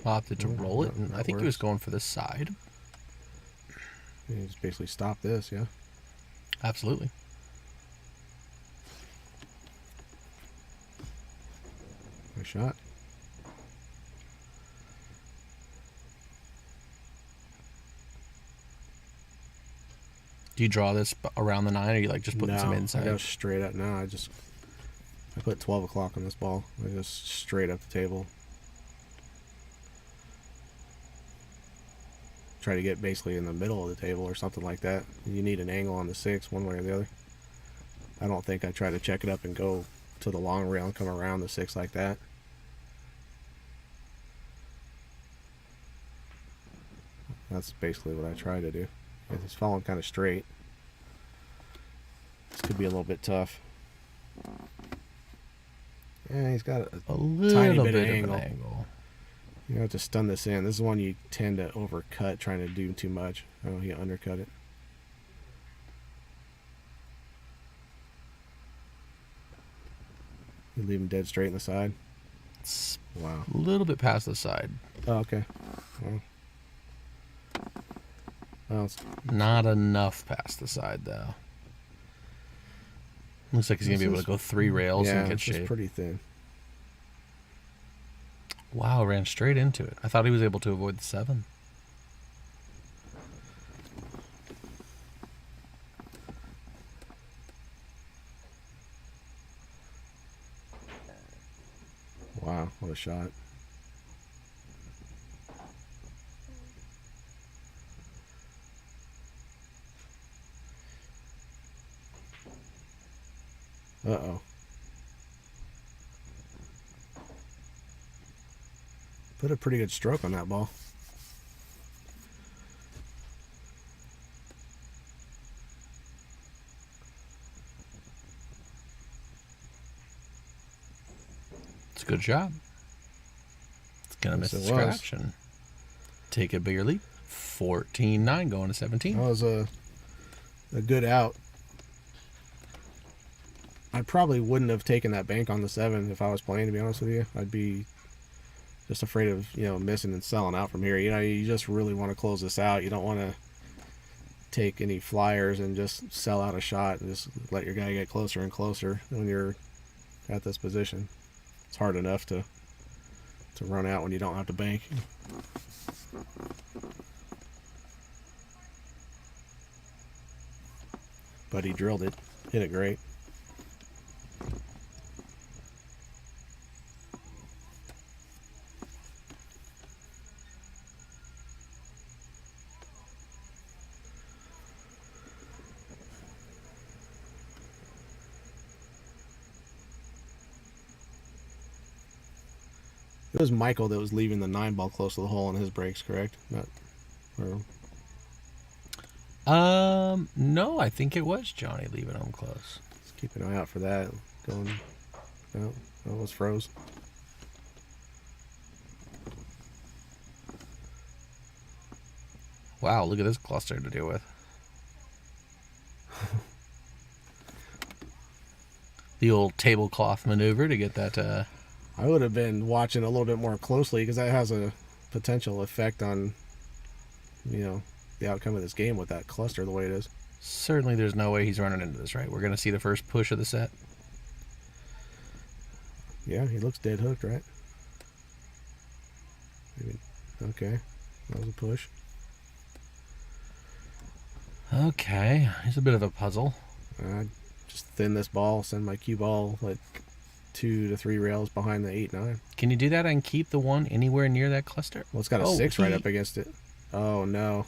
Opted to Yeah, roll it, that- and that I think he was works. going for the side. You just basically stop this, yeah. Absolutely. Nice shot. Do you draw this around the 9, or you like just putting some I inside? go straight up now. I put 12 o'clock on this ball. I just straight up the table. Try to get basically in the middle of the table or something like that. You need an angle on the 6 one way or the other. I don't think I try to check it up and go to the long rail and come around the 6 like that. That's basically what I try to do. It's falling kind of straight. This could be a little bit tough. Yeah, he's got A little bit bit of of angle. an angle. You have to stun this in. This is one you tend to overcut trying to do too much. Oh, he undercut it. You leave him dead straight in the side. It's Wow. a little bit past the side. Oh, okay. Well, it's, Not enough past the side, though. Looks like he's going to be able to go 3 rails yeah, and get it's just shape. pretty thin. Wow, ran straight into it. I thought he was able to avoid the 7. Wow, what a shot. Uh-oh. Put a pretty good stroke on that ball. It's a good job. It's going to miss Yes, the it was. scratch and take a bigger leap. 14-9 going to 17. That was a good out. I probably wouldn't have taken that bank on the 7 if I was playing, to be honest with you. I'd be just afraid of, missing and selling out from here. You just really want to close this out. You don't want to take any flyers and just sell out a shot and just let your guy get closer and closer when you're at this position. It's hard enough to run out when you don't have to bank. But he drilled it. Hit it great. It was Michael that was leaving the 9-ball close to the hole on his breaks, correct? Not, or No, I think it was Johnny leaving home close. let's keep an eye out for that. Going, no, it was froze. Wow, look at this cluster to deal with. The old tablecloth maneuver to get that. I would have been watching a little bit more closely because that has a potential effect on, the outcome of this game with that cluster the way it is. Certainly, there's no way he's running into this, right? We're going to see the first push of the set. Yeah, he looks dead hooked, right? Maybe, okay, that was a push. Okay, he's a bit of a puzzle. Just thin this ball, send my cue ball like 2 to 3 rails behind the 8-9. Can you do that and keep the one anywhere near that cluster? Well, it's got a 6 right up against it. Oh no.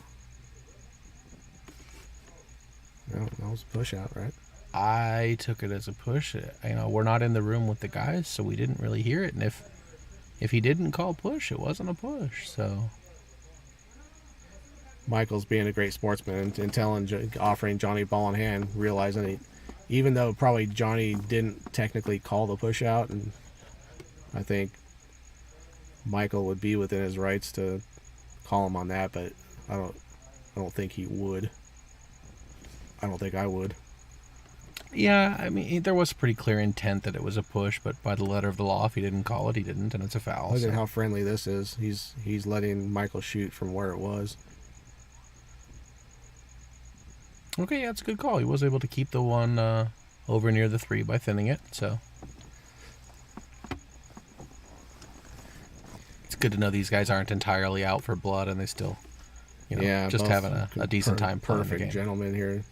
No, that was a push out, right? I took it as a push. We're not in the room with the guys, so we didn't really hear it. And if he didn't call push, it wasn't a push. So Michael's being a great sportsman and offering Johnny ball in hand, realizing even though probably Johnny didn't technically call the push out, and I think Michael would be within his rights to call him on that, but I don't think he would. I don't think I would. yeah, I mean, there was pretty clear intent that it was a push, but by the letter of the law, if he didn't call it, he didn't, and it's a foul. Look at how friendly this is. He's letting Michael shoot from where it was. Okay, yeah, it's a good call. He was able to keep the one over near the 3 by thinning it, so it's good to know these guys aren't entirely out for blood, and they still, just having a decent time playing the Perfect game. gentleman here.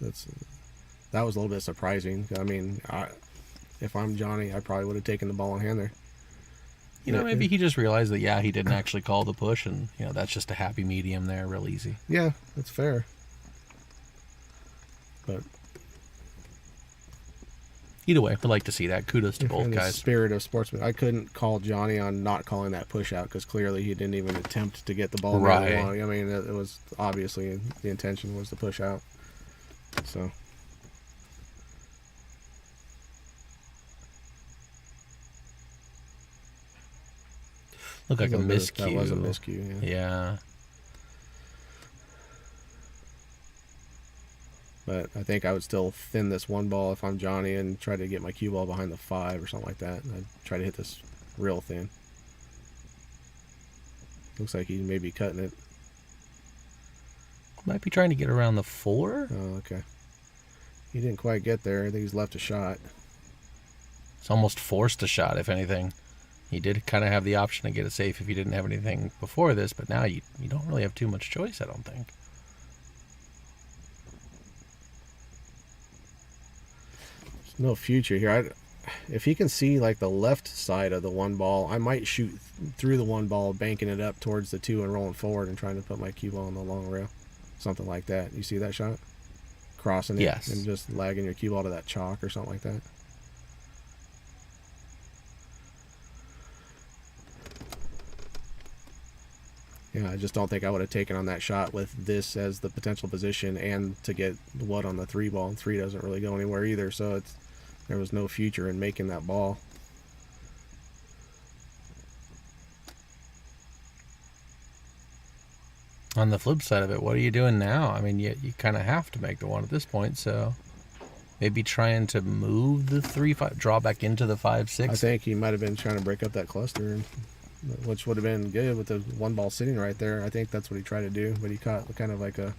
That was a little bit surprising. I mean, if I'm Johnny, I probably would have taken the ball in hand there. Maybe he just realized that, he didn't actually call the push, and, that's just a happy medium there, real easy. Yeah, that's fair. But either way, we like to see that. Kudos to both in the guys. spirit of sportsman, I couldn't call Johnny on not calling that push out because clearly he didn't even attempt to get the ball. Right. I mean, it was obviously the intention was to push out. So. Looked like a miscue. That was a miscue. Yeah. But I think I would still thin this one ball if I'm Johnny and try to get my cue ball behind the 5 or something like that. I'd try to hit this real thin. Looks like he may be cutting it. Might be trying to get around the 4. Oh, okay. He didn't quite get there. I think he's left a shot. It's almost forced a shot, if anything. He did kind of have the option to get it safe if he didn't have anything before this, but now you don't really have too much choice, I don't think. No future here. If he can see like the left side of the one ball, I might shoot through the one ball, banking it up towards the 2 and rolling forward and trying to put my cue ball on the long rail. Something like that. You see that shot? Crossing it Yes. and just lagging your cue ball to that chalk or something like that. Yeah, I just don't think I would have taken on that shot with this as the potential position and to get the wood on the 3 ball. And 3 doesn't really go anywhere either, so there was no future in making that ball. On the flip side of it, what are you doing now? I mean, you kind of have to make the 1 at this point, so maybe trying to move the 3-5, draw back into the 5-6. I think he might have been trying to break up that cluster, which would have been good with the one ball sitting right there. I think that's what he tried to do, but he caught kind of like a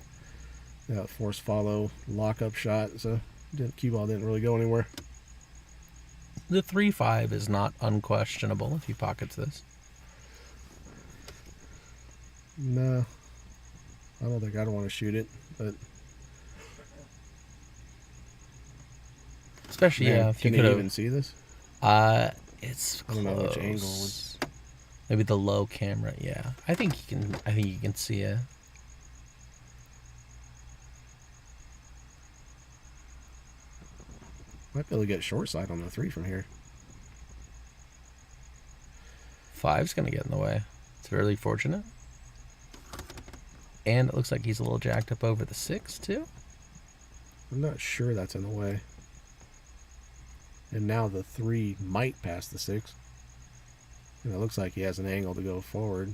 force follow lockup shot, so cue ball didn't really go anywhere. The 3-5 is not unquestionable if he pockets this. No, I don't think I'd want to shoot it, but especially if you can could you even see this? It's close. I don't know which angle Maybe the low camera. Yeah, I think you can see it. Might be able to get short side on the 3 from here. 5's going to get in the way. It's really fortunate. And it looks like he's a little jacked up over the 6, too. I'm not sure that's in the way. And now the 3 might pass the 6. And it looks like he has an angle to go forward.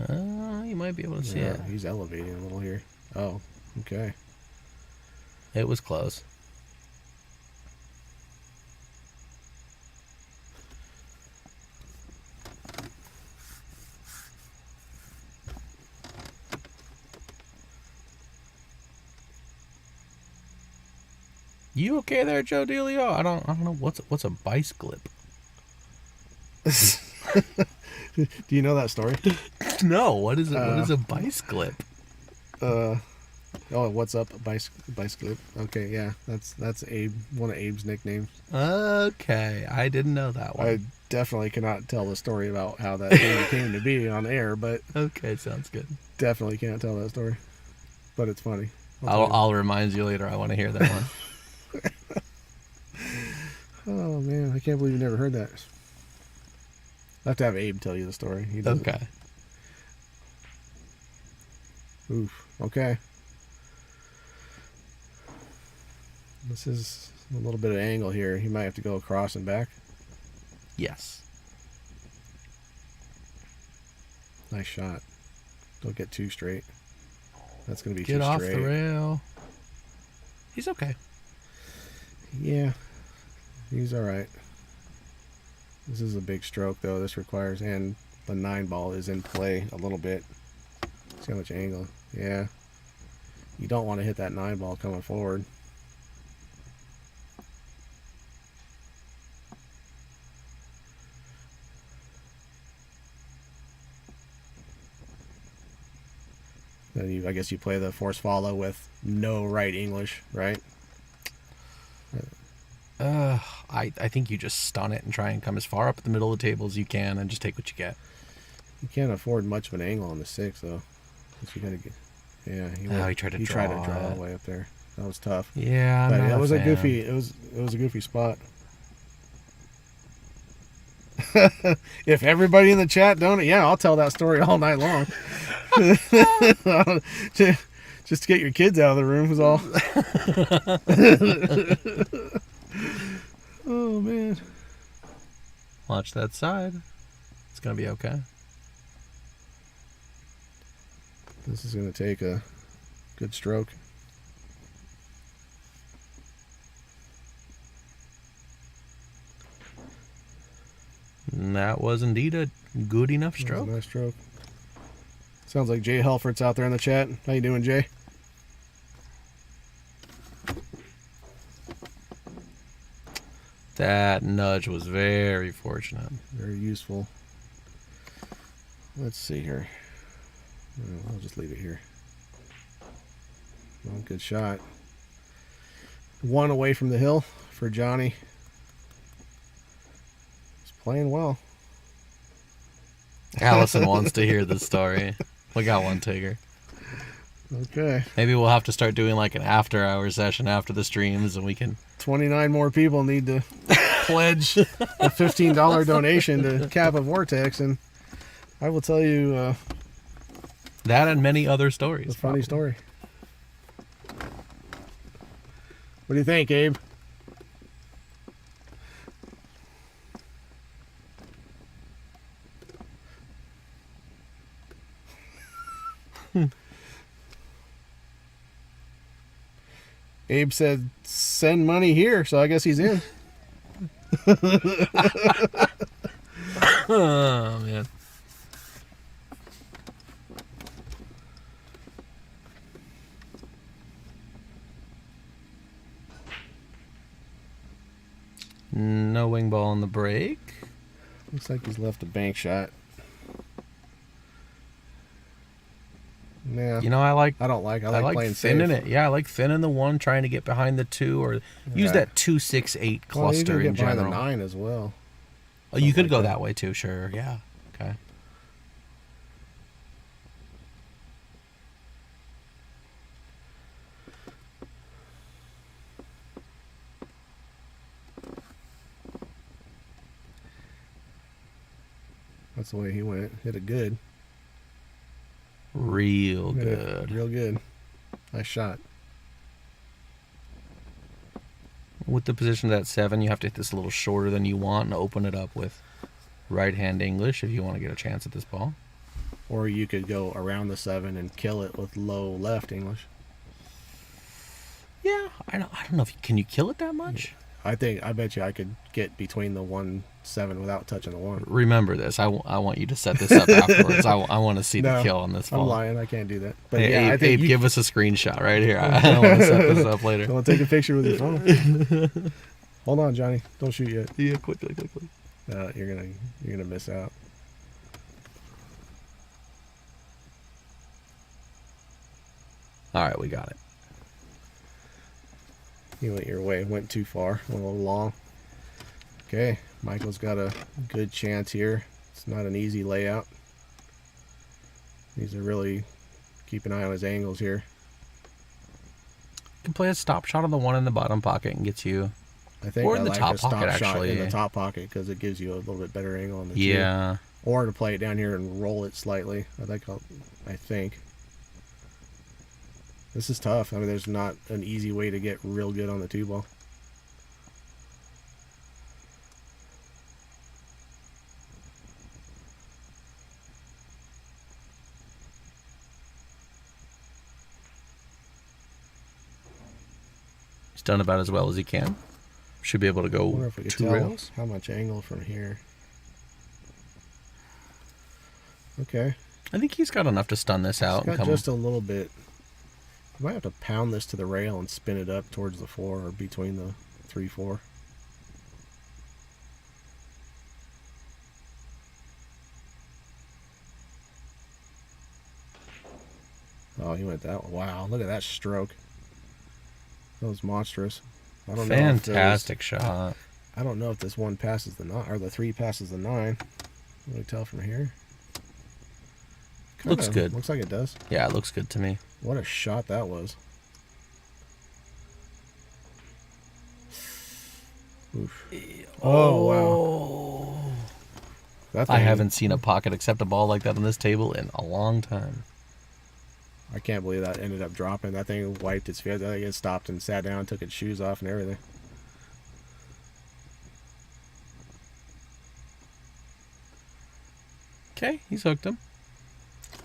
You might be able to see it. He's elevating a little here. Oh, okay. It was close. You okay there, Joe Delio? I don't know what's a bice clip. Do you know that story? No, what is it? What is a bice clip? What's up, bicycle? Okay, yeah, that's Abe, one of Abe's nicknames. Okay, I didn't know that one. I definitely cannot tell the story about how that thing came to be on air, but Okay, sounds good. definitely can't tell that story. But it's funny. I'll remind you later. I want to hear that one. Oh man, I can't believe you never heard that. I have to have Abe tell you the story. He doesn't. Okay. Oof. Okay. This is a little bit of angle here. He might have to go across and back. Yes. Nice shot. Don't get too straight. That's going to be Get too off straight. the rail. He's okay. Yeah. He's all right. This is a big stroke, though. This requires, and the 9 ball is in play a little bit. See how much angle. Yeah. You don't want to hit that 9 ball coming forward. Then I guess you play the force follow with no right English, right? I think you just stun it and try and come as far up the middle of the table as you can and just take what you get. You can't afford much of an angle on the 6, though. You gotta get, yeah. He tried to draw way up there. That was tough. Yeah, but it was a goofy. It was a goofy spot. If everybody in the chat don't, yeah, I'll tell that story all night long. Just to get your kids out of the room was all. Oh man! Watch that side. It's gonna be okay. This is gonna take a good stroke. And that was indeed a good enough stroke. That was a nice stroke. Sounds like Jay Helfert's out there in the chat. How you doing, Jay? That nudge was very fortunate. Very useful. Let's see here. Oh, I'll just leave it here. Well, good shot. 1 away from the hill for Johnny. He's playing well. Allison wants to hear the story. We got one, Tigger. Okay. Maybe we'll have to start doing like an after-hour session after the streams, and we can. 29 more people need to pledge a $15 donation to Kappa Vortex, and I will tell you That and many other stories. a funny story. What do you think, Abe? Abe said, send money here, so I guess he's in. Oh, man. No wing ball on the break. Looks like he's left a bank shot. Yeah. You know, I like I like playing thinning safe. it. Yeah, I like thinning the 1, trying to get behind the 2, or use that 2-6-8 Well, you cluster can in get behind general. the 9 as well. Oh, you could like go that. that way too, sure. Yeah. Okay. That's the way he went. Hit it good. Real Hit it good. real good. Nice shot. With the position of that 7, you have to hit this a little shorter than you want and open it up with right-hand English if you want to get a chance at this ball. Or you could go around the 7 and kill it with low left English. Yeah, I don't know if can you kill it that much? I bet you I could get between the 1-7 without touching the 1. Remember this. I want you to set this up afterwards. I want to see the kill on this ball. I'm lying. I can't do that. But Hey, yeah, Abe, I think give us a screenshot right here. I want to set this up later. You want to take a picture with your phone? Hold on, Johnny. Don't shoot yet. Yeah, quickly. You're gonna miss out. All right, we got it. You went your way. Went too far. Went a little long. Okay, Michael's got a good chance here. It's not an easy layout. Needs to really keep an eye on his angles here. You can play a stop shot on the 1 in the bottom pocket and gets you. I think Or in I the like top a stop pocket, shot actually. in the top pocket because it gives you a little bit better angle on the 2. Yeah. Or to play it down here and roll it slightly. I think. This is tough. I mean, there's not an easy way to get real good on the 2 ball. He's done about as well as he can. Should be able to I go wonder if we could 2 tell rails. how much angle from here. Okay. I think he's got enough to stun this out. It's got just a little bit. You might have to pound this to the rail and spin it up towards the 4 or between the 3-4. Oh, he went that. Wow, look at that stroke. That was monstrous. I don't know. Fantastic shot. I don't know if this 1 passes the 9 or the 3 passes the 9. Can we tell from here? Looks good. Looks like it does. Yeah, it looks good to me. What a shot that was. Oof. Oh, wow. That I thing, haven't seen a pocket accept a ball like that on this table in a long time. I can't believe that ended up dropping. That thing wiped its face. I think it stopped and sat down, took its shoes off and everything. Okay, he's hooked him.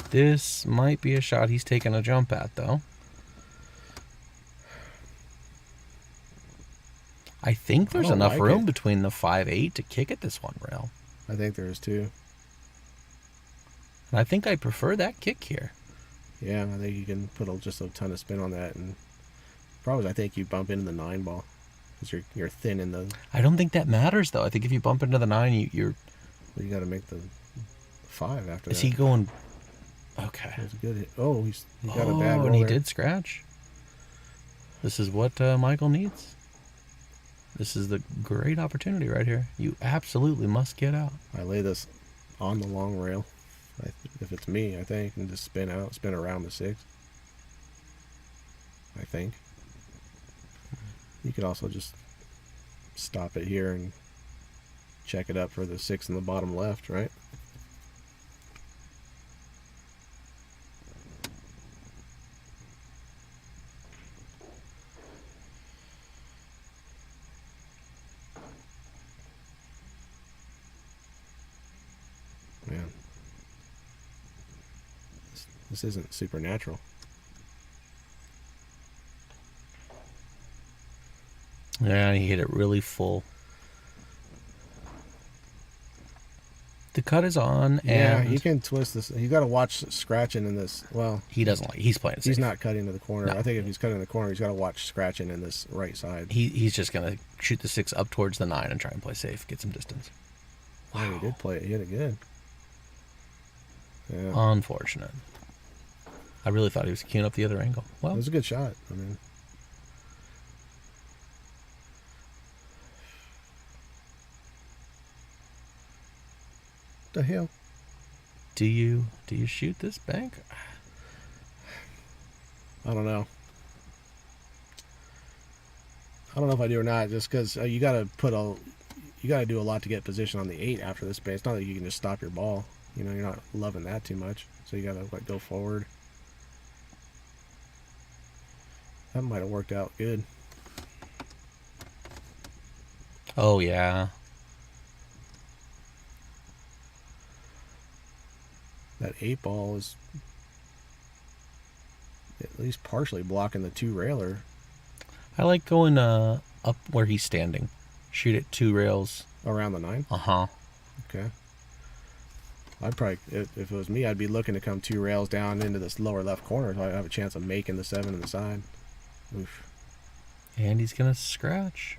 This might be a shot he's taking a jump at, though. I think there's don't enough like room it. between the 5-8 to kick at this 1 rail. I think there is too. And I think I prefer that kick here. Yeah, I think you can put just a ton of spin on that. And probably I think you bump into the 9 ball because you're thin in the. I don't think that matters, though. I think if you bump into the 9, you're... You got to make the 5 after Is that. he going... Okay. That was a good hit. Oh, he got a bad roll and he there. did scratch. This is what Michael needs. This is the great opportunity right here. You absolutely must get out. I lay this on the long rail. If it's me, I think, and just spin around the 6. I think. You could also just stop it here and check it up for the 6 in the bottom left, right? Man. This isn't supernatural. Yeah, he hit it really full. The cut is on, Yeah, and you can twist this. You got to watch scratching in this. Well, he doesn't like. He's playing it safe. he's not cutting to the corner. No. I think if he's cutting in the corner, he's got to watch scratching in this right side. He's just gonna shoot the 6 up towards the 9 and try and play safe, get some distance. Wow, he did play it. He hit it good. Yeah, Unfortunate. I really thought he was queuing up the other angle. it Well, was a good shot. I mean, the hell? do you shoot this bank? I don't know. I don't know if I do or not. Just because you got to put you got to do a lot to get position on the 8 after this base. It's not that you can just stop your ball. You know, you're not loving that too much. So you got to like go forward. That might have worked out good. Oh, yeah. That 8 ball is at least partially blocking the 2 railer. I like going up where he's standing. Shoot at 2 rails. Around the 9? Uh-huh. Okay. I'd probably, if it was me, I'd be looking to come 2 rails down into this lower left corner so I'd have a chance of making the 7 in the side. Oof. And he's going to scratch.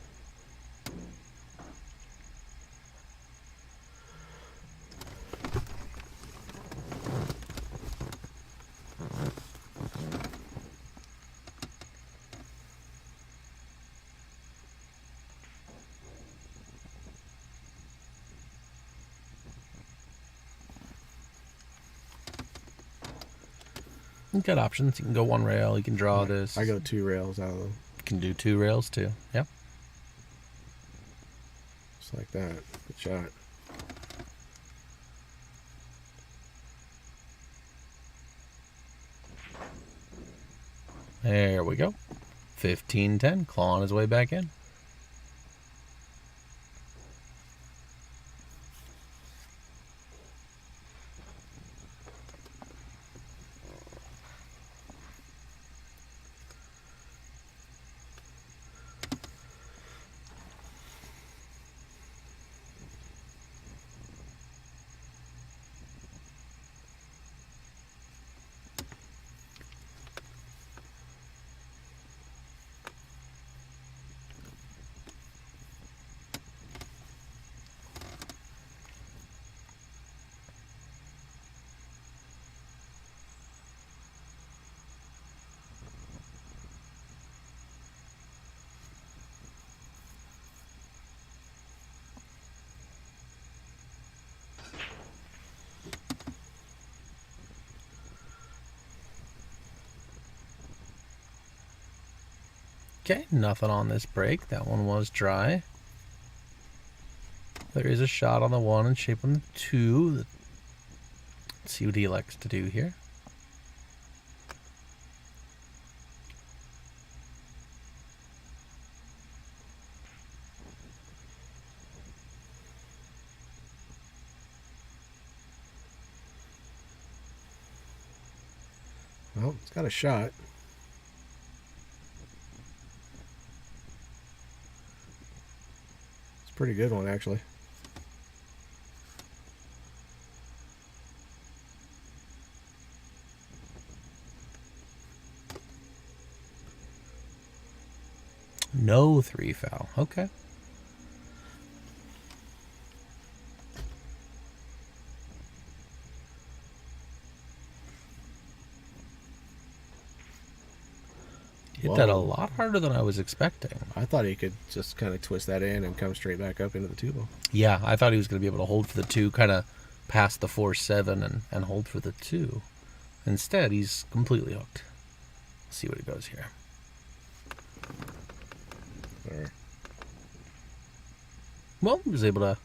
You've got options. You can go 1 rail. You can draw this. I go 2 rails out of them. You can do 2 rails too. Yep. Just like that. Good shot. There we go. 15-10. Clawing his way back in. Okay, nothing on this break. That one was dry. There is a shot on the 1 and shape on the 2. Let's see what he likes to do here. Well, it's got a shot. It's a pretty good one, actually. No 3 foul. Okay. Hit that a lot harder than I was expecting. I thought he could just kind of twist that in and come straight back up into the 2 ball. Yeah, I thought he was going to be able to hold for the 2, kind of past the 4-7 and hold for the 2. Instead, he's completely hooked. Let's see what it goes here. Or, Well, he was able to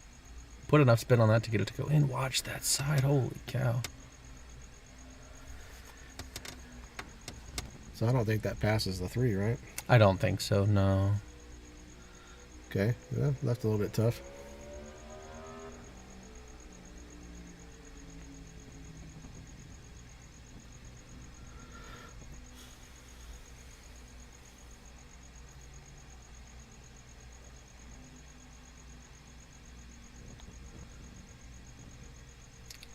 put enough spin on that to get it to go in. Watch that side. Holy cow. so I don't think that passes the 3, right? I don't think so, no. Okay, yeah, left a little bit tough.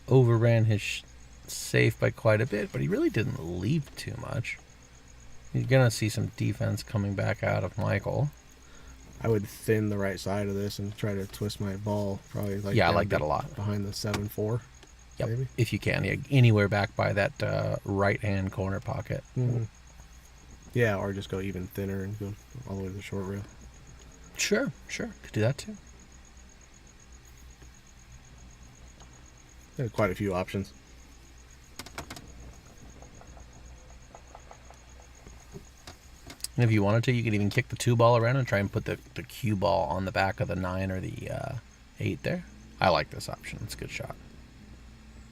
Overran his safe by quite a bit, but he really didn't leave too much. You're going to see some defense coming back out of Michael. I would thin the right side of this and try to twist my ball probably like Yeah, I down like that a lot. behind the 7-4. Yep, Maybe. if you can. Yeah, anywhere back by that right-hand corner pocket. Mm-hmm. Yeah, or just go even thinner and go all the way to the short rail. Sure. Could do that too. There are quite a few options. And if you wanted to, you could even kick the 2 ball around and try and put the cue ball on the back of the 9 or the 8 there. I like this option. It's a good shot.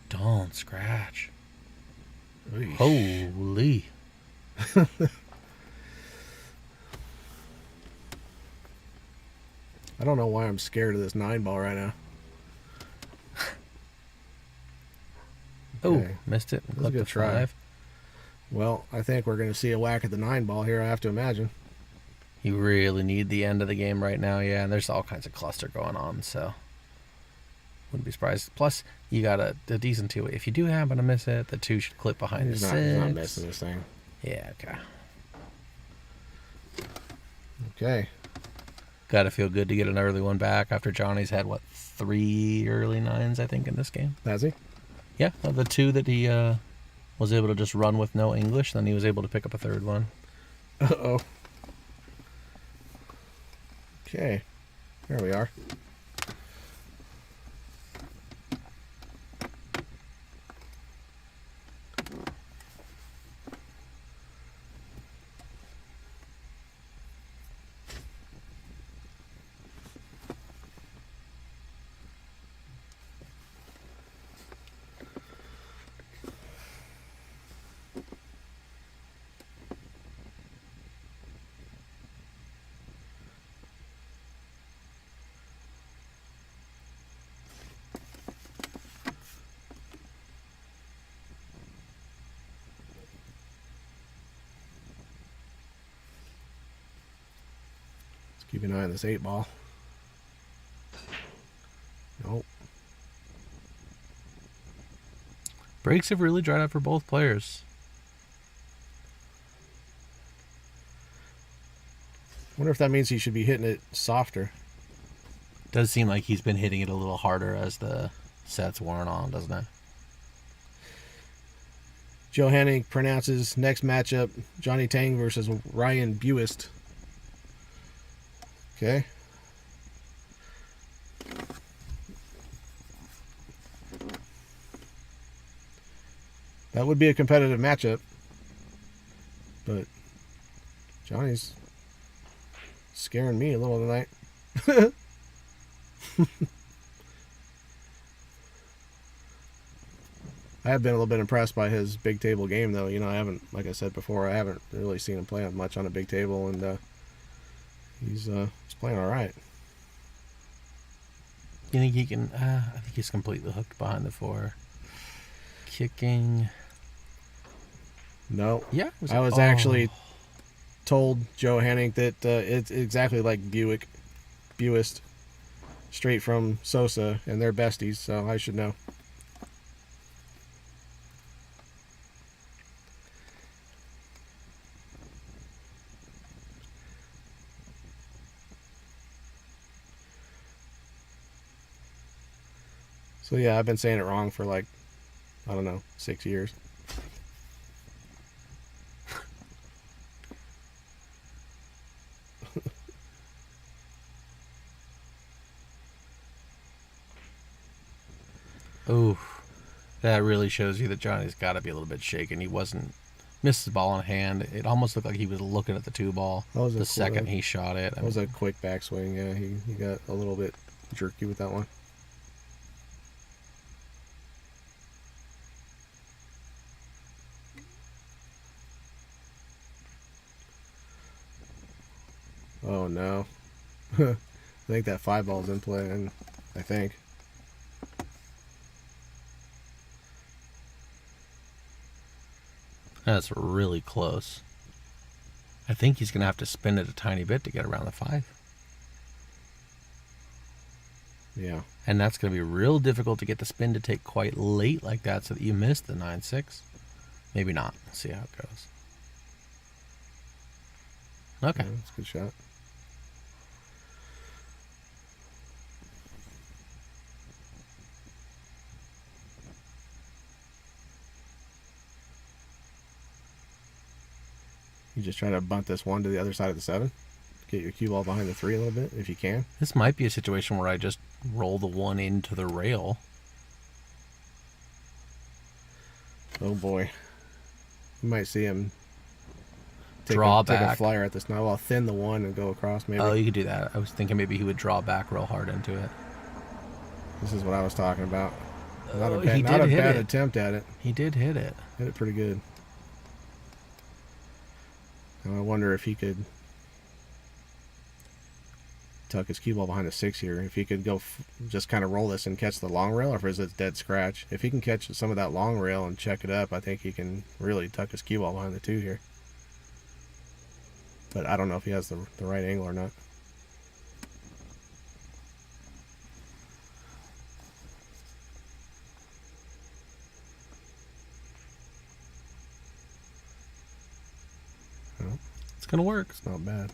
Don't scratch. Eesh. Holy. I don't know why I'm scared of this 9 ball right now. Oh, Okay. missed it. That was a Clipped good the try. 5. Well, I think we're going to see a whack at the 9 ball here, I have to imagine. You really need the end of the game right now, yeah. And there's all kinds of cluster going on, so wouldn't be surprised. Plus, you got a decent 2. If you do happen to miss it, the 2 should clip behind He's the not, 6. he's not missing this thing. Yeah, okay. Okay. Got to feel good to get an early one back after Johnny's had, what, 3 early 9s, I think, in this game. Has he? Yeah, the 2 that he was able to just run with no English, then he was able to pick up a 3rd one. Uh-oh. Okay. There we are. Keep an eye on this 8 ball. Nope. Breaks have really dried up for both players. Wonder if that means he should be hitting it softer. Does seem like he's been hitting it a little harder as the set's worn on, doesn't it? Joe Hennig pronounces next matchup Johnny Tang versus Ryan Buist. Okay. That would be a competitive matchup. But Johnny's scaring me a little tonight. I have been a little bit impressed by his big table game, though. You know, I haven't, like I said before, I haven't really seen him play much on a big table, and he's playing all right. You think he can? I think he's completely hooked behind the 4. Kicking. No. Yeah. I was actually told Joe Hennig that it's exactly like Buist, straight from Sosa, and they're besties, so I should know. So yeah, I've been saying it wrong for like, I don't know, 6 years. Ooh, that really shows you that Johnny's got to be a little bit shaken. He missed the ball in hand. It almost looked like he was looking at the 2 ball the second he shot it. That was a quick backswing. Yeah, he got a little bit jerky with that one. Oh no. I think that 5 ball's in play, and I think. That's really close. I think he's going to have to spin it a tiny bit to get around the 5. Yeah. And that's going to be real difficult to get the spin to take quite late like that so that you miss the 9-6. Maybe not. We'll see how it goes. Okay. Yeah, that's a good shot. You just try to bunt this 1 to the other side of the 7. Get your cue ball behind the 3 a little bit, if you can. This might be a situation where I just roll the 1 into the rail. Oh boy. You might see him draw take a back. flyer at this now. I'll thin the one and go across maybe. Oh, you could do that. I was thinking maybe he would draw back real hard into it. This is what I was talking about. Not Oh, a bad, he not did a hit bad it. attempt at it. He did hit it. Hit it pretty good. And I wonder if he could tuck his cue ball behind the 6 here. If he could go just kind of roll this and catch the long rail, or if it's a dead scratch. If he can catch some of that long rail and check it up, I think he can really tuck his cue ball behind the 2 here. But I don't know if he has the right angle or not. Well, It's going to work. it's not bad.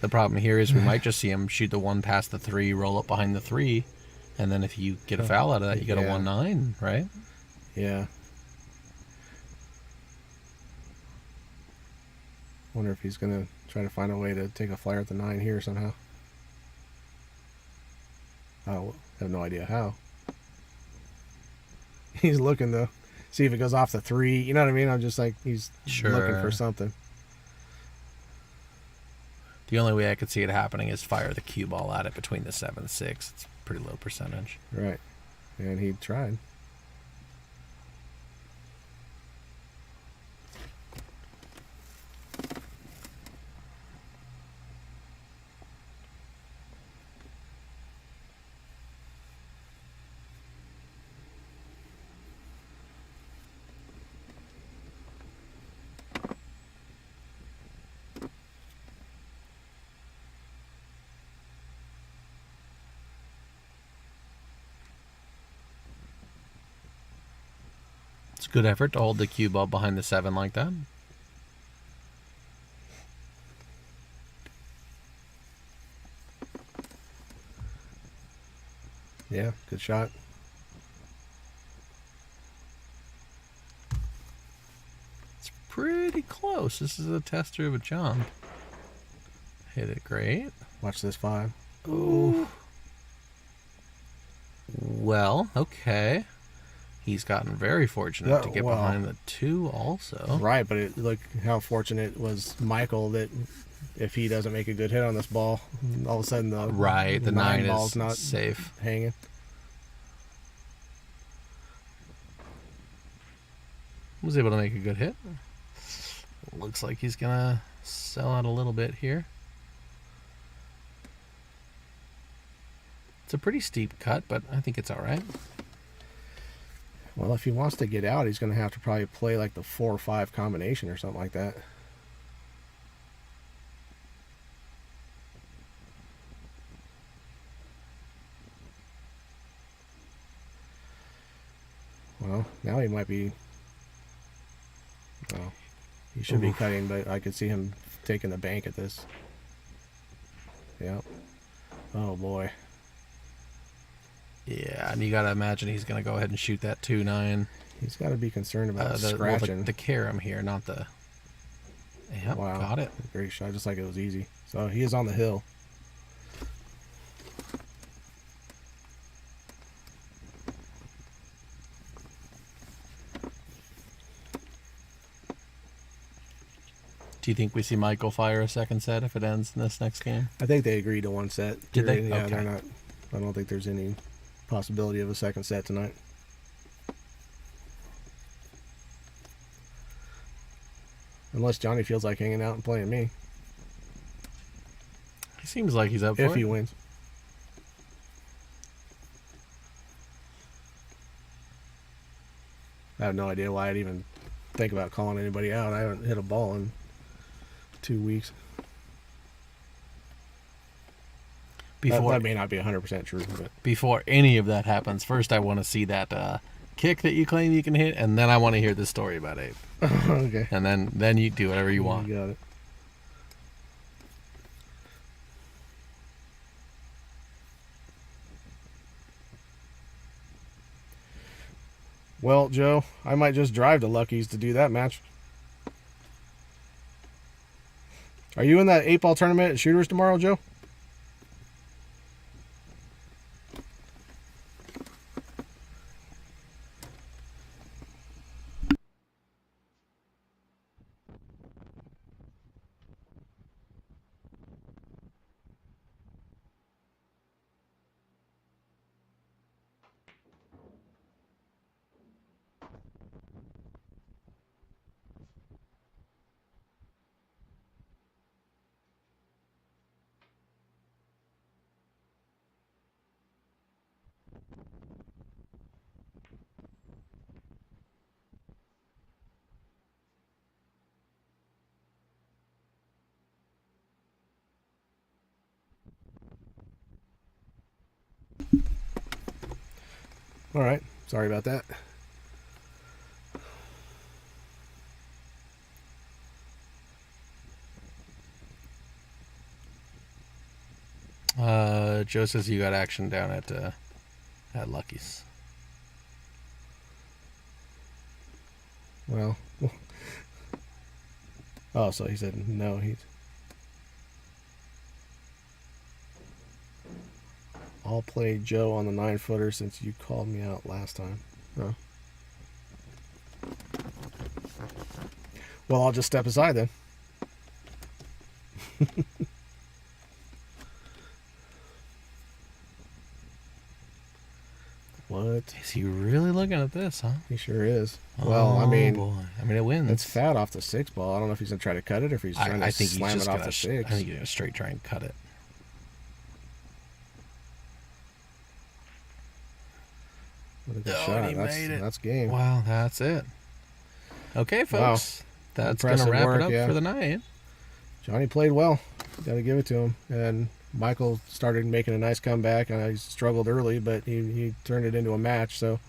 The problem here is we might just see him shoot the 1 past the 3, roll up behind the 3, and then if you get a foul out of that, you get a 1-9, right? Yeah. Wonder if he's gonna try to find a way to take a flyer at the 9 here somehow. I have no idea how. He's looking though. See if it goes off the 3. You know what I mean? I'm just like he's looking for something. The only way I could see it happening is fire the cue ball at it between the 7 and 6. It's a pretty low percentage. Right. And he tried. It's a good effort to hold the cue ball behind the 7 like that. Yeah, good shot. It's pretty close. This is a tester of a jump. Hit it great. Watch this 5. Ooh. Well, okay. He's gotten very fortunate to get behind the 2 also. Right, but look how fortunate was Michael that if he doesn't make a good hit on this ball, all of a sudden the the 9 ball's is not safe. hanging. Was able to make a good hit. Looks like he's gonna sell out a little bit here. It's a pretty steep cut, but I think it's all right. Well, if he wants to get out, he's going to have to probably play like the 4 or 5 combination or something like that. Well, now he might be... Well, he should be cutting, but I could see him taking the bank at this. Yep. Oh, boy. Yeah, and you got to imagine he's going to go ahead and shoot that 2-9. He's got to be concerned about scratching. The carom here, not the... Yep, Wow. got it. Great shot, just like it was easy. So he is on the hill. Do you think we see Michael fire a second set if it ends in this next game? I think they agreed to 1 set. Did they? Yeah, Okay. they're not. I don't think there's any possibility of a second set tonight. Unless Johnny feels like hanging out and playing me. He seems like he's up for If it. he wins. I have no idea why I'd even think about calling anybody out. I haven't hit a ball in 2 weeks. That may not be 100% true, but Before any of that happens, first I want to see that kick that you claim you can hit, and then I want to hear the story about Abe. okay. And then you do whatever you want. You got it. Well, Joe, I might just drive to Lucky's to do that match. Are you in that 8-ball tournament at Shooters tomorrow, Joe? All right. Sorry about that. Joe says you got action down at Lucky's. Well, oh, so he said no. I'll play Joe on the 9-footer since you called me out last time. Oh. Well, I'll just step aside then. What? Is he really looking at this, huh? He sure is. Well, I mean, boy. I mean, it wins. it's fat off the 6 ball. I don't know if he's gonna try to cut it or if he's trying to slam it off the 6. I think he's gonna straight try and cut it. What a good Oh, shot. and he made it. That's game. Wow, that's it. Okay, folks. That's going to Impressive wrap work, it up yeah. for the night. Johnny played well. Got to give it to him. And Michael started making a nice comeback. And he struggled early, but he turned it into a match. So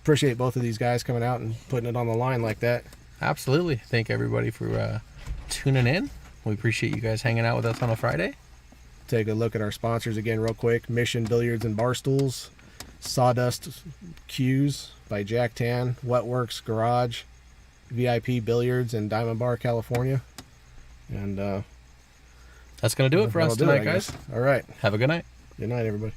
appreciate both of these guys coming out and putting it on the line like that. Absolutely. Thank everybody for tuning in. We appreciate you guys hanging out with us on a Friday. Take a look at our sponsors again real quick. Mission Billiards and Barstools, Sawdust Cues by Jack Tan, Wetworks Garage, VIP Billiards in Diamond Bar, California. And That's going to do it for us tonight, guys. All right. Have a good night. Good night, everybody.